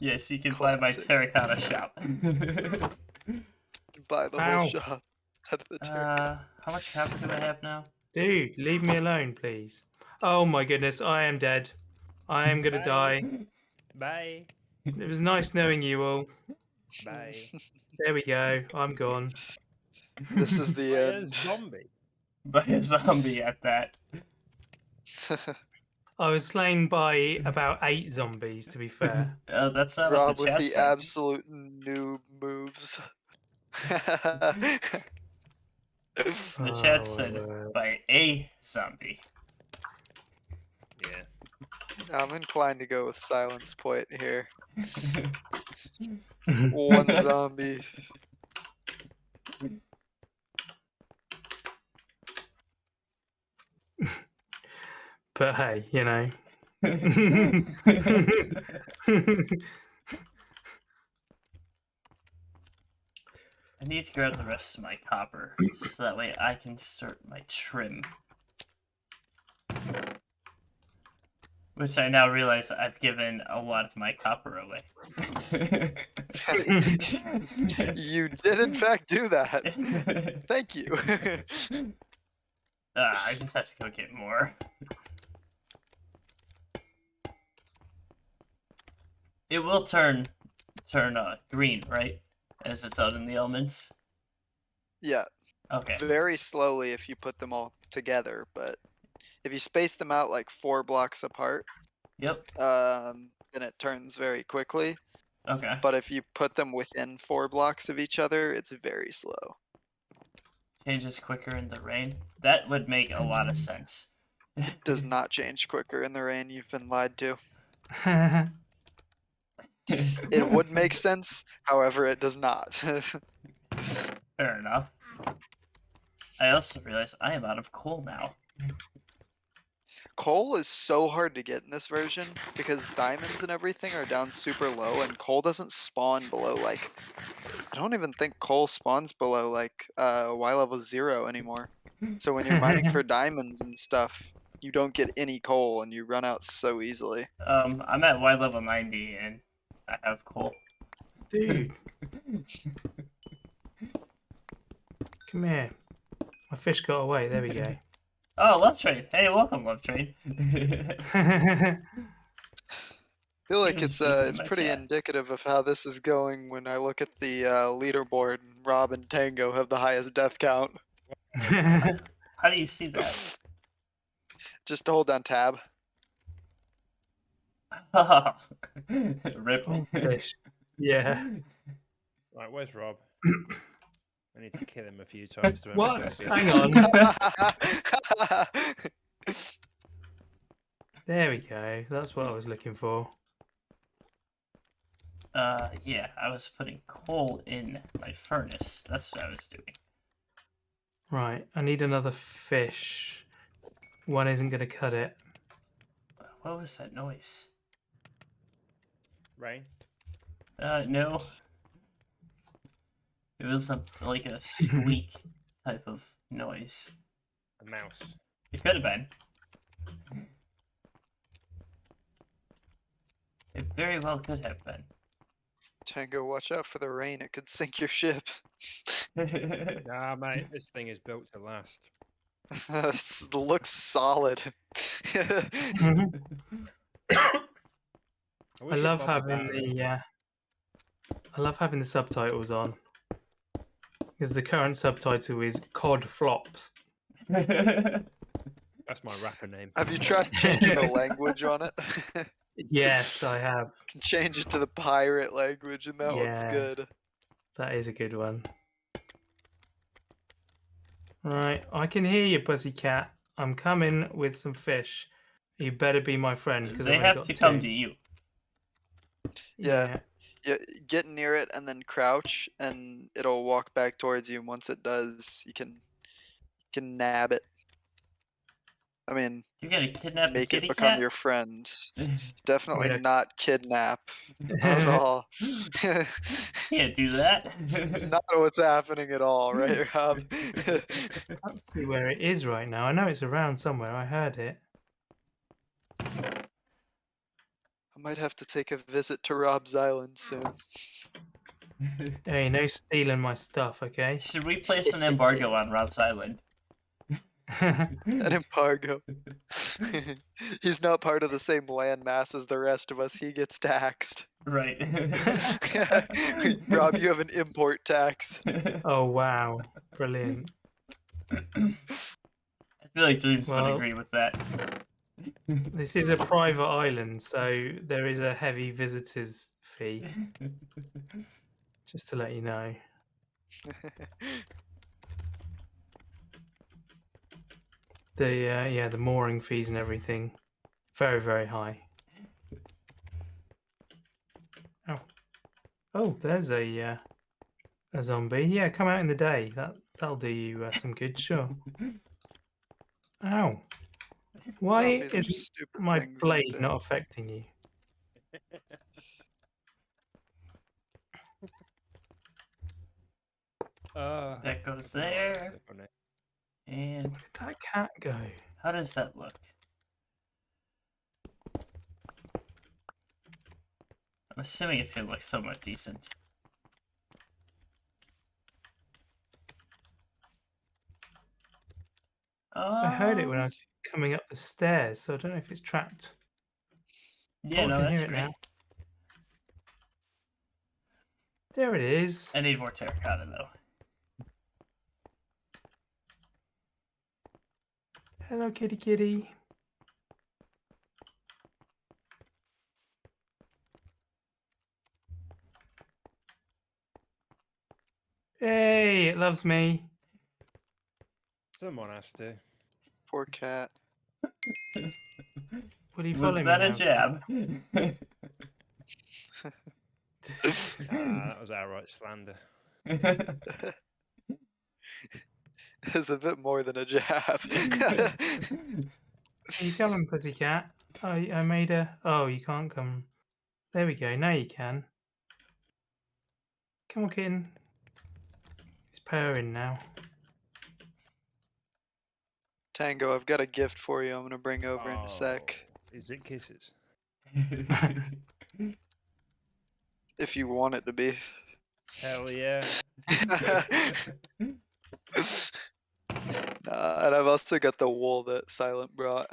Yes, you can buy my Classic. terracotta shop. Buy the Ow. whole shop out of the terracotta. How much copper do I have now? Dude, leave me alone, please. Oh my goodness, I am dead. I am gonna die. Bye. It was nice knowing you all. Bye. There we go. I'm gone. This is the By a end. zombie. By a zombie at that. I was slain by about 8 zombies, to be fair. That's not what Rob the with chat the said. absolute noob moves. The Oh, chat my said word. by a zombie. Yeah. I'm inclined to go with Silence Point here. One zombie. But hey, you know. I need to grab the rest of my copper so that way I can start my trim. Which I now realize I've given a lot of my copper away. You did in fact do that. Thank you. I just have to go get more. It will turn green, right? As it's out in the elements. Yeah, Okay. very slowly if you put them all together, but if you space them out like 4 blocks apart, Yep. then it turns very quickly. Okay. But if you put them within 4 blocks of each other, it's very slow. Changes quicker in the rain. That would make a lot of sense. It does not change quicker in the rain. You've been lied to. It would make sense, however, it does not. Fair enough. I also realize I am out of coal now. Coal is so hard to get in this version because diamonds and everything are down super low, and coal doesn't spawn below like. I don't even think coal spawns below like Y level 0 anymore. So when you're mining for diamonds and stuff, you don't get any coal and you run out so easily. I'm at Y level 90 and I have coal. Dude, come here. My fish got away. There we go. Oh, Love Train. Hey, welcome, Love Train. I feel like He was it's just in it's my pretty chat. indicative of how this is going when I look at the leaderboard and Rob and Tango have the highest death count. How do you see that? Just to hold down tab. Rip. Oh, fish. Yeah. Right, where's Rob? I need to kill him a few times to What? make Hang on. There we go. That's what I was looking for. Yeah, I was putting coal in my furnace. That's what I was doing. Right, I need another fish. One isn't going to cut it. What was that noise? Rain? No. It was like a squeak type of noise. A mouse. It could have been. It very well could have been. Tango, watch out for the rain. It could sink your ship. Nah, mate, this thing is built to last. It looks solid. I wish you'd love bob having about the I love having the subtitles on because the current subtitle is COD flops. That's my rapper name. Have you tried changing the language on it? Yes, I have. Can change it to the pirate language, and that one's Yeah. good. That is a good one. Right, I can hear you, pussycat. I'm coming with some fish. You better be my friend because They have to come to you. Yeah. Yeah, get near it and then crouch, and it'll walk back towards you. And once it does, you can nab it. I mean, You're gonna kidnap a make kitty it become cat? your friend. Definitely Wait, not kidnap. Not at all. Can't do that. It's not what's happening at all, right, Rob? I can't see where it is right now. I know it's around somewhere. I heard it. I might have to take a visit to Rob's Island soon. Hey, no stealing my stuff, okay? Should we place an embargo on Rob's Island? An embargo. He's not part of the same land mass as the rest of us. He gets taxed. Right. Rob, you have an import tax. Oh, wow. Brilliant. I feel like Dreams would Well- agree with that. This is a private island, so there is a heavy visitors fee, just to let you know. The mooring fees and everything, very, very high. Oh, oh, there's a zombie. Yeah, come out in the day. That'll do you some good, sure. Ow! Why Zombies are is stupid my things, aren't blade they? not affecting you? That goes I don't know why there. that's so funny. And Where did that cat go? how does that look? I'm assuming it's gonna look somewhat decent. I heard it when I was coming up the stairs, so I don't know if it's trapped. Yeah, Oh, no, I can that's hear it great. now. There it is. I need more terracotta though. Hello, kitty kitty. Hey, it loves me. Someone has to. Poor cat. Will you Was follow me that a now? jab? That was outright slander. It's a bit more than a jab. Are you coming, pussycat? Oh, I made a... Oh, you can't come. There we go. Now you can. Come on, kitten. It's purring now. Tango, I've got a gift for you I'm gonna bring over in a sec. Is it kisses? If you want it to be. Hell yeah. And I've also got the wool that Silent brought.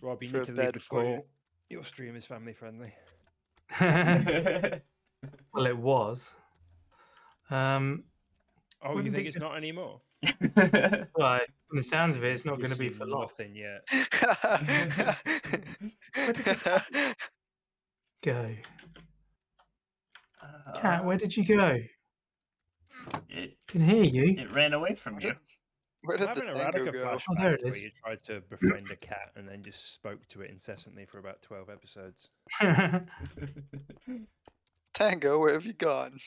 Rob, you For need a to leave bed the for you. call. Your stream is family friendly. Well, it was. Oh, you Wouldn't think be it's good- not anymore? Well, from the sounds of it, it's not You've going to be seen for long. nothing yet. Where did the cat go? Cat, where did you go? It, Can hear you. it ran away from you. Where I'm did the having a tango Radica go? flashback Oh, there it where is. you tried to befriend a cat and then just spoke to it incessantly for about 12 episodes. Tango, where have you gone?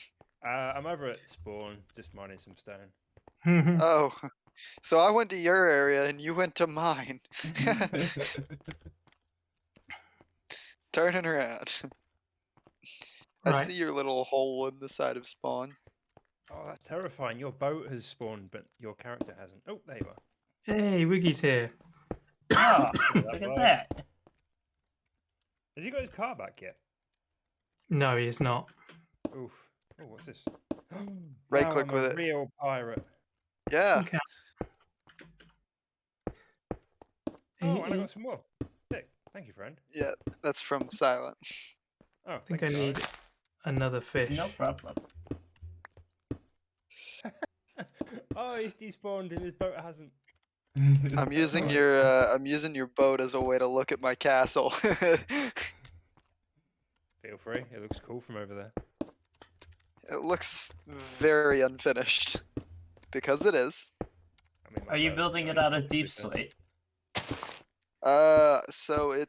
I'm over at spawn, just mining some stone. Oh, so I went to your area and you went to mine. Turning around. I Right. see your little hole in the side of spawn. Oh, that's terrifying. Your boat has spawned, but your character hasn't. Oh, there you are. Hey, Wiggy's here. Oh, Look look at at that. that. Has he got his car back yet? No, he's not. Oof. Oh, what's this? Right Now click I'm with a it. real pirate. Yeah. Okay. Oh, and I got some more. Sick. Thank you, friend. Yeah, that's from Silent. Oh, I think thank I you, need another fish. No problem. Oh, he's despawned and his boat hasn't. I'm using Right. your boat as a way to look at my castle. Feel free. It looks cool from over there. It looks very unfinished. Because it is. I mean, my Are you boat building looks it very out of cool, to deep be fair. slate? So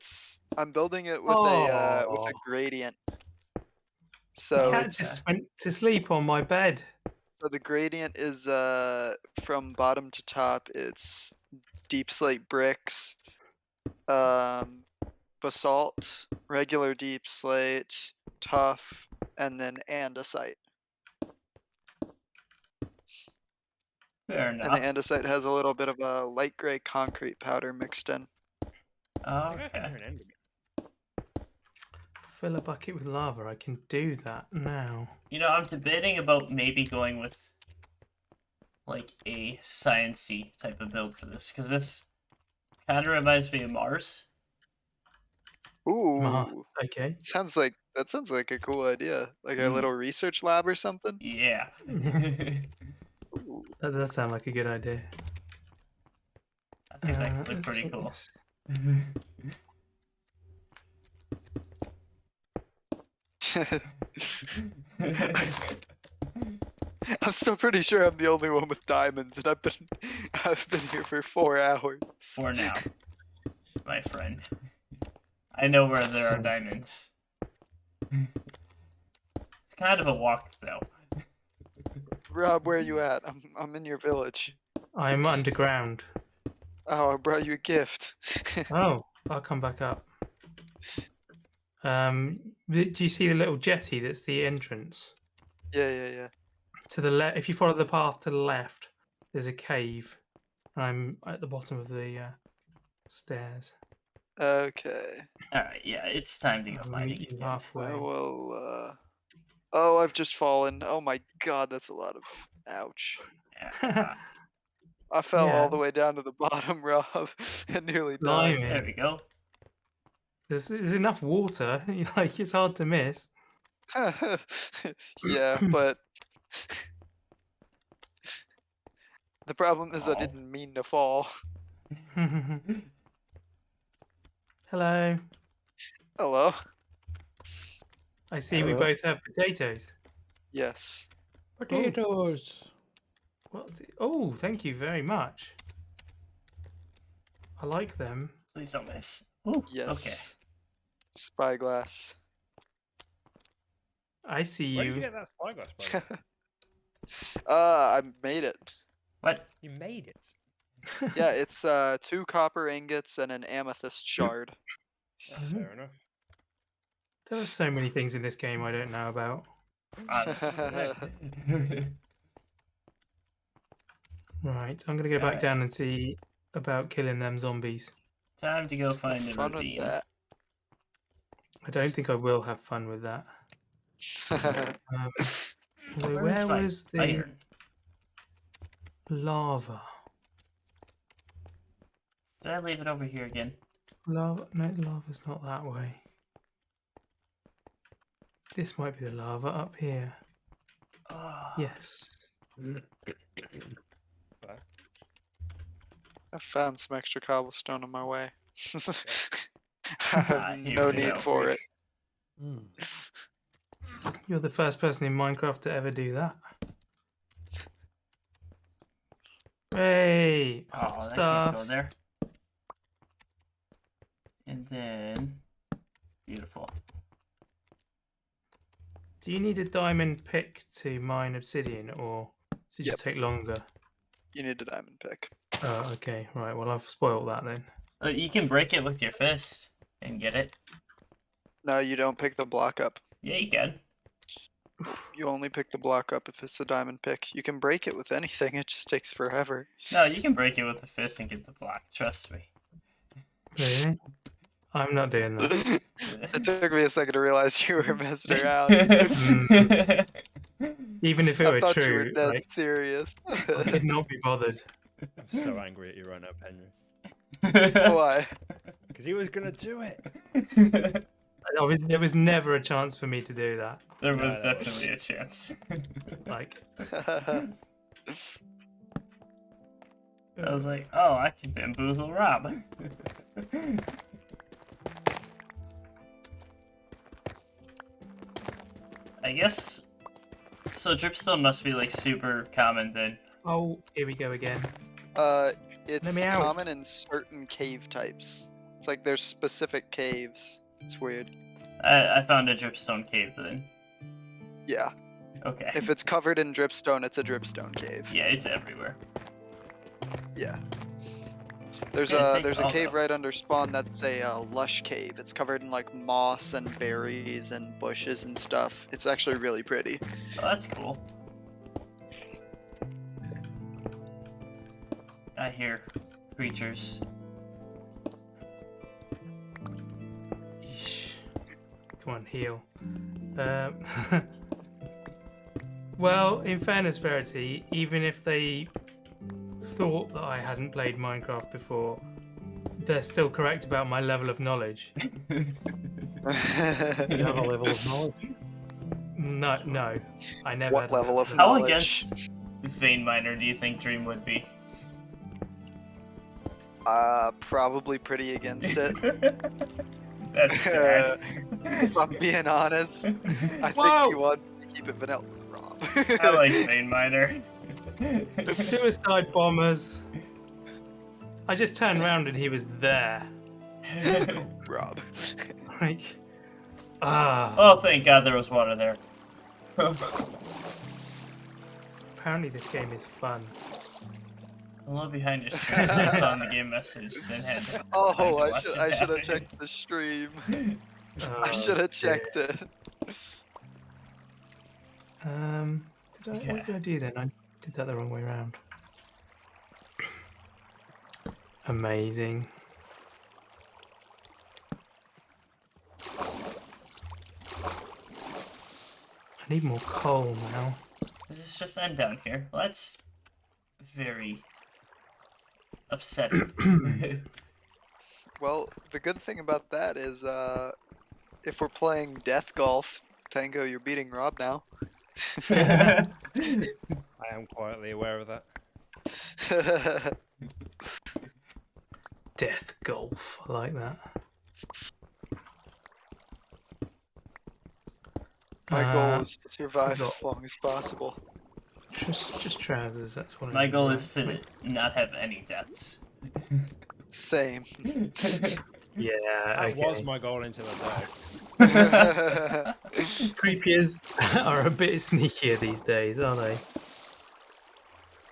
I'm building it with a gradient. So Cat it's just went to sleep on my bed. so the gradient is from bottom to top. It's deep slate bricks, basalt, regular deep slate, tough, and then andesite. Fair And the enough. andesite has a little bit of a light gray concrete powder mixed in. I think I can Okay. hear an enderman. Fill a bucket with lava. I can do that now. You know, I'm debating about maybe going with like a science-y type of build for this, because this kind of reminds me of Mars. Mars. Ooh, Okay. sounds like a cool idea, like a Mm. little research lab or something. Yeah. Ooh. That does sound like a good idea. I think that could look Let's pretty see cool. this. I'm still pretty sure I'm the only one with diamonds, and I've been here for 4 hours. For now, my friend. I know where there are diamonds. It's kind of a walk, though. Rob, where you at? I'm in your village. I'm underground. Oh, I brought you a gift. Oh, I'll come back up. Do you see the little jetty that's the entrance? Yeah. To the left, if you follow the path to the left, there's a cave. I'm at the bottom of the stairs. Okay. Alright, yeah, it's time to go I'll mining meet you again. halfway. I will. Oh, I've just fallen. Oh my god, that's a lot of. Ouch. Yeah, I fell all Yeah. the way down to the bottom, Rob, and nearly died. Blimey. there we go. There's enough water. Like it's hard to miss. Yeah, but the problem is I Aw. didn't mean to fall. Hello. Hello. I see we Hello. both have potatoes. Yes. Potatoes. What? Oh, thank you very much. I like them. Please don't miss. Ooh, Yes. Spyglass. I see Where did you you. get that spyglass, by the way? I made it. Okay. What? You made it. Yeah, it's 2 copper ingots and an amethyst shard. That's fair enough. There are so many things in this game I don't know about. Honestly. Right, I'm gonna go back Alright. down and see about killing them zombies. Time to go find Have a fun with ravine. that. I don't think I will have fun with that. Although Where where is my was the iron? lava? Did I leave it over here again? Lava? No, lava's not that way. This might be the lava up here. Oh, Yes. I found some extra cobblestone on my way. I Ah, have here no we need go. for it. You're the first person in Minecraft to ever do that. Hey, Oh, hot that can't go stuff. there. And then, beautiful. Do you need a diamond pick to mine obsidian, or does it Yep. just take longer? You need a diamond pick. Oh, okay, right. Well, I've spoiled that then. You can break it with your fist and get it. No, you don't pick the block up. Yeah, you can. You only pick the block up if it's a diamond pick. You can break it with anything, it just takes forever. No, you can break it with the fist and get the block. Trust me. Really? I'm not doing that. It took me a second to realize you were messing around. Even if it I were thought you were true, dead like, serious. I could not be bothered. I'm so angry at you right now, Penry. Why? Because he was gonna do it. There was never a chance for me to do that. There No, was that definitely a chance. Like, I was like, oh, I can bamboozle Rob. I guess. So dripstone must be like super common then. oh, here we go again. It's me out. common in certain cave types. It's like there's specific caves. It's weird. I found a dripstone cave then. Yeah. Okay. If it's covered in dripstone, it's a dripstone cave. Yeah, it's everywhere. Yeah. There's Yeah, a take there's a all cave though. right under spawn that's a lush cave. It's covered in like moss and berries and bushes and stuff. It's actually really pretty. Oh, that's cool. I hear creatures. Yeesh. Come on, heal. Well, in fairness, Verity, even if they thought that I hadn't played Minecraft before, they're still correct about my level of knowledge. You have a level of knowledge. No, I never. What had level of that. How knowledge? against Vein Miner do you think Dream would be? Probably pretty against it. That's sad. If I'm being honest, I think Whoa! he wants to keep it vanilla. Wrong. I like Vein Miner. Suicide bombers. I just turned around and he was there. Rob. Like, ah. Oh, thank God there was water there. Apparently this game is fun. The love behind your stress I saw in the game message, then had time Oh, to I watch should it I should have happen. checked the stream. I Oh, should have dear. checked it. What did I do then? I did that the wrong way around. Amazing. I need more coal now. Does this just end down here? Well, that's very upsetting. Well, the good thing about that is, if we're playing Death Golf, Tango, you're beating Rob now. I am quietly aware of that. Death golf. I like that. My goal is to survive got- as long as possible. Just trousers. That's what I My need goal now. is to not have any deaths. Same. Yeah. That Okay. was my goal until I died. Creepiers are a bit sneakier these days, aren't they?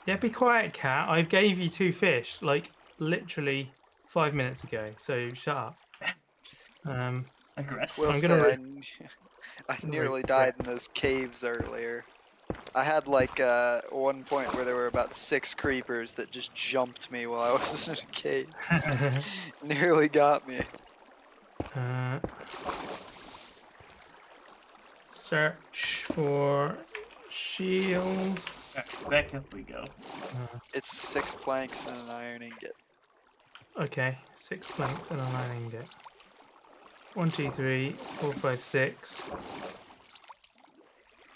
Yeah, be quiet, cat. I gave you 2 fish, like literally 5 minutes ago. So shut up. Aggressive. Will I'm say gonna I gonna nearly regret- died in those caves earlier. I had like one point where there were about 6 creepers that just jumped me while I was in a cave. Nearly got me. Search for shield. Alright, back up we go. It's 6 planks and an iron ingot. Okay, 6 planks and an iron ingot. 1, 2, 3, 4, 5, 6.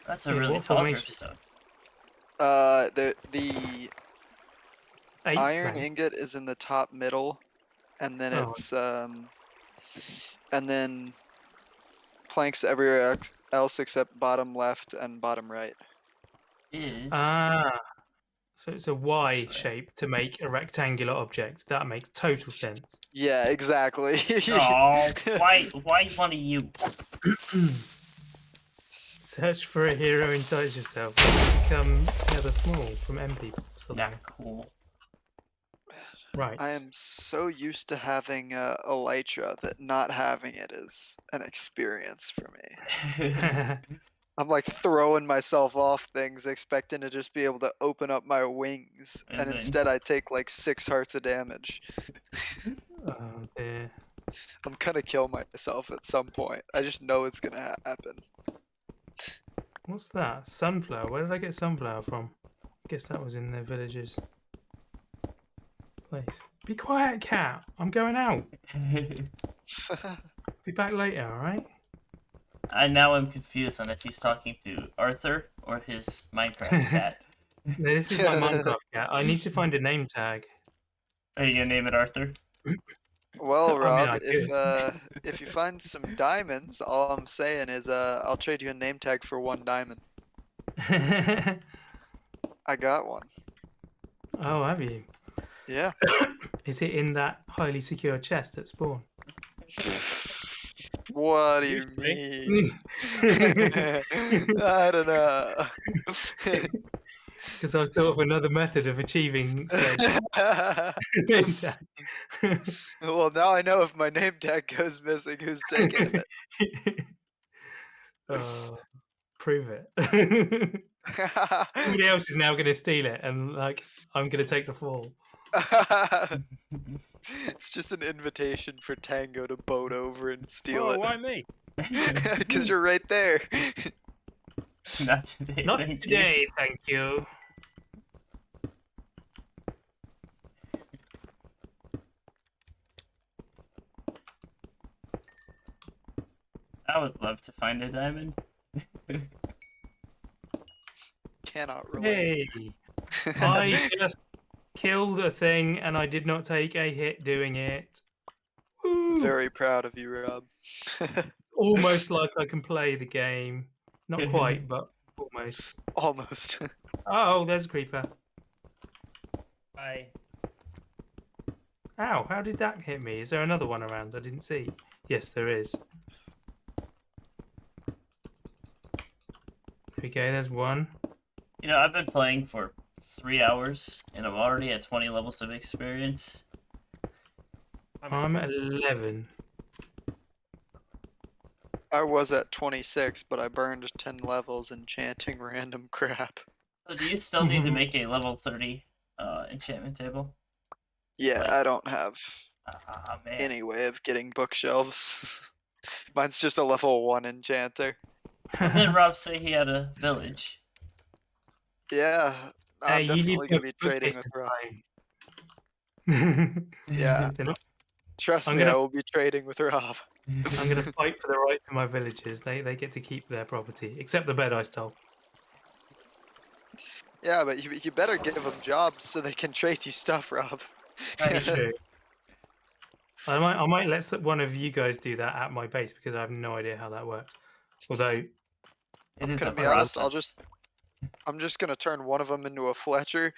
That's a In really what tall formation? dripstone. The 8 iron planks. ingot is in the top middle, and then Oh. it's and then planks everywhere else except bottom left and bottom right. Is So it's a Y This way. shape to make a rectangular object. That makes total sense. Yeah, exactly. Oh, why one of you? Search for a hero inside yourself. You become Nether Small from M people. So Not cool. right. I am so used to having elytra that not having it is an experience for me. I'm like throwing myself off things, expecting to just be able to open up my wings, And and then- instead I take like 6 hearts of damage. Oh dear. I'm gonna kill myself at some point. I just know it's gonna happen. What's that? Sunflower. Where did I get sunflower from? Guess that was in the village's place. Be quiet, cat. I'm going out. Be back later, alright? Now I'm confused on if he's talking to Arthur or his Minecraft cat. No, this is my Minecraft cat. I need to find a name tag. Are you gonna name it Arthur? Well, I mean, Rob, I if you find some diamonds, all I'm saying is I'll trade you a name tag for 1 diamond. I got one. Oh, have you? Yeah. Is it in that highly secure chest at spawn? What do you mean? I don't know. Because I thought of another method of achieving said name tag. Well, now I know if my name tag goes missing, who's taking it. Prove it. Somebody else is now going to steal it, and like I'm going to take the fall. It's just an invitation for Tango to boat over and steal Whoa, it. why me? Because you're right there. Not today. Not thank you. today, thank you. I would love to find a diamond. Cannot relate. Hey, I just killed a thing, and I did not take a hit doing it. Woo! Very proud of you, Rob. Almost like I can play the game. Not quite, but Almost. Almost. Oh, there's a creeper. I Ow, how did that hit me? Is there another one around I didn't see? Yes, there is. There we go, there's one. You know, I've been playing for 3 hours, and I'm already at 20 levels of experience. I'm at 11. I was at 26, but I burned 10 levels enchanting random crap. So do you still need to make a level 30 enchantment table? Yeah, Like- I don't have Ah, man. any way of getting bookshelves. Mine's just a level 1 enchanter. But didn't Rob say he had a village? Yeah, I'm Hey, you definitely leave gonna my be trading with bookcases Rob. alone. Yeah, They're not- trust I'm me, I gonna- will be trading with Rob. I'm going to fight for the rights of my villagers. They get to keep their property, except the bed I stole. Yeah, but you better give them jobs so they can trade you stuff, Rob. That's true. I might let one of you guys do that at my base because I have no idea how that works. Although, It is gonna a be honest, process. I'm just gonna turn one of them into a Fletcher,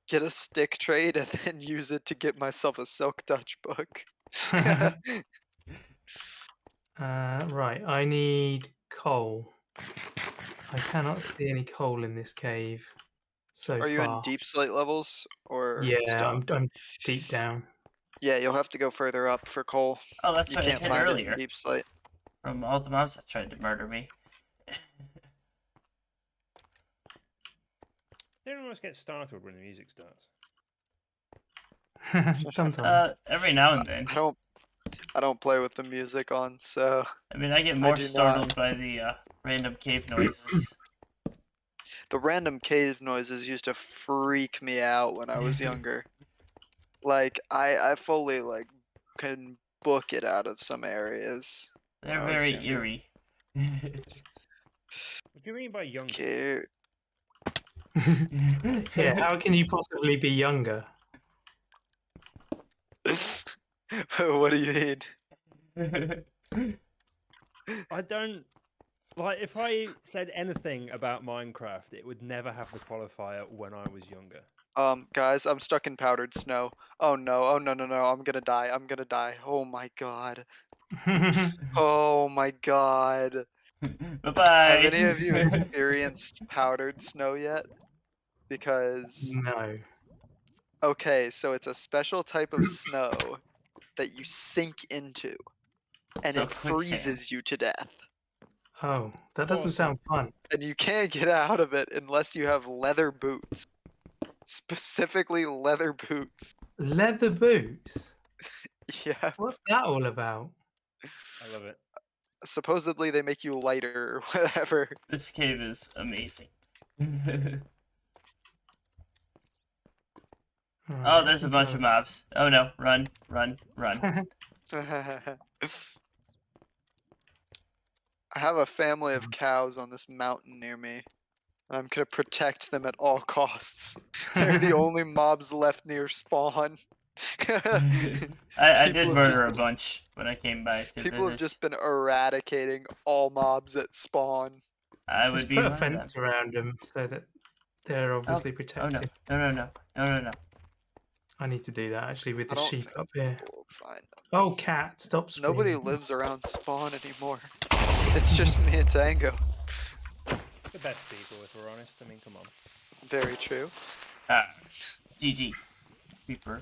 get a stick trade, and then use it to get myself a Silk Touch book. right, I need coal. I cannot see any coal in this cave so Are you in far. deep slate levels or Yeah, stone? I'm deep down. Yeah, you'll have to go further up for coal. Oh, that's You right. I can't did find it in earlier. deep slate. From all the mobs that tried to murder me. don't almost get startled when the music starts. Sometimes. Every now and then. I don't play with the music on, so I mean, I get I more do not. startled by the random cave noises. the random cave noises used to freak me out when I was younger. Like I fully like can book it out of some areas. when They're I was very younger. eerie. What do you mean by young? Okay. Yeah, how can you possibly be younger? What do you mean? I don't like. If I said anything about Minecraft, it would never have the qualifier when I was younger. Guys, I'm stuck in powdered snow. Oh no, oh no, no, no, I'm gonna die, I'm gonna die. Oh my god. Oh my god. Bye-bye. Have any of you experienced powdered snow yet? Because, No. okay, so it's a special type of snow that you sink into, and So it quicksand. freezes you to death. Oh, that doesn't Awesome. sound fun. And you can't get out of it unless you have leather boots. Specifically leather boots. Leather boots? Yeah. What's that all about? I love it. Supposedly they make you lighter or whatever. This cave is amazing. Oh, Alright, there's a I bunch think of mobs. Oh no, run, run, run. I've- I have a family of cows on this mountain near me. And I'm gonna protect them at all costs. They're the only mobs left near spawn. I People did have murder a just bunch when I came by to People have visit. just been eradicating all mobs at spawn. I would Just be put a one of them. fence around them so that they're obviously Oh no, protected. no. I need to do that actually with I the don't sheep think up here. people will find them. Oh, cat, stop screaming. Nobody lives around spawn anymore. It's just me and Tango. The best people, if we're honest. I mean, come on. Very true. GG. Creeper.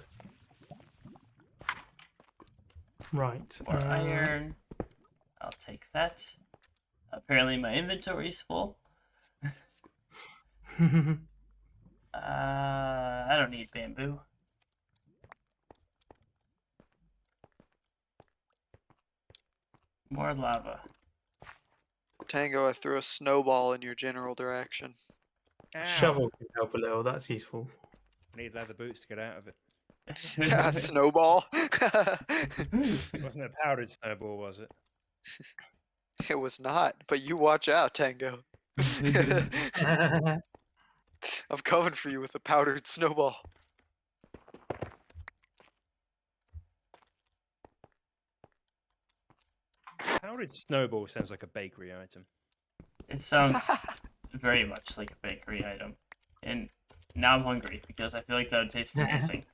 Right. More iron. I'll take that. Apparently my inventory's full. I don't need bamboo. More lava. Tango, I threw a snowball in your general direction. Ow. Shovel can help a little. That's useful. I need leather boots to get out of it. Yeah, snowball. It wasn't a powdered snowball, was it? It was not, but you watch out, Tango. I'm coming for you with a powdered snowball. Powdered snowball sounds like a bakery item. It sounds very much like a bakery item. And now I'm hungry because I feel like that would taste amazing.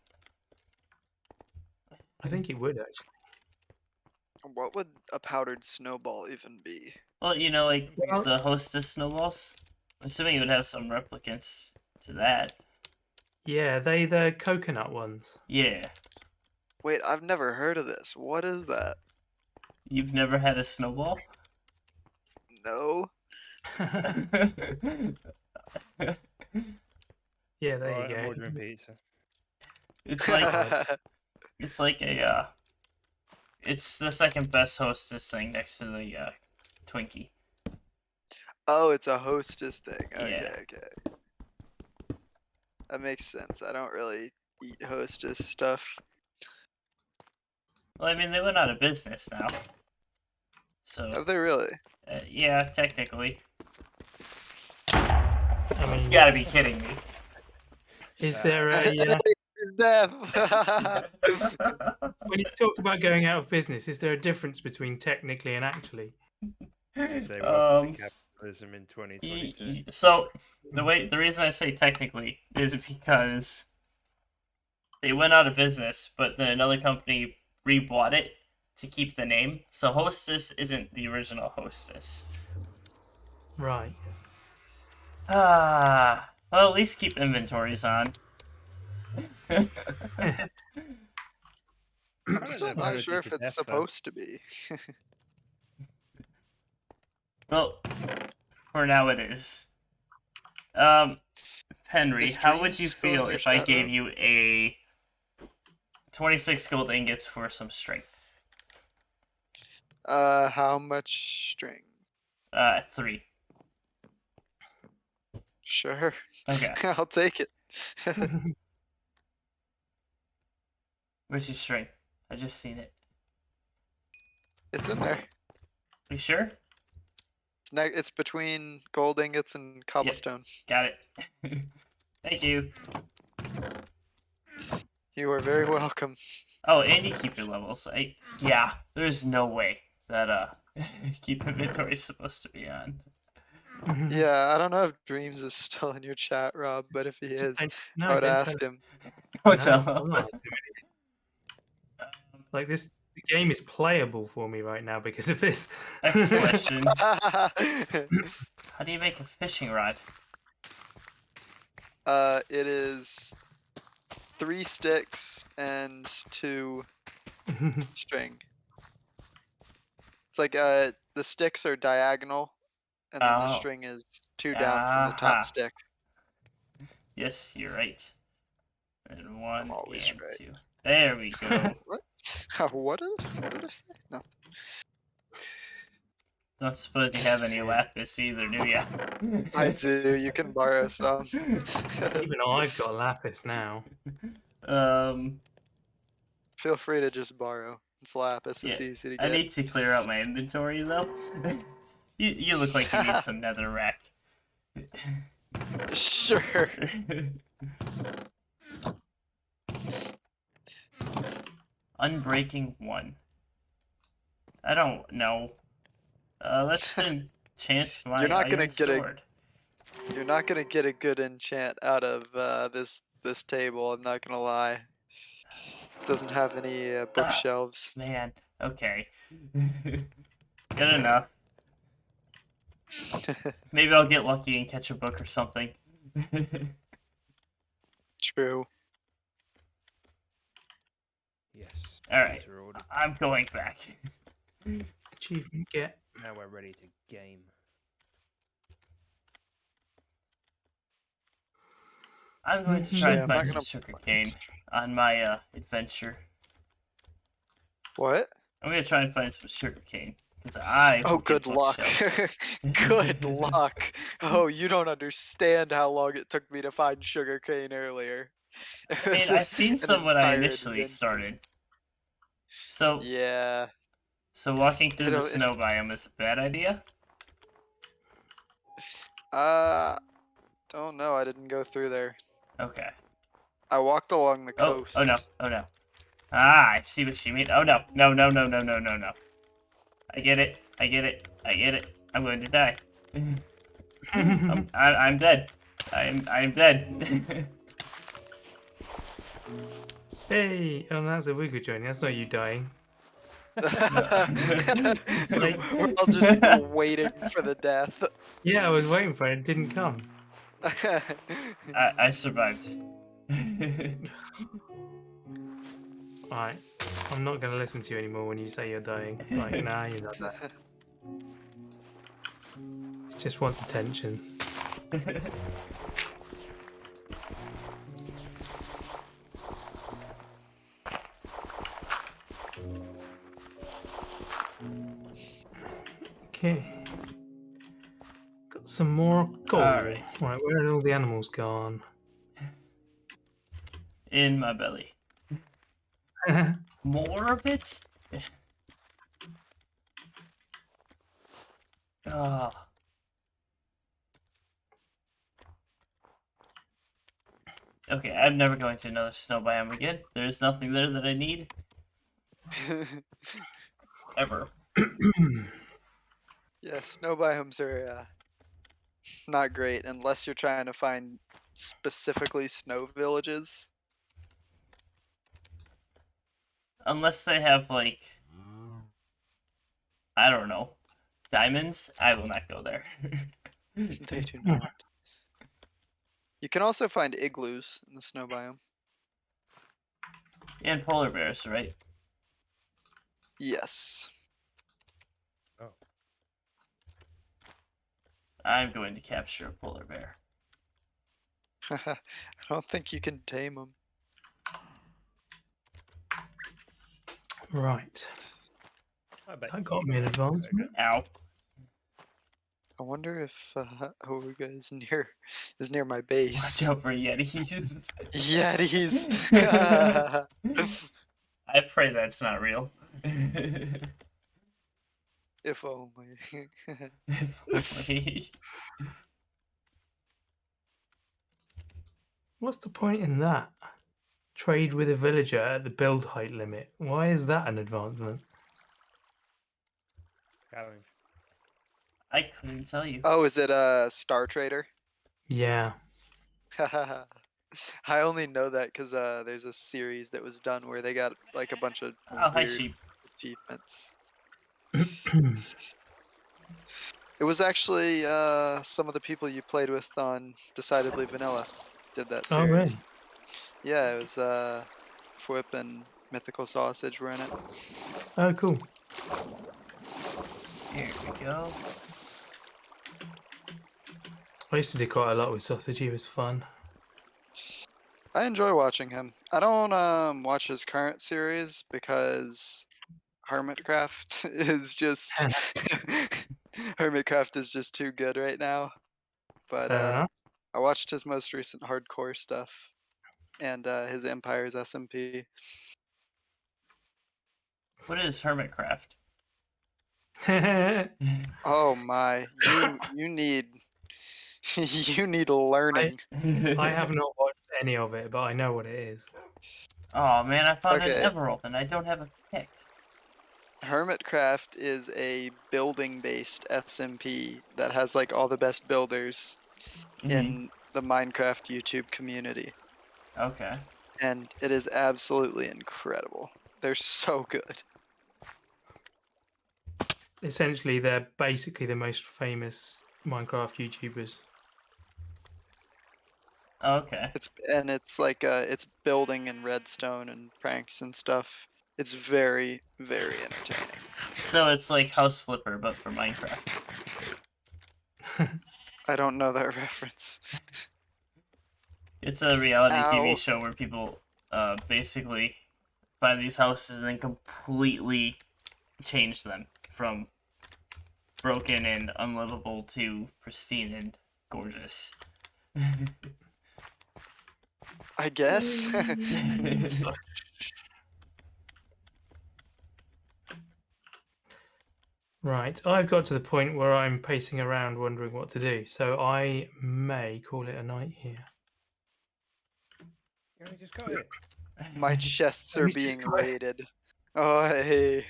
I think it would actually. What would a powdered snowball even be? Well, you know, like Well- the Hostess snowballs. I'm assuming it would have some replicants to that. Yeah, the coconut ones. Yeah. Wait, I've never heard of this. What is that? You've never had a snowball? No. Yeah, there Right, you I'm go. ordering pizza. It's like it's like a it's the second best Hostess thing next to the Twinkie. Oh, it's a hostess thing. Yeah. Okay. That makes sense. I don't really eat hostess stuff. Well, I mean, they went out of business now. So, Have they really? yeah, technically. I mean, You gotta be kidding me. is there a Death. when you talk about going out of business, is there a difference between technically and actually? Say welcome to capitalism in 2022. So, the reason I say technically is because they went out of business, but then another company rebought it to keep the name. So Hostess isn't the original Hostess. Right. Well, at least keep inventories on. I'm don't still know if I not would sure eat if to it's death, though. supposed to be. Well, for now it is. Henry, Is how would Dreams you still in feel your if I chat, gave Rob? you a 26 gold ingots for some strength? How much string? 3. Sure. Okay. I'll take it. Where's your string? I just seen it. It's in there. You sure? It's between gold ingots and cobblestone. Got it. Thank you. You are very welcome. Oh, and you keep your levels. Yeah, there's no way that keep inventory is supposed to be on. Yeah, I don't know if Dreams is still in your chat, Rob, but if he is, No, I would don't ask him. Oh, No, tell I'm not. Like this, the game is playable for me right now because of this. Next question. How do you make a fishing rod? It is 3 sticks and 2 string. It's like the sticks are diagonal, and then the Oh. string is 2 down from the top Aha. stick. Yes, you're right. And 1 always and right. 2. There we go. What did I say? No. Don't suppose you have any lapis either, do ya? I do. You can borrow some. Even I've got lapis now. Feel free to just borrow. It's lapis. It's Yeah, easy to I get. need to clear out my inventory though. You look like you need some nether rack. Sure. Unbreaking 1. I don't know. Let's enchant my You're not gonna iron get sword. You're not gonna get a good enchant out of this table. I'm not gonna lie. It doesn't have any bookshelves. Man, okay. Good enough. Maybe I'll get lucky and catch a book or something. True. Yes. Alright. these are ordered. I'm going back. Achievement get. Now we're ready to game. I'm going to try Yeah, and I'm find not some gonna- sugarcane on my adventure. What? I'm gonna try and find some sugarcane because I. Oh, will get good luck. bookshelves. Good luck. Oh, you don't understand how long it took me to find sugarcane earlier. It I mean, was I seen an some when I entire initially adventure. started. So, Yeah. so walking through the It'll- snow biome is a bad idea. Don't know. I didn't go through there. Okay. I walked along the Oh, coast. oh no, oh no. Ah, I see what you mean. Oh no, no, no, no, no, no, no, no. I get it. I get it. I get it. I'm going to die. I'm dead. I'm dead. Hey, oh, that's a wiggle joining. That's not you dying. Like- We're all just waiting for the death. Yeah, I was waiting for it. It didn't come. I survived. Alright. I'm not going to listen to you anymore when you say you're dying. Like, nah, you're not dying. It just wants attention. Okay. Got some more gold. Alright. Right, where are all the animals gone? In my belly. More of it? Ah. Okay, I'm never going to another snow biome again. There's nothing there that I need. Ever. Yeah, snow biomes are not great unless you're trying to find specifically snow villages. Unless they have, like, I don't know, diamonds, I will not go there. They do not. You can also find igloos in the snow biome. And polar bears, right? Yes. I'm going to capture a polar bear. I don't think you can tame them. Right. I bet That got you me an can. advancement. Ow. I wonder if Oruga is near my base. Watch out for yetis. Yetis. I pray that's not real. If only. What's the point in that? Trade with a villager at the build height limit. Why is that an advancement? Challenge. I couldn't tell you. Oh, is it a Star Trader? Yeah. I only know that because there's a series that was done where they got like a bunch of Oh, hi, weird sheep. achievements. It was actually some of the people you played with on Decidedly Vanilla did that Oh, series. really? Yeah, it was Fwip and Mythical Sausage were in it. Oh, cool. Here we go. I used to do quite a lot with Sausage. He was fun. I enjoy watching him. I don't watch his current series because Hermitcraft is just Hermitcraft is just too good right now. But Fair enough. I watched his most recent hardcore stuff and his Empire's SMP. What is Hermitcraft? Oh my, you need you need learning. I have not watched any of it, but I know what it is. Oh man, I found Okay. an emerald and I don't have a pick. Hermitcraft is a building-based SMP that has like all the best builders in the Minecraft YouTube community, Okay. and it is absolutely incredible. They're so good. Essentially, they're basically the most famous Minecraft YouTubers. Okay. It's like it's building and redstone and pranks and stuff. It's very, very entertaining. So it's like House Flipper, but for Minecraft. I don't know that reference. It's a reality Ow. TV show where people basically buy these houses and then completely change them from broken and unlivable to pristine and gorgeous. I guess. Right, I've got to the point where I'm pacing around wondering what to do, so I may call it a night here. You only just got it. My chests Let are me just being go ahead. raided. Oh, hey.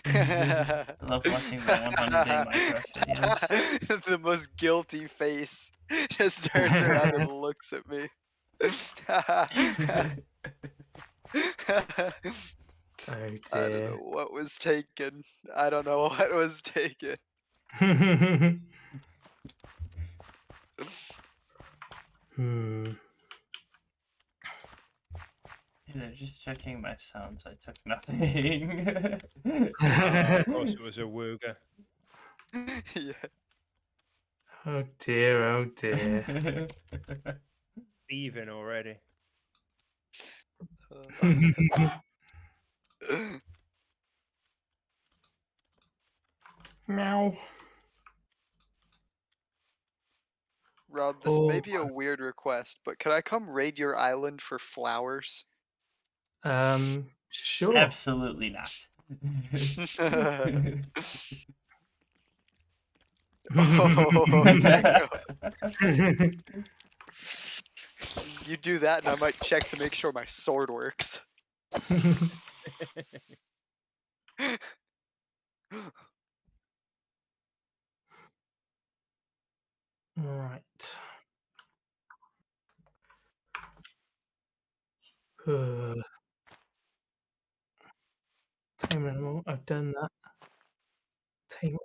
I love watching the 100-day Minecraft videos. The most guilty face just turns around and looks at me. Oh I don't dear. know what was taken. I don't know what was taken. Hmm. Just checking my sounds. I took nothing. Of course, it was a wooga. Yeah. Oh dear, oh dear. Even already. Meow. Rob, this may Oh, be a weird request, but could I come raid your island for flowers? sure. Absolutely not. Oh, no. You do that, and I might check to make sure my sword works. Right. Tame animal. I've done that. Tame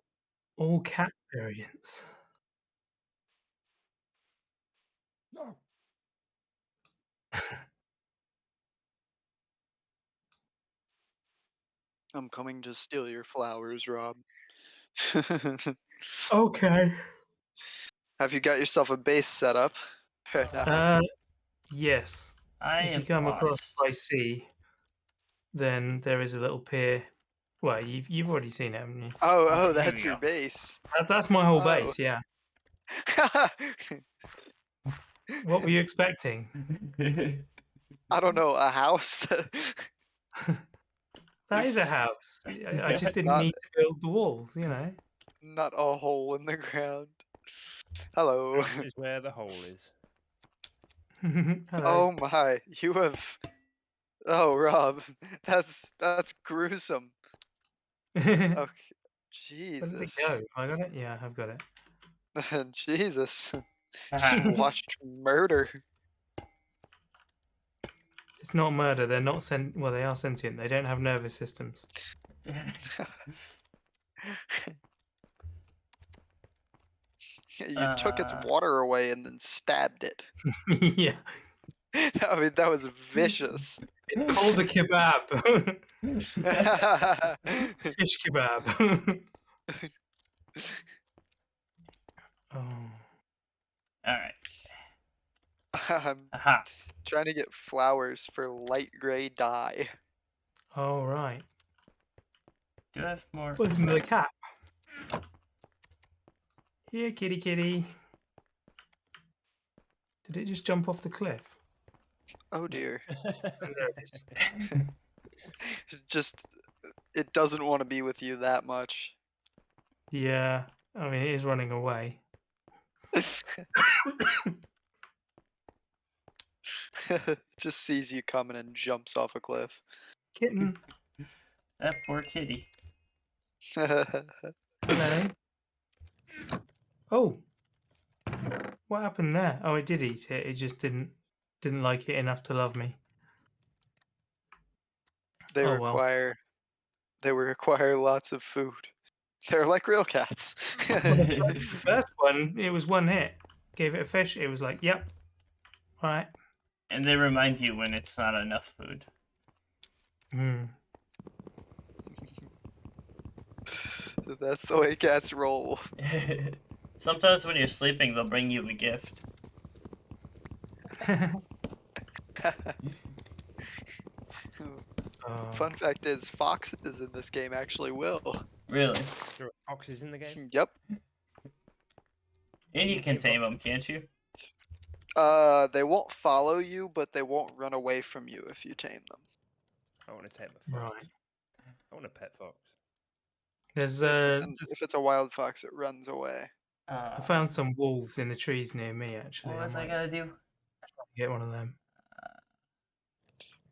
all cat variants. No. I'm coming to steal your flowers, Rob. Okay. Have you got yourself a base set up? Right now? Yes. I If you am come across lost. by sea, then there is a little pier. Well, you've already seen it, haven't you? Oh, Here we that's your go. base. That's my whole Oh. base. Yeah. What were you expecting? I don't know, a house? That is a house. I just didn't Not need to build the walls, you know. not a hole in the ground. Hello. House is where the hole is. Hello. Oh my, you have. Oh, Rob, that's gruesome. Okay, Where did it Jesus, go? I got it. Yeah, I've got it. Jesus, just watched murder. It's not murder. They're not sent. Well, they are sentient. They don't have nervous systems. You took its water away and then stabbed it. Yeah. I mean, that was vicious. It's called a kebab. Fish kebab. Oh. Alright. I'm Aha. trying to get flowers for light gray dye. All right. Do I have more? Listen to the cat. Here, kitty, kitty. Did it just jump off the cliff? Oh dear. Oh, there it is. Just, it doesn't want to be with you that much. Yeah. I mean, it is running away. Just sees you coming and jumps off a cliff. Kitten. That poor kitty. Hello. Oh. What happened there? Oh, it did eat it. It just didn't like it enough to love me. They Oh, well. require lots of food. They're like real cats. The first one, it was one hit. Gave it a fish. It was like, yep. All right. And they remind you when it's not enough food. Hmm. That's the way cats roll. Sometimes when you're sleeping, they'll bring you a gift. Fun fact is, foxes in this game actually will. Really? There are foxes in the game. Yep. And you can tame them, can't you? They won't follow you, but they won't run away from you if you tame them. I want to tame a fox. Right. I want a pet fox. There's If it's a wild fox, it runs away. I found some wolves in the trees near me. Actually, What was I might gotta do? get one of them.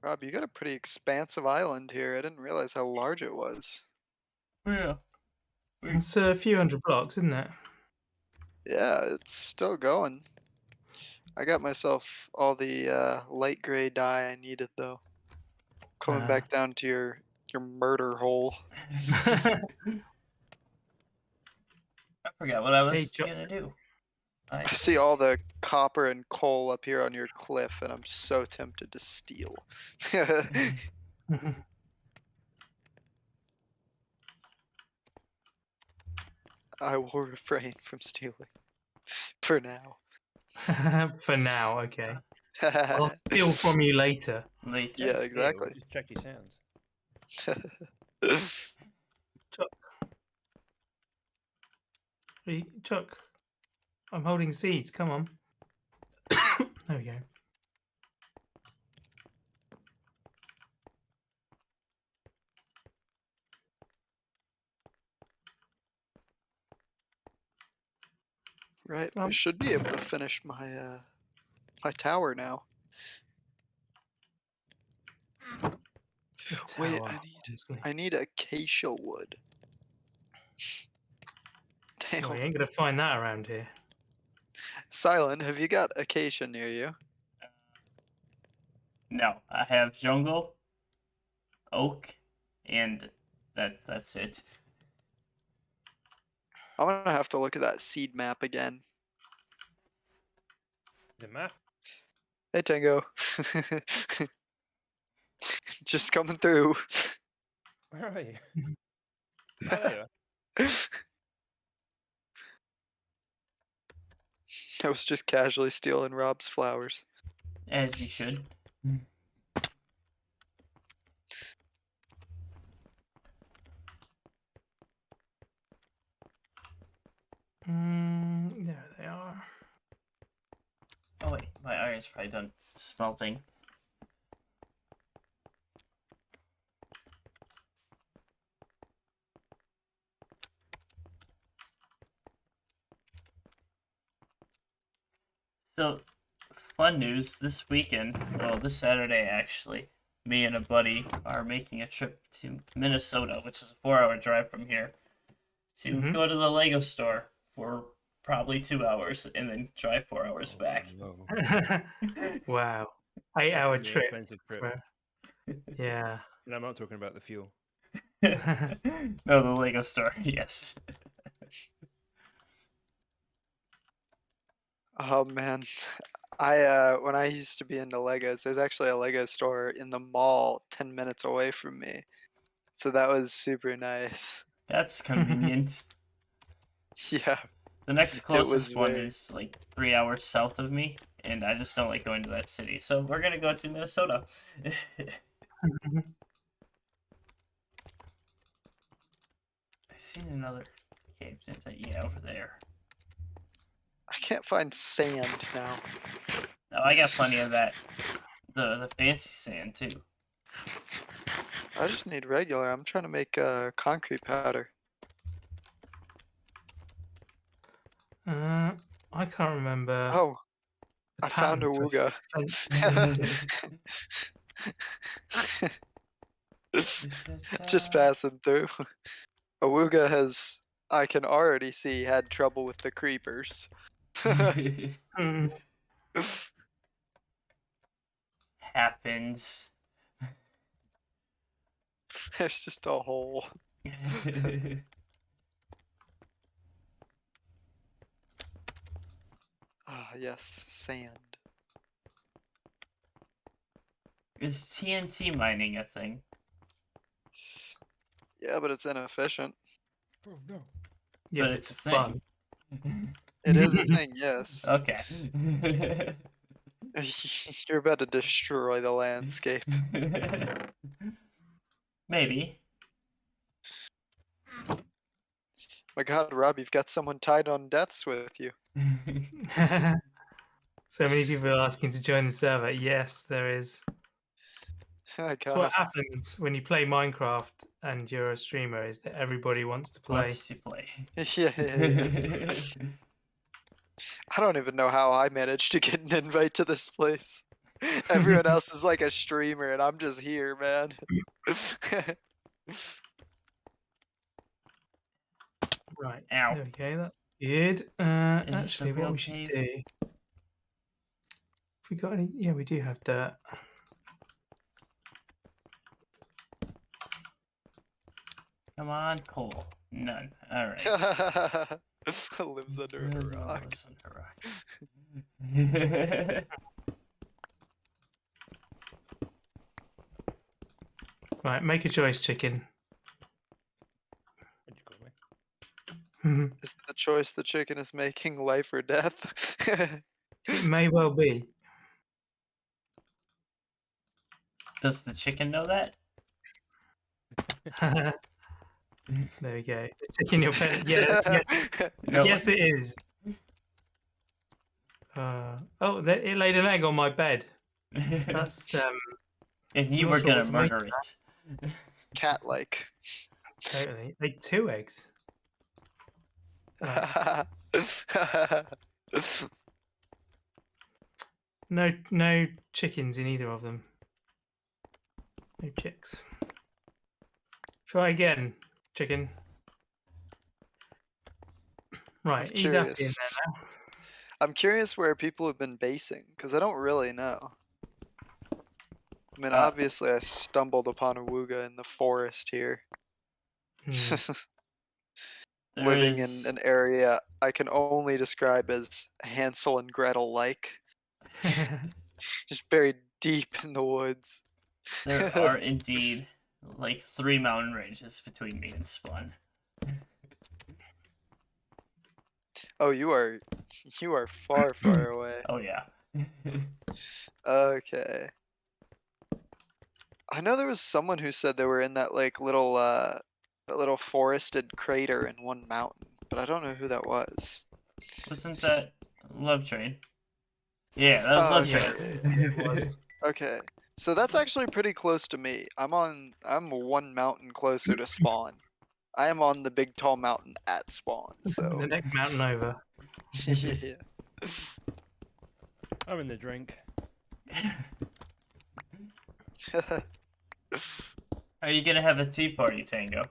Rob, you got a pretty expansive island here. I didn't realize how large it was. Yeah. It's a few hundred blocks, isn't it? Yeah, it's still going. I got myself all the light gray dye I needed though. Coming Ah. back down to your murder hole. I forgot what I Hey, was Jo- gonna do. I see all the copper and coal up here on your cliff, and I'm so tempted to steal. I will refrain from stealing. For now. For now, okay. I'll steal from you later. Later. Yeah, Steal, exactly. Just check your sounds. Hey, Chuck, I'm holding seeds. Come on. There we go. Right, I should be able to finish my my tower now. The Wait, tower, honestly. I need acacia wood. Damn. Well, you ain't gonna find that around here. Silent, have you got acacia near you? No, I have jungle, oak, and that's it. I'm gonna have to look at that seed map again. The map? Hey Tango. Just coming through. Where are you? Oh, there you are. I was just casually stealing Rob's flowers. As you should. There they are. Oh wait, my iron's probably done smelting. So, fun news, this weekend, well, this Saturday actually, me and a buddy are making a trip to Minnesota, which is a 4-hour drive from here, to go to the Lego store for probably 2 hours and then drive 4 hours back. No. Wow. That's 8-hour gonna be an trip. expensive trip. Yeah. And I'm not talking about the fuel. No, the Lego store, yes. Oh man. I when I used to be into Legos, there's actually a Lego store in the mall 10 minutes away from me. So that was super nice. That's convenient. Yeah. The next was closest one very- is like 3 hours south of me, and I just don't like going to that city. So we're gonna go to Minnesota. I seen another cave, didn't I? Yeah, over there. I can't find sand now. No, I got plenty of that. The fancy sand too. I just need regular. I'm trying to make concrete powder. I can't remember. Oh, the I found a pattern for wooga. Just passing through. Awuga has, I can already see, had trouble with the creepers. Happens. There's just a hole. Ah, yes, sand. Is TNT mining a thing? Yeah, but it's inefficient. Oh no. Yeah, But but it's it's a fun. It is a thing, yes. Okay. You're about to destroy the landscape. Maybe. My god, Rob, you've got someone tied on deaths with you. So many people asking to join the server. Yes, there is. Oh my That's god. what happens when you play Minecraft and you're a streamer, is that everybody wants to play. Wants to play. I don't even know how I managed to get an invite to this place. Everyone else is like a streamer, and I'm just here, man. Right. Ow. There we go. That's good. Is this Actually, the what whole we should cave? do. If we got any, yeah, we do have dirt. Come on, coal. None. All right. Lives under a rock. Lives under a rock. Right, make a choice, chicken. What'd you call me? Is the choice the chicken is making life or death? It may well be. Does the chicken know that? There we go. The chicken your pet. Yeah, yes, No. yes, it is. Oh, it laid an egg on my bed. That's and you not were sure gonna what to make murder of it. Cat-like. totally. Laid 2 eggs. Right. No chickens in either of them. No chicks. Try again, chicken. Right, he's happy in curious. there now. I'm curious where people have been basing, because I don't really know. I mean, obviously I stumbled upon a Wooga in the forest here. Living in There's- an area I can only describe as Hansel and Gretel-like. Just buried deep in the woods. There are indeed like 3 mountain ranges between me and Spawn. Oh, you are far, far away. Oh yeah. Okay. I know there was someone who said they were in that like little that little forested crater in one mountain, but I don't know who that was. Wasn't that Love Train? Yeah, that was Oh, Love okay, Train. It was. Okay. So that's actually pretty close to me. I'm one mountain closer to spawn. I am on the big tall mountain at spawn, so The next mountain over. yeah. I'm in the drink. Are you gonna have a tea party, Tango?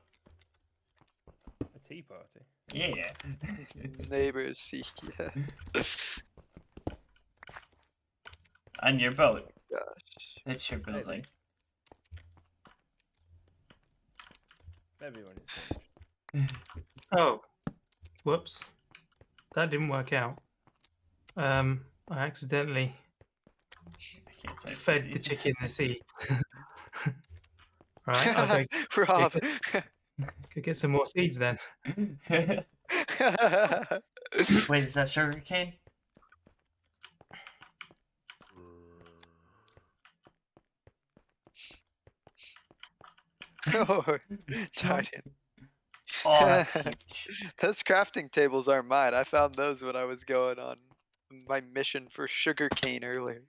A tea party. Yeah. Neighbors, see, yeah. On your boat. Gosh. That's your building. Everyone is finished. Oh, whoops. That didn't work out. I accidentally I can't type fed the these. chicken the seeds. Right, I'll go Rob. get some more seeds then. Wait, is that sugar cane? Oh, Titan. Oh, that's huge. Those crafting tables aren't mine. I found those when I was going on my mission for sugarcane earlier.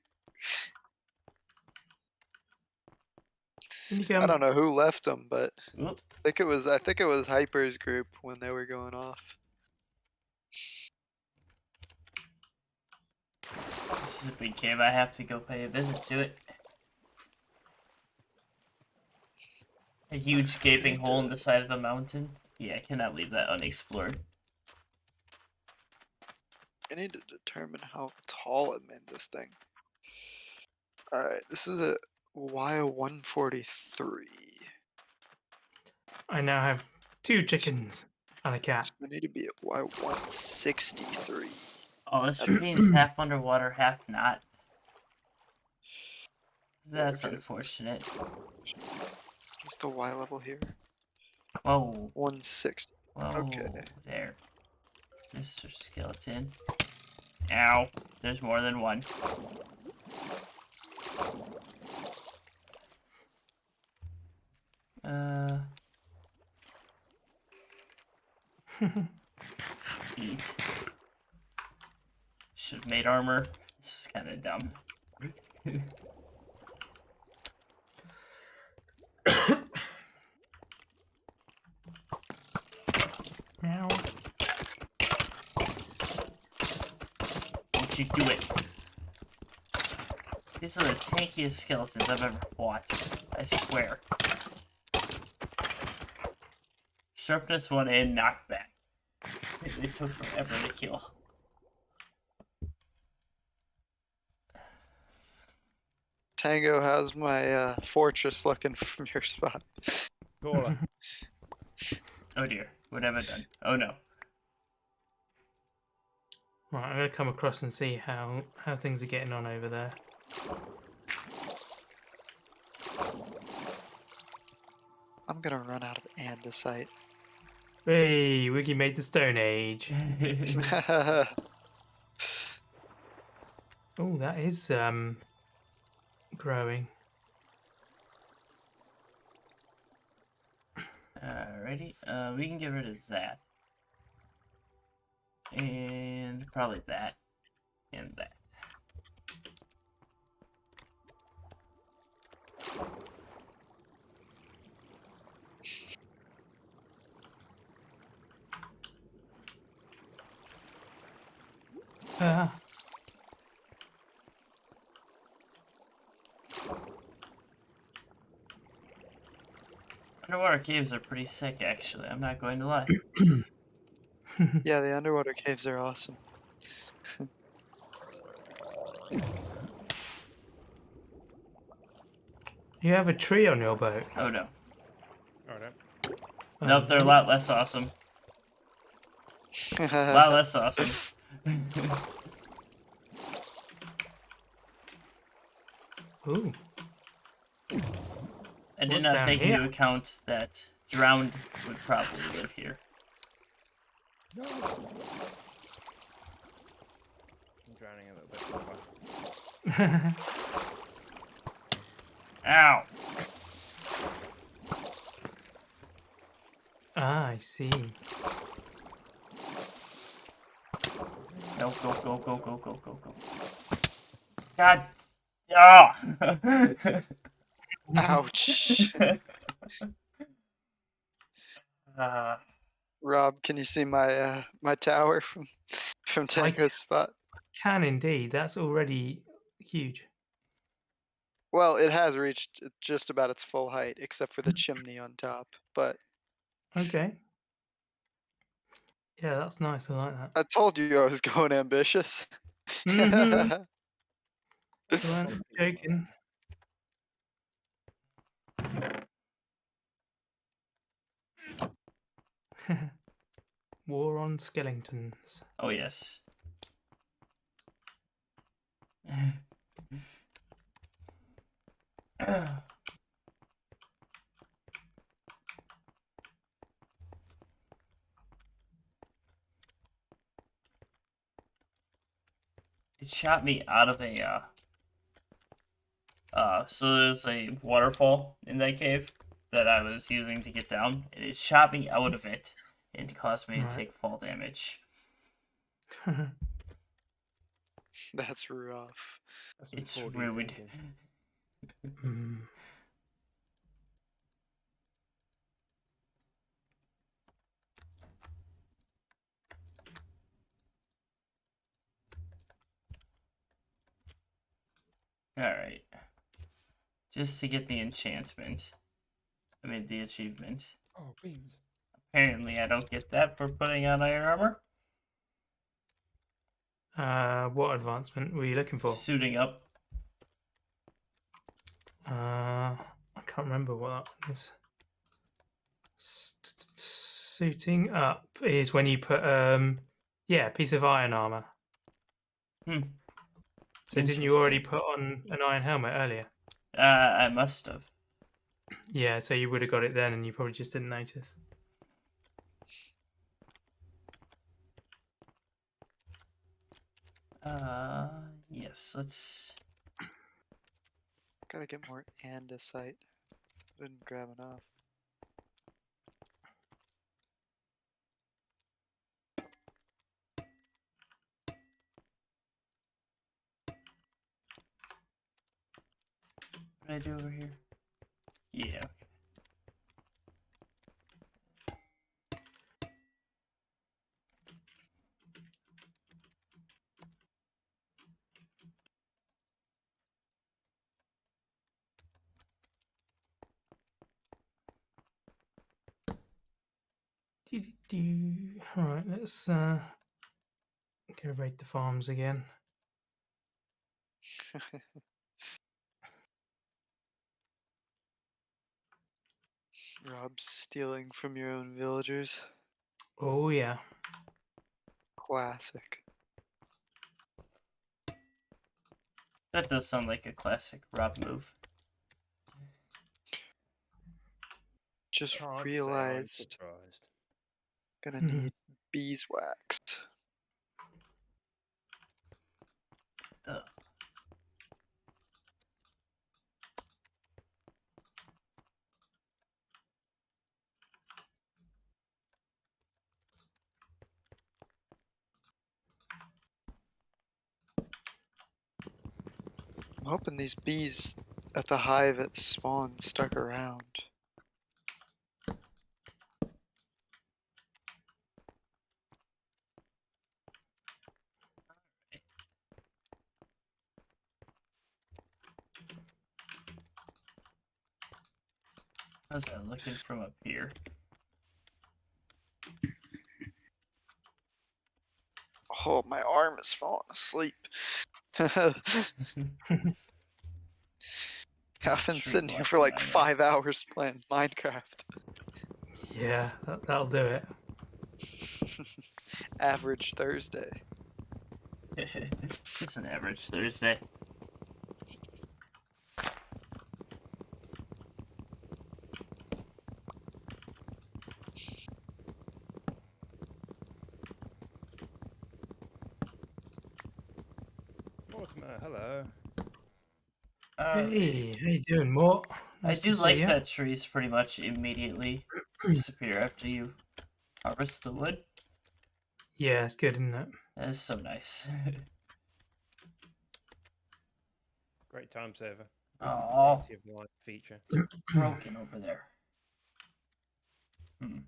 I don't know who left them, but Oop. I think it was Hyper's group when they were going off. This is a big cave. I have to go pay a visit to it. A huge gaping hole in the side of a mountain. Yeah, I cannot leave that unexplored. I need to determine how tall it made this thing. Alright, this is a Y143. I now have 2 chickens and a cat. I need to be at Y163. Oh, this ravine's half underwater, half not. That's Okay, unfortunate. What's the Y level here? Whoa. 160. Whoa. Okay. There. Mr. Skeleton. Ow. There's more than one. Eat. Should have made armor. This is kind of dumb. Meow. Don't you do it. These are the tankiest skeletons I've ever fought. I swear. Sharpness 1 and knockback. They took forever to kill. Tango, how's my fortress looking from your spot? Taller. Oh dear, what have I done? Oh no. Right, I'm gonna come across and see how things are getting on over there. I'm gonna run out of andesite. Hey, Wiki made the Stone Age. Oh, that is growing. Alrighty, we can get rid of that. And probably that. And that. Ah, Underwater caves are pretty sick, actually. I'm not going to lie. Yeah, the underwater caves are awesome. you have a tree on your boat. Oh no. Alright. Nope, they're a lot less awesome. A lot less awesome. Ooh, I did What's not down take here? into account that drowned would probably live here. No. I'm drowning a little bit. Ow! ah, I see. No, go, go, go, go, go, go, go. God. Oh! Ouch. uh, Rob, can you see my my tower from Tango's spot? Can indeed. That's already huge. Well, it has reached just about its full height, except for the chimney on top. But Okay. Yeah, that's nice. I like that. I told you I was going ambitious. Mhm. You weren't joking. War on skeletons. oh, yes. It shot me out of a, so there's a waterfall in that cave that I was using to get down, and it shot me out of it and caused me to Right. take fall damage. That's rough. That's some It's 4D ruined. thinking. Mm. Alright. Just to get the enchantment. I mean, the achievement. Oh, beams. Apparently, I don't get that for putting on iron armor. What advancement were you looking for? Suiting up. I can't remember what that one is. Suiting up is when you put yeah, a piece of iron armor. Hmm. So didn't you already Interesting. put on an iron helmet earlier? I must have. Yeah, so you would have got it then, and you probably just didn't notice. Yes, let's... Gotta get more andesite. Didn't grab enough. What did I do over here? Yeah. Alright, let's go raid the farms again. Rob stealing from your own villagers. Oh yeah. Classic. That does sound like a classic Rob move. Just Can't say I'm realized surprised. gonna Mhm. need beeswax. Ugh. I'm hoping these bees at the hive at spawn stuck around. How's that looking from up here? Oh, my arm is falling asleep. I've been Tree sitting here block for like in my 5 hours playing Minecraft. Yeah, that'll do it. Average Thursday. It's an average Thursday. Mortimer, hello. Hey, how you doing, Mort? I Nice do to see like you. that trees pretty much immediately disappear after you harvest the wood. Yeah, it's good, isn't it? That is so nice. Great time saver. Good Oh, quality of life feature. broken over there. Hmm.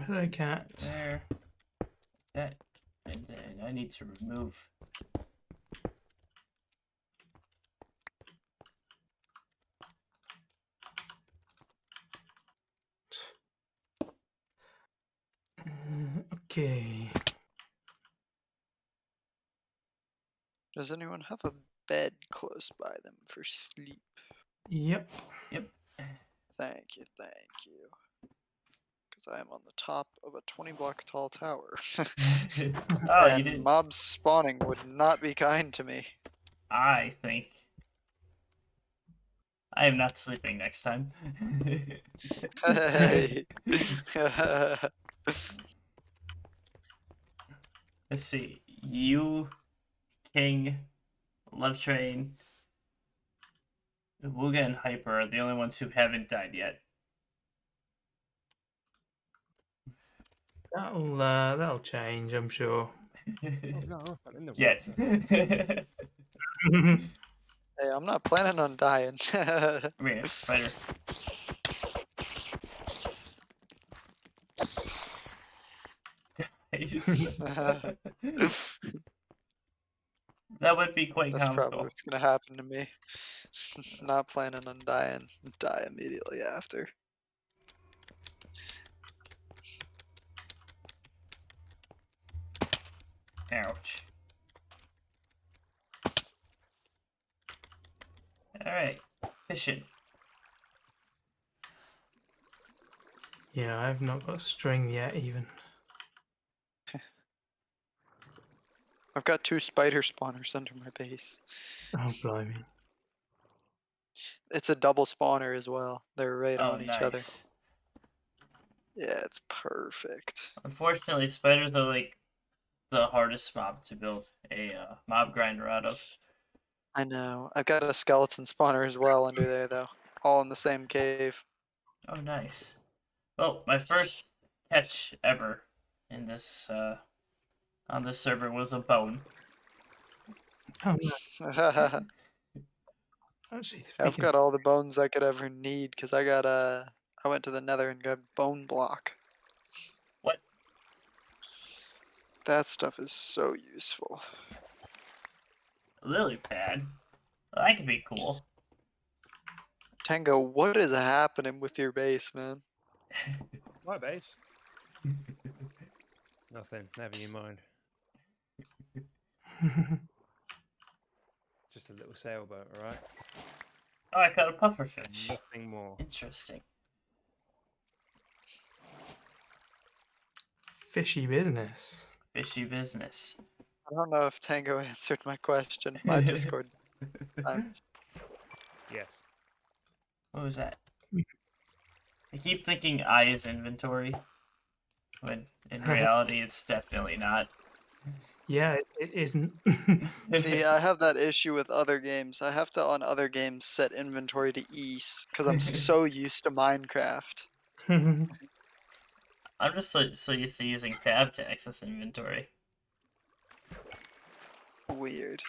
Hello, cat. There. That. And then I need to remove. Okay. Does anyone have a bed close by them for sleep? Yep. Yep. Thank you, thank you. Because I am on the top of a 20-block tall tower. Oh, you And didn't. mobs spawning would not be kind to me. I think. I am not sleeping next time. Hey. Let's see. You, King, Love Train, Wooga, and Hyper are the only ones who haven't died yet. That'll change, I'm sure. Oh no, I'm in the Yet. water. Hey, I'm not planning on dying. Come here, spider. Nice. That would be quite That's probably comical. what's gonna happen to me. Not planning on dying. Die immediately after. Ouch. Alright. Fishing. Yeah, I've not got string yet, even. I've got 2 spider spawners under my base. Oh, blimey. It's a double spawner as well. They're right Oh, on each other. nice. Yeah, it's perfect. Unfortunately, spiders are like the hardest mob to build a mob grinder out of. I know. I've got a skeleton spawner as well under there, though. All in the same cave. Oh, nice. Well, my first catch ever in this on this server was a bone. Oh, no. I've Actually, speaking got all the bones I could ever need because I went to the Nether and got bone block. What? That stuff is so useful. Lily pad. That could be cool. Tango, what is happening with your base, man? My base. Nothing. Never you mind. Just a little sailboat, all right? Oh, I caught a pufferfish. Nothing more. Interesting. Fishy business. Fishy business. I don't know if Tango answered my question. My Discord times. Yes. What was that? I keep thinking I is inventory, when in reality it's definitely not. Yeah, it isn't. See, I have that issue with other games. I have to on other games set inventory to ease because I'm so used to Minecraft. I'm just so used to using tab to access inventory. Weird.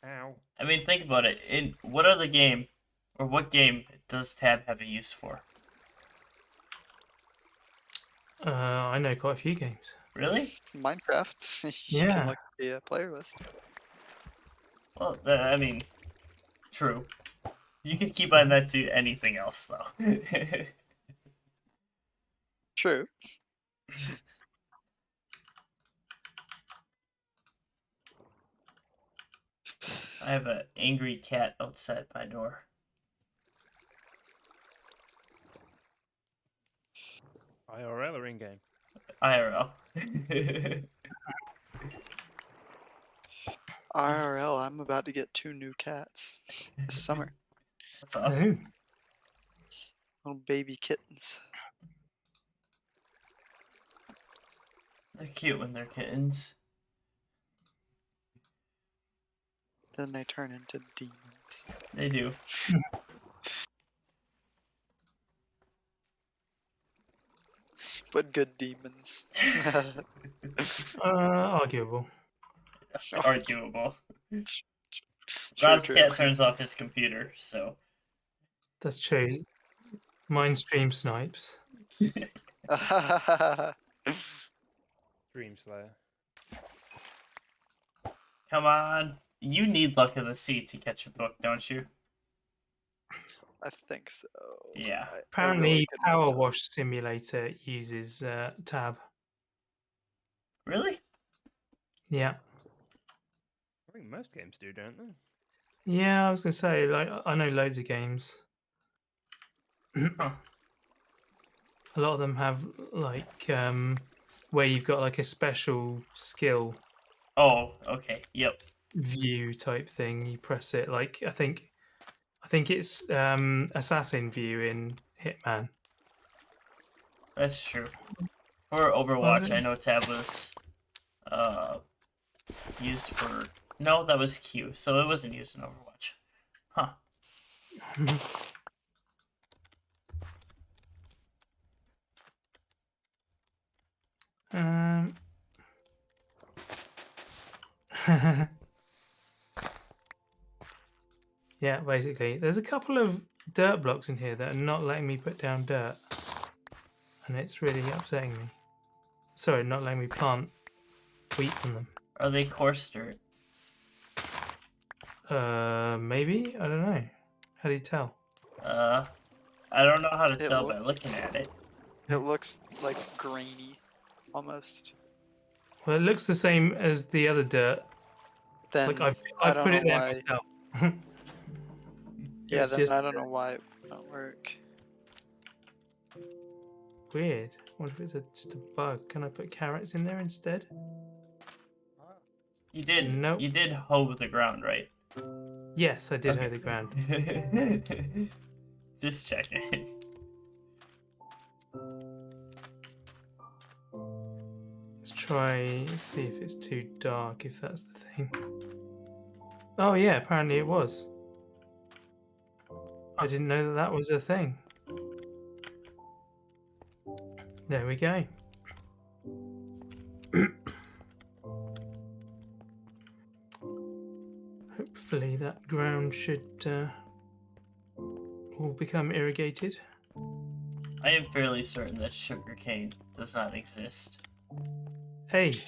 Ow. I mean, think about it. In what other game, or what game does tab have a use for? I know quite a few games. Really? Minecraft, you Yeah. can look at the player list. Well, I mean, true. You can keep on that to anything else, though. True. I have an angry cat outside my door. IRL or in game? IRL. IRL, I'm about to get 2 new cats this summer. That's awesome. Little baby kittens. They're cute when they're kittens. Then they turn into demons. They do. But good demons. Arguable. Arguable. True, Rob's true. cat turns off his computer, so. That's true. Mine stream snipes. Dream Slayer. Come on. You need luck of the sea to catch a book, don't you? I think so. Yeah. I Apparently, really couldn't Power tell. Wash Simulator uses tab. Really? Yeah. I think most games do, don't they? Yeah, I was gonna say, like, I know loads of games. Huh. A lot of them have like where you've got like a special skill Oh, okay. Yep. view type thing. You press it. Like I think it's assassin view in Hitman. That's true. For Overwatch, I know tab was used for. No, that was Q, so it wasn't used in Overwatch. Huh. um. Yeah, basically, there's a couple of dirt blocks in here that are not letting me put down dirt, and it's really upsetting me. Sorry, not letting me plant wheat on them. Are they coarse dirt? Maybe, I don't know. How do you tell? I don't know how to It tell by looks- looking at it. It looks like grainy, almost. Well, it looks the same as the other dirt. Then Like I I've don't put know it there why. myself. Yeah, It's then just I don't know why it won't work. weird. What if it's just a bug? Can I put carrots in there instead? You did. Nope. You did hoe the ground, right? Yes, I did Okay. hoe the ground. Just checking. Let's see if it's too dark, if that's the thing. Oh yeah, apparently it was. I didn't know that was a thing. There we go. Hopefully that ground should all become irrigated. I am fairly certain that sugarcane does not exist. Hey,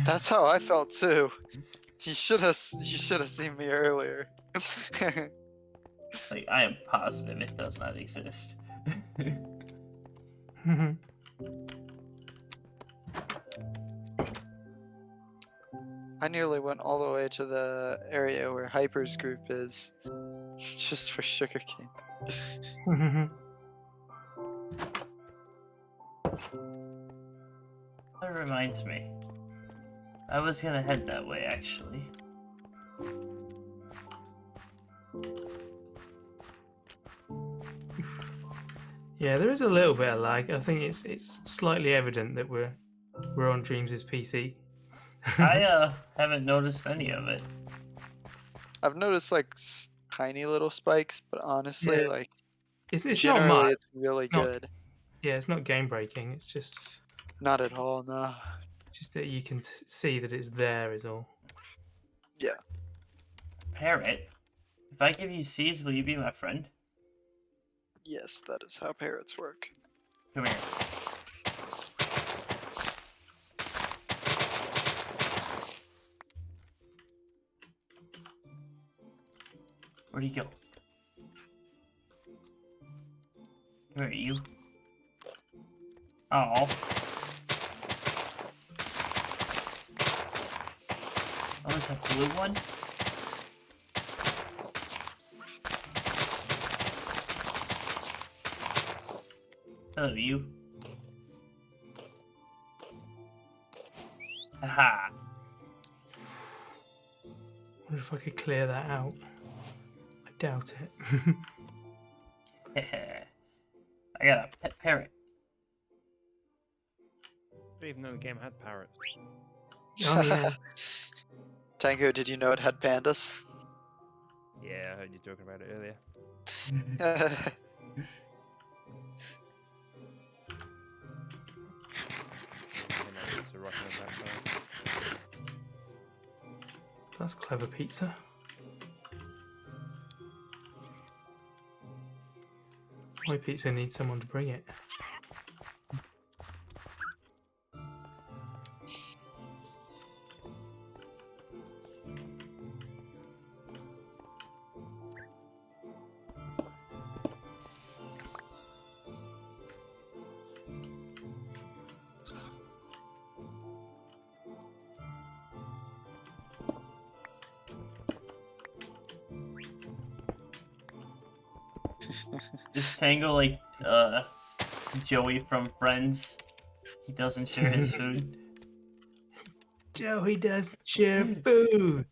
That's how I felt too. You should have seen me earlier. Like, I am positive it does not exist. I nearly went all the way to the area where Hyper's group is, just for sugarcane. That reminds me. I was gonna head that way, actually. Yeah, there is a little bit of lag. I think it's slightly evident that we're on Dreams' PC. I haven't noticed any of it. I've noticed like tiny little spikes, but honestly, Yeah. like it's not generally much. it's really not- good. Yeah, it's not game breaking. It's just Not at all, no. that you can see that it's there is all. Yeah. Parrot, if I give you seeds, will you be my friend? Yes, that is how parrots work. Come here. Where'd he go? Where are you? Oh. Oh, it's a blue one? Hello, you. Haha. Wonder if I could clear that out. I doubt it. I got a pet parrot. I didn't even know the game had parrots. Oh yeah. Tango, did you know it had pandas? Yeah, I heard you talking about it earlier. It's a rock on the backside. That's clever pizza. My pizza needs someone to bring it. Is Tango like Joey from Friends? He doesn't share his food. Joey doesn't share food.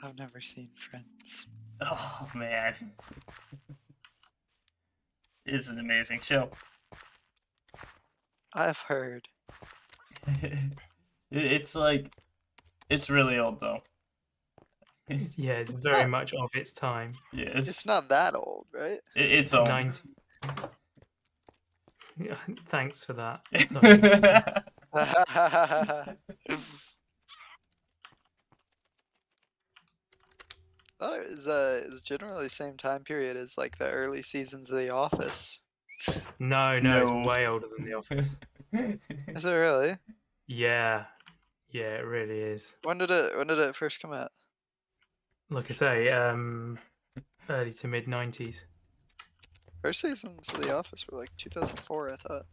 I've never seen Friends. Oh man. It's an amazing show. I've heard. It's like, it's really old though. Yeah, it's very much of its time. Yeah, It's not that old, right? it's old. 90. Yeah, thanks for that. Sorry. Thought it was generally the same time period as like the early seasons of The Office. No, No. it's way older than The Office. Is it really? Yeah, it really is. When did it first come out? Like I say, early to mid 90s. First seasons of The Office were like 2004, I thought.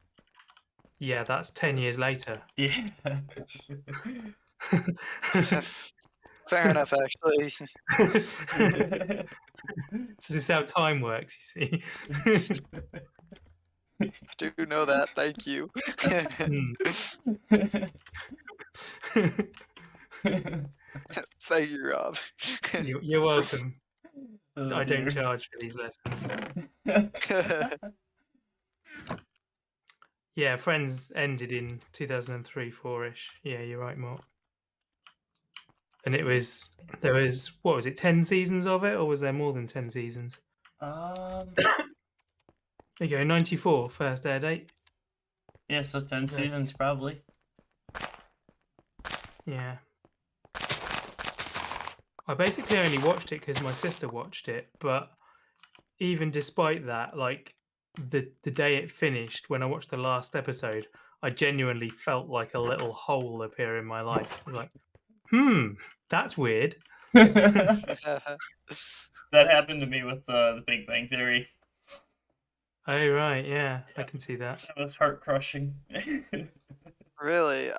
Yeah, that's 10 years later. Yeah. Fair enough, actually. This is how time works, you see. I do know that. Thank you. Thank you, Rob. You're welcome. Oh, I don't dear. charge for these lessons. Yeah, Friends ended in 2003, 4-ish. Yeah, you're right, Mark. And there was, what was it, 10 seasons of it, or was there more than 10 seasons? Um. There you go, 94, first air date. Yeah, so 10 seasons probably. Yeah. I basically only watched it because my sister watched it, but even despite that, like the day it finished, when I watched the last episode, I genuinely felt like a little hole appear in my life. I was like, that's weird. That happened to me with the Big Bang Theory. Oh right, yeah, I can see that. That was heart crushing. Really?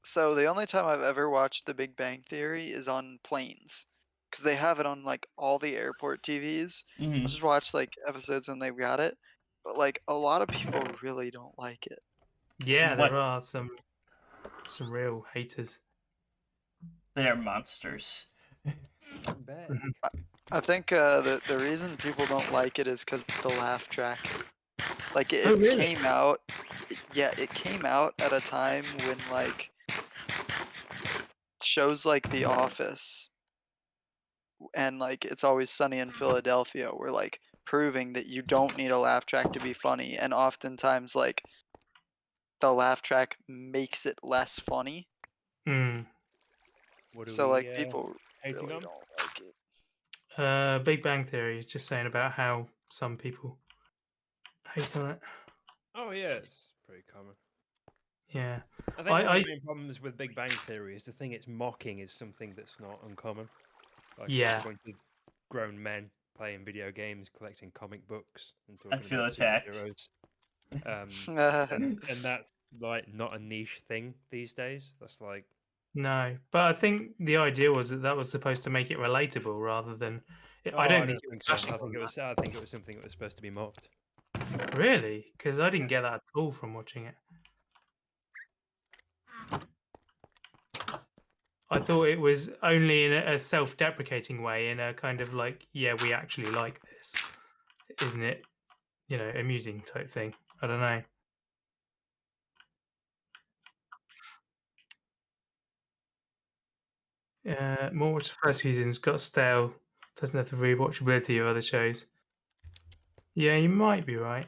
So the only time I've ever watched The Big Bang Theory is on planes, because they have it on like all the airport TVs. I Mhm. just watched like episodes when they've got it, but like a lot of people really don't like it. Yeah, What? there are some real haters. They are monsters. Bet. Mhm. I think the reason people don't like it is because of the laugh track. Like it, Oh, it really? came out, yeah, it came out at a time when like shows like The Office and like It's Always Sunny in Philadelphia were like proving that you don't need a laugh track to be funny, and oftentimes like the laugh track makes it less funny. Mm. What are So we like people hating really on? don't like it. Big Bang Theory is just saying about how some people hate on it. Oh yeah, it's pretty common. Yeah, I think one of I the main problems with Big Bang Theory is the thing it's mocking is something that's not uncommon. Like it's Yeah. a bunch of grown men playing video games, collecting comic books, and I talking feel about attacked. superheroes. And that's like not a niche thing these days. That's like no, but I think the idea was that was supposed to make it relatable rather than. I don't think it was think so. bashing I think it was. I think it was something that was supposed to be mocked. that. Really, because I didn't get that at all from watching it. I thought it was only in a self-deprecating way, in a kind of like, yeah, we actually like this, isn't it? You know, amusing type thing. I don't know. More watched the first few seasons, got stale, doesn't have the rewatchability of other shows. Yeah, you might be right.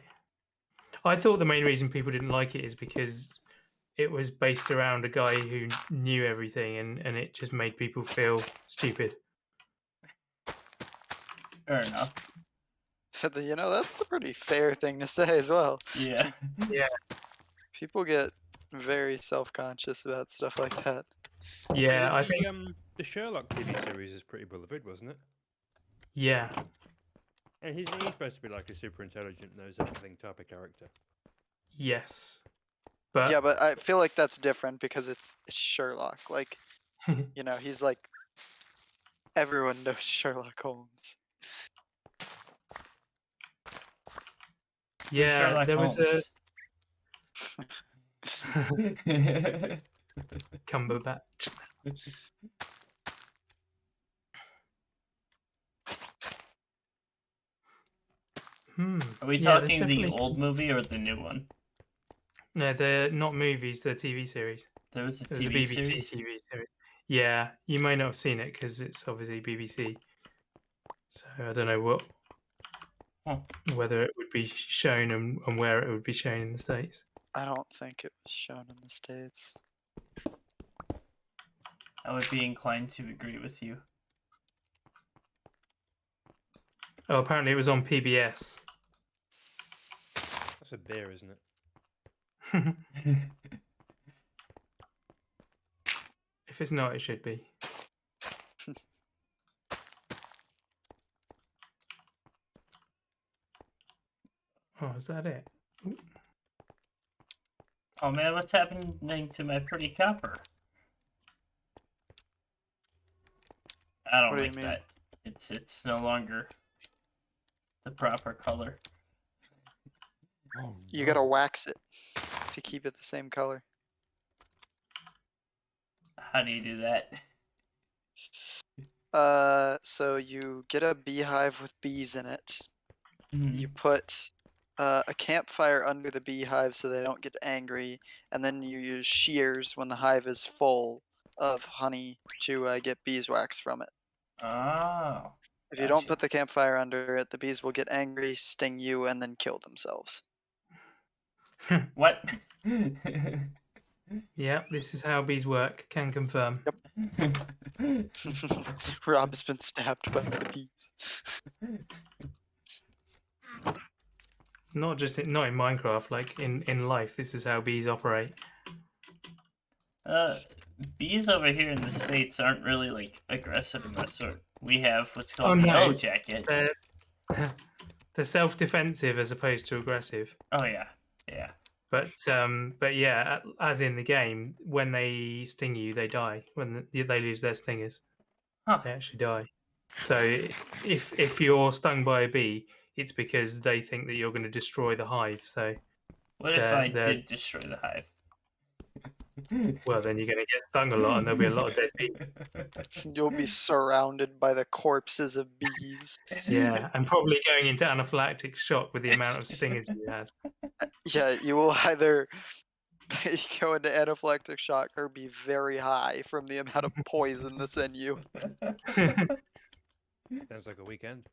I thought the main reason people didn't like it is because it was based around a guy who knew everything, and it just made people feel stupid. Fair enough. You know, that's a pretty fair thing to say as well. Yeah. Yeah, People get very self-conscious about stuff like that. yeah, I think The Sherlock TV series is pretty beloved, wasn't it? yeah, And he's supposed to be like a super intelligent, knows everything type of character. yes, but Yeah, but I feel like that's different because it's Sherlock. Like, you know, he's like everyone knows Sherlock Holmes. yeah, Sherlock there was a Holmes. Cumberbatch. Are we Yeah, there's talking the definitely old some- movie or the new one? No, they're not movies. They're TV series. There was a It was a TV BBC series. TV series. Yeah, you may not have seen it because it's obviously BBC. So I don't know whether it would be shown and where it would be shown in the States. I don't think it was shown in the States. I would be inclined to agree with you. Oh, apparently it was on PBS. That's a beer, isn't it? If it's not, it should be. Oh, is that it? Ooh. Oh man, what's happening to my pretty copper? I don't What do you like mean? that. It's no longer the proper color. Oh, You gotta wax it to keep it the same color. How do you do that? So you get a beehive with bees in it. Mhm. You put a campfire under the beehive so they don't get angry, and then you use shears when the hive is full of honey to get beeswax from it. Oh. If you don't Gotcha. put the campfire under it, the bees will get angry, sting you, and then kill themselves. What? Yeah, this is how bees work. Can confirm. Rob has been stabbed by the bees. not not in Minecraft. Like in life, this is how bees operate. Bees over here in the States aren't really like aggressive in that sort. We have what's Oh, called the no. yellow jacket. They're they're self-defensive as opposed to aggressive. Oh yeah, yeah. But yeah, as in the game, when they sting you, they die. When they lose their stingers, Huh. they actually die. So if you're stung by a bee, it's because they think that you're going to destroy the hive. So What if they're- I they're- did destroy the hive? well, then you're going to get stung a lot, and there'll be a lot of dead bees. You'll be surrounded by the corpses of bees. Yeah, and probably going into anaphylactic shock with the amount of stingers you had. Yeah, you will either go into anaphylactic shock or be very high from the amount of poison that's in you. Sounds like a weekend.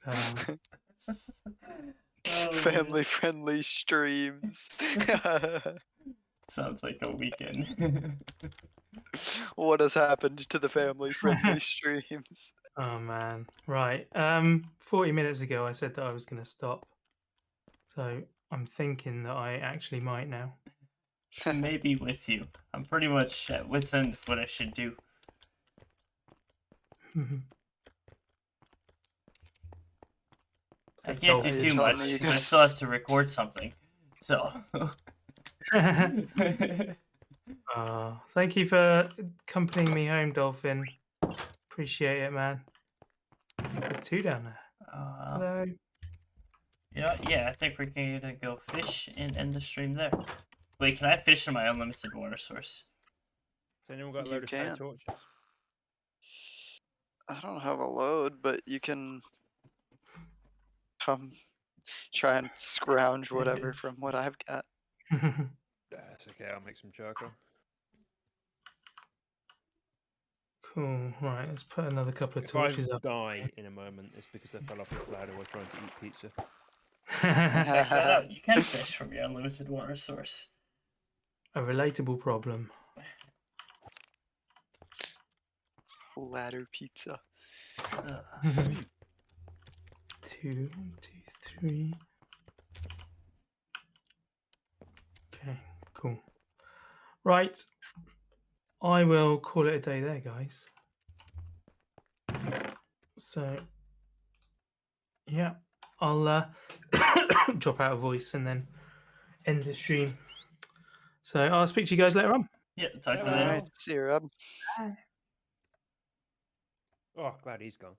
Oh, Family friendly streams. sounds like a weekend. What has happened to the family friendly streams? Oh man, right. 40 minutes ago, I said that I was going to stop. So I'm thinking that I actually might now. Maybe with you. I'm pretty much at wit's end of what I should do. I can't do Dolphins. too Telling much me you because I guys- still have to record something. So. Thank you for accompanying me home, Dolphin. Appreciate it, man. There's two down there. Hello. You know what? Yeah, I think we're gonna go fish and end the stream there. Wait, can I fish in my unlimited water source? Has anyone got a You load of spare can. torches? I don't have a load, but you can come try and scrounge whatever from what I've got. That's okay, I'll make some charcoal. Cool. Right, let's put another couple of If torches I up. die in a moment, it's because I fell off this ladder while trying to eat pizza. Check that out. You can fish from your unlimited water source. A relatable problem. Ladder pizza. Ugh. 2, 1, 2, 3. Okay, cool. Right. I will call it a day there, guys. So, yeah, I'll drop out a voice and then end the stream. So I'll speak to you guys later on. Yeah, talk to you Hello. later. Alright, see you, Rob. Oh, glad he's gone.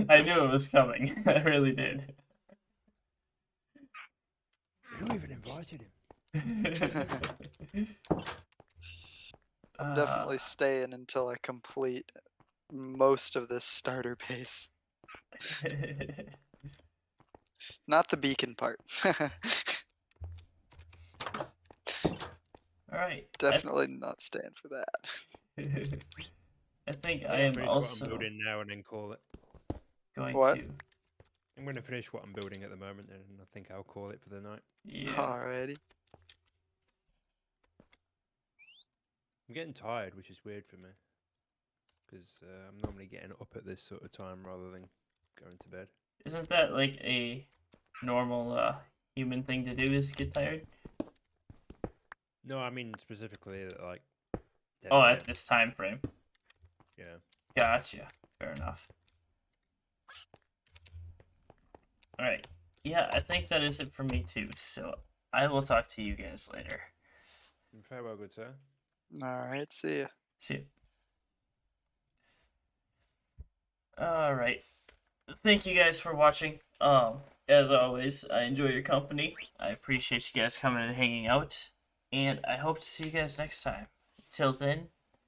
I knew it was coming. I really did. Who even invited him? I'm definitely staying until I complete most of this starter base. Not the beacon part. Alright. Definitely not staying for that. I think I'm I gonna am finish also what I'm building now and then call it. going What? to. I'm going to finish what I'm building at the moment and I think I'll call it for the night. Yeah. Alrighty. I'm getting tired, which is weird for me. Because I'm normally getting up at this sort of time rather than going to bed. Isn't that like a normal human thing to do is get tired? No, I mean specifically like... 10 Oh, p.m. at this time frame. Yeah. Gotcha. Fair enough. Alright. Yeah, I think that is it for me too, so I will talk to you guys later. Farewell, good sir. Alright, see ya. See you. Alright. Thank you guys for watching. As always, I enjoy your company. I appreciate you guys coming and hanging out. And I hope to see you guys next time. Till then,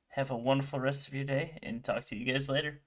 have a wonderful rest of your day and talk to you guys later.